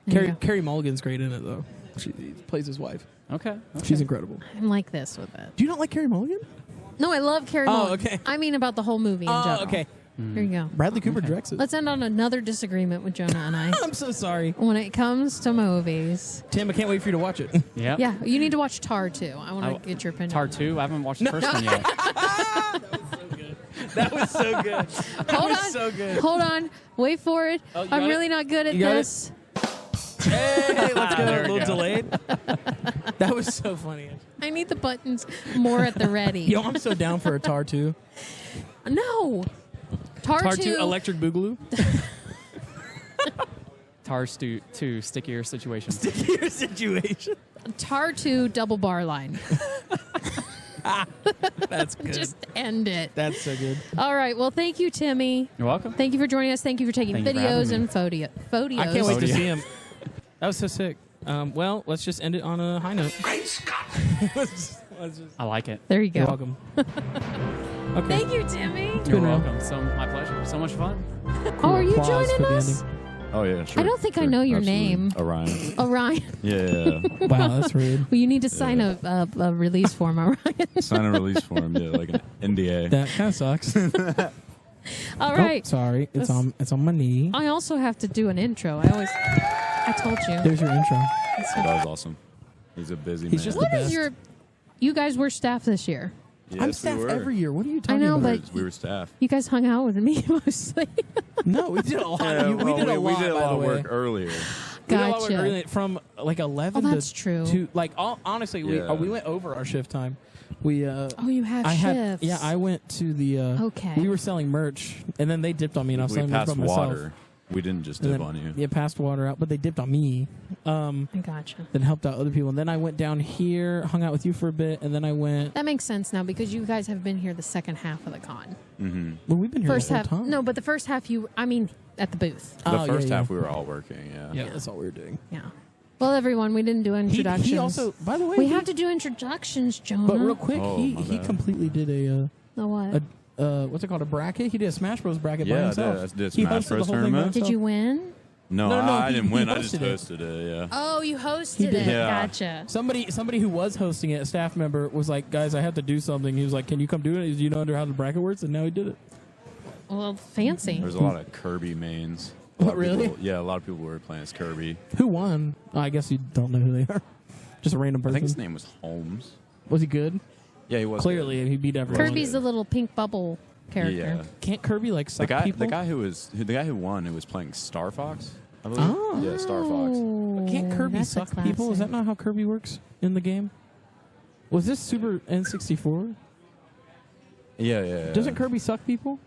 you go. Carrie Mulligan's great in it though. She plays his wife. Okay. She's incredible. I'm like this with it. Do you not like Carrie Mulligan? No, I love Carrie Oh, Mulligan. okay. I mean about the whole movie in general. Okay. Here you go. Bradley Cooper directs it. Let's end on another disagreement with Jonah and I. I'm so sorry, When it comes to movies. Tim. I can't wait for you to watch it. Yeah. Yeah, you need to watch Tar too. I want to get your opinion. Tar 2. I haven't watched the first one yet. That was so good. Hold on. So good. Hold on. Wait for it. Oh, you I'm got really it? not good at You got this. Hey, let's go. There A we little go. delayed. That was so funny. I need the buttons more at the ready. Yo, I'm so down for a Tar 2. No. Tar 2. Electric Boogaloo. Tar 2 Stickier Situation. Your situation. Tar 2 double bar line. That's good. Just end it. That's so good. All right. Well, thank you, Timmy. You're welcome. Thank you for joining us. Thank you for taking Thank you for videos having and photos. I can't wait to Phodia. see him. That was so sick. Well, let's just end it on a high note. Great Scott! let's just, I like it. There you go. You're welcome. Okay. Thank you, Timmy. You're been real. welcome. So my pleasure. So much fun. Oh, are you Applause for joining the us? ending. Oh yeah, sure. I don't think I sure. know your Absolutely. name. Orion. Orion. Yeah. Wow, that's rude. Well, you need to sign a release form, Orion. Sign a release form. Yeah, like an NDA. That kind of sucks. All right. Oh, sorry, it's on my knee. I also have to do an intro. I told you. There's your intro. That was awesome. He's a busy He's man. just What the is best. your? You guys were staff this year. Yes, I'm we staff were. every year. What are you I talking know, about? but We were staff. you guys hung out with me mostly. No, we did a lot. Yeah, we did a lot. we did a by lot the of way. work earlier. We did a lot of work Gotcha. early, from like 11 Oh, that's to true. to like honestly Yeah. we went over our shift time. We Oh, you have I shifts. had I went to the Okay. we were selling merch and then they dipped on me and I was We selling merch passed by myself. water. We didn't just And dip then- on you. Yeah, passed water out, but they dipped on me. I gotcha. Then helped out other people. And then I went down here, hung out with you for a bit, and then I went. That makes sense now because you guys have been here the second half of the con. Mm-hmm. Well, we've been here First the whole half, time. no, but the first half at the booth. The first half we were all working. Yeah, that's all we were doing. Yeah. Well, everyone, we didn't do introductions. He also, by the way, we have to do introductions, Jonah. But real quick, Oh, he my bad. completely did a what? what's it called? A bracket. He did a Smash Bros. Bracket by Yeah, I himself. did He Smash hosted Bros. the whole thing by tournament. Did himself. you win? No, No, I didn't he win. I just hosted it. hosted it. Yeah. Oh, you hosted He did. it. Yeah. Gotcha. Somebody who was hosting it, a staff member, was like, "Guys, I have to do something." He was like, "Can you come do it? Do you know how the bracket works?" And now he did it. Well, fancy. There's a lot of Kirby mains. A lot What, of really? people- yeah, a lot of people were playing as Kirby. Who won? Oh, I guess you don't know who they are. Just a random I person. think his name was Holmes. Was he good? Yeah, he was. Clearly, he beat everyone. Kirby's the little pink bubble character. Yeah. Can't Kirby like The suck guy, people? the guy who won, who was playing Star Fox. I believe. Oh. Yeah, Star Fox. Can't Kirby that's a suck people? Is that classic. not how Kirby works in the game? Was this Super N64? Yeah. Doesn't Kirby suck people?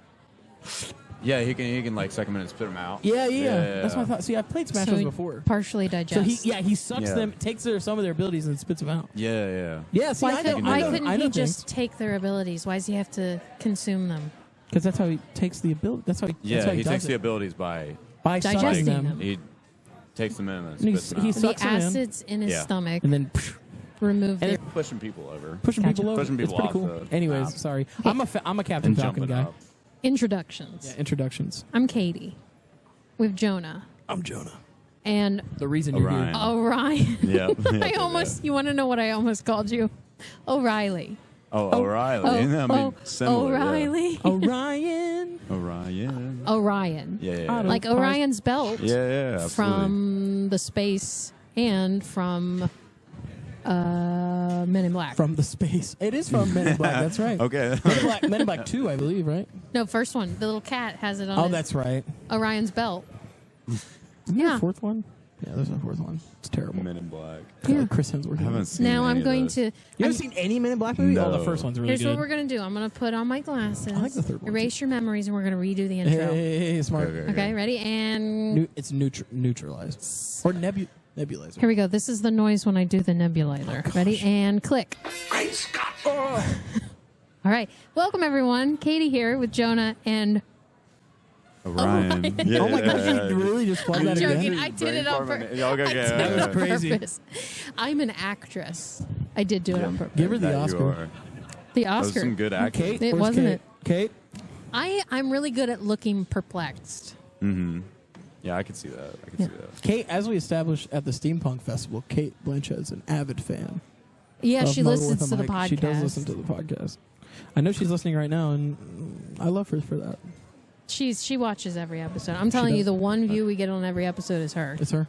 Yeah, he can like suck them in and spit them out. Yeah. Yeah. That's what I thought. See, I've played Smash So Bros. he before. partially So digest. he sucks Yeah. them, takes some of their abilities and spits them out. Yeah. Yeah, see, Why, why couldn't I he know just take their abilities? Why does he have to consume them? Because that's how he takes the ability. That's how he. Yeah, that's how he does takes it. the abilities by by digesting sucking them. he takes them in and And he spits them he out. The sucks them in. acids in his Yeah. stomach and then remove And the. pushing people over. pushing Gotcha. people over. Pushing people it's pretty off cool. the Anyways, map. sorry. I'm a Captain And Falcon jumping guy. up. Introductions. Yeah, introductions. I'm Katie with Jonah I'm Jonah. and The reason you're Orion. here. Orion. Yeah. I almost. You want to know what I almost called you? O'Reilly. Oh, O'Reilly. I mean, similar. O'Reilly. Orion. Yeah. Orion. Orion. Yeah. Like Orion's belt Yeah. Absolutely. from the space and from Men in Black. From the space. It is from Men in Black. That's right. Okay. Men in Black 2, I believe, right? No, first one. The little cat has it on Oh, his- that's right. Orion's belt. Isn't there Yeah. a fourth one? Yeah, there's a fourth one. It's terrible. Men in Black. Chris Hemsworth. I haven't seen Now any I'm of going those. to. You haven't seen any Men in Black movie? Oh, the No. first one's really Here's good. what we're going to do. I'm going to put on my glasses. I like the third one, Erase your memories, and we're going to redo the intro. Hey, smart. Okay, ready? And It's neutralized. Or nebulizer. here we go. This is the noise when I do the nebulizer. Ready? And click. Great Scott! All right. Welcome, everyone. Katie here with Jonah and. Orion. Yeah, Oh my yeah, gosh, yeah. you really just plugged I'm that joking. again? I did it on purpose. Yeah, okay, I did yeah, it yeah. on Crazy. purpose. I'm an actress. I did do it on purpose. Give her the That you Oscar. are. The That was Oscar. some good acting. Kate? It Where's wasn't Kate? it. Kate? I'm really good at looking perplexed. Mm-hmm. Yeah, I could see that. I could see that. Kate, as we established at the Steampunk Festival, Kate Blanchett's an avid fan. Yeah, of she Muggle listens with to a the Mic. podcast. She does listen to the podcast. I know she's listening right now, and I love her for that. She watches every episode. I'm telling you, does. the one view we get on every episode is her. It's her.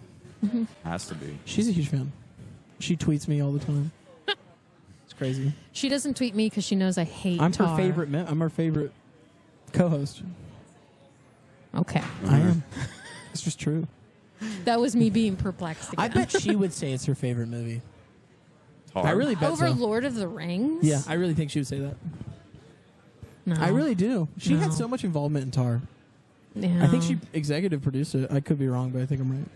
Has to be. She's a huge fan. She tweets me all the time. It's crazy. She doesn't tweet me because she knows I hate I'm Tar. her favorite. I'm her favorite co-host. Okay. I am. It's just true. That was me being perplexed again. I bet she would say it's her favorite movie. Hard. I really bet Over so. Lord of the Rings? Yeah, I really think she would say that. No. I really do. She No. had so much involvement in Tar. Yeah. I think she executive produced it. I could be wrong, but I think I'm right.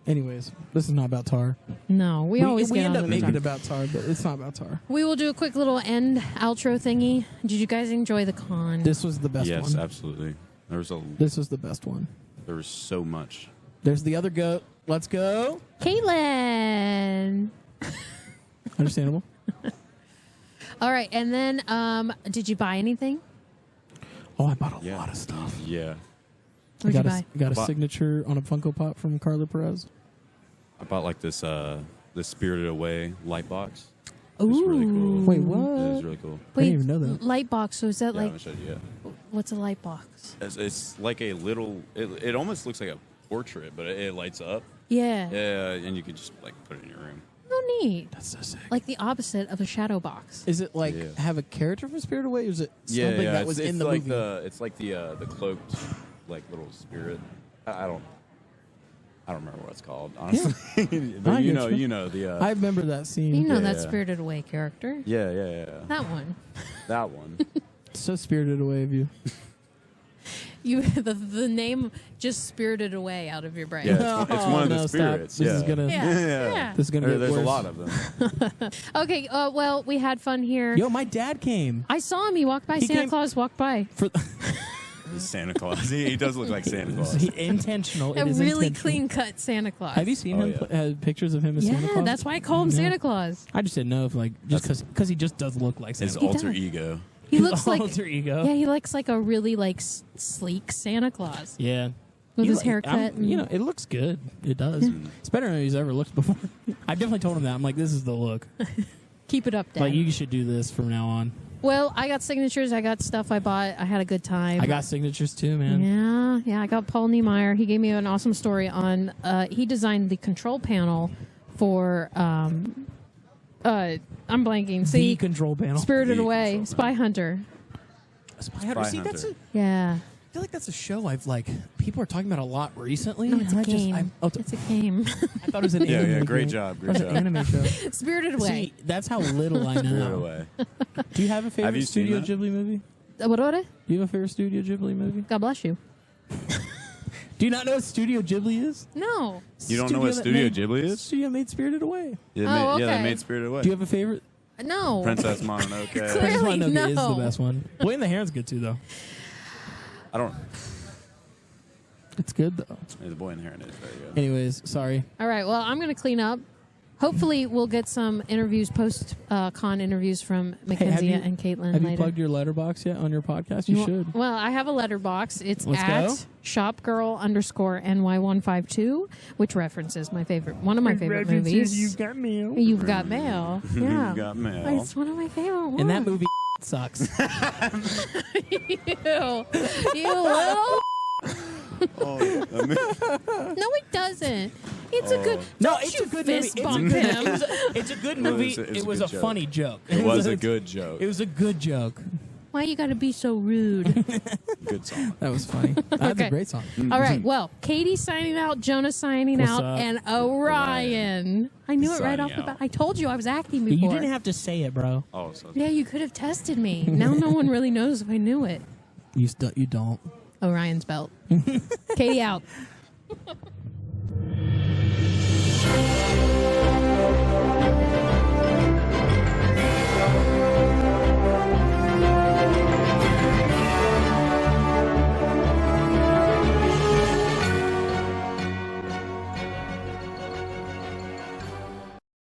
Anyways, this is not about Tar. No, we always we get end on up the making it Tar. about Tar, but it's not about Tar. We will do a quick little end outro thingy. Did you guys enjoy the con? This was the best Yes, one. absolutely. There was This was the best one. There was so much. There's the other goat. Let's go. Caitlin. Understandable. All right, and then did you buy anything? Oh, I bought a lot of stuff. Yeah. What'd you buy? I got a Bought- signature on a Funko Pop from Carla Perez. I bought like this Spirited Away light box. Ooh. It's really cool. Wait, It what? was really cool. I didn't even know that. Light box. So is that Yeah, like I'm gonna show you, yeah. what's a light box? It's like a little. It almost looks like a portrait, but it lights up. Yeah. Yeah, and you could just like put it in your room. Oh, neat. That's so sick. Like the opposite of a shadow box. Is it like Yeah. have a character from Spirit Away, or is it something that was it's in the like movie? It's like the cloaked like little spirit. I don't remember what it's called, honestly. But I you get know the. I remember that scene. You know that Yeah. Spirited Away character. Yeah. That one. That one. So Spirited Away of you. the name just spirited away out of your brain. Yeah, it's one of the spirits. This is gonna. Yeah. This is gonna get There's worse. a lot of them. Okay. Well, we had fun here. Yo, my dad came. I saw him. He walked by. He Santa came- Claus walked by. Santa Claus. He does look like Santa Claus. Intentional. A It is really intentional. clean cut Santa Claus. Have you seen him pictures of him as Santa Yeah, Claus? that's why I call him Yeah. Santa Claus. I just didn't know if just because he just does look like Santa His Claus. alter ego. He looks like alter ego. Yeah, he looks like a really sleek Santa Claus. Yeah. With He his like- haircut. You know, it looks good. It does. It's better than he's ever looked before. I definitely told him that. I'm like, this is the look. Keep it up, Dad. Like, you should do this from now on. Well, I got signatures. I got stuff I bought. I had a good time. I got signatures too, man. Yeah. I got Paul Niemeyer. He gave me an awesome story on. He designed the control panel for. I'm blanking. See, The control panel. Spirited Away, Spy Hunter. Spy Hunter. See, that's a. Yeah. I feel like that's a show people are talking about a lot recently. No, it's a and game. It's a game. I thought it was an anime. Yeah, great game. job. It was an anime show. Spirited Away. See, that's how little I know. Spirited Away. Do you have a favorite Have you seen Studio that? Ghibli movie? What? Do you have a favorite Studio Ghibli movie? God bless you. Do you not know what Studio Ghibli is? No. You don't know what Studio Ghibli is? Studio made Spirited Away. Yeah, they okay. made Spirited Away. Do you have a favorite? No. Princess Mononoke. Princess Clearly, Mononoke is no. the best one. Boy in the Heron's good too, though. I don't. It's good though. The Boy in the Heron is very good. Anyways, sorry. All right. Well, I'm going to clean up. Hopefully, we'll get some interviews, post-con interviews from Mackenzie and Caitlin Have later. you plugged your letterbox yet on your podcast? You should. Well, I have a letterbox. It's Let's at go. shopgirl_ny152, which references one of my favorite movies. You've got mail. You've got mail. Yeah. You've got mail. It's one of my favorite ones. And that movie sucks. You little. Oh, No, it doesn't. It's a good. No, don't it's you a good movie. fist It's a bump good, him. it's a good movie. It was a good joke. funny joke. It was a good joke. It was a good joke. Why you got to be so rude? Good song. That was funny. That's Okay. a great song. All right. Well, Katie's signing out, Jonah signing What's out, up? and Orion. I knew it right Signing off the out. bat. I told you I was acting You before. didn't have to say it, bro. Oh, so Yeah, you could have tested me. Now no one really knows if I knew it. You don't. Orion's belt. Katie out.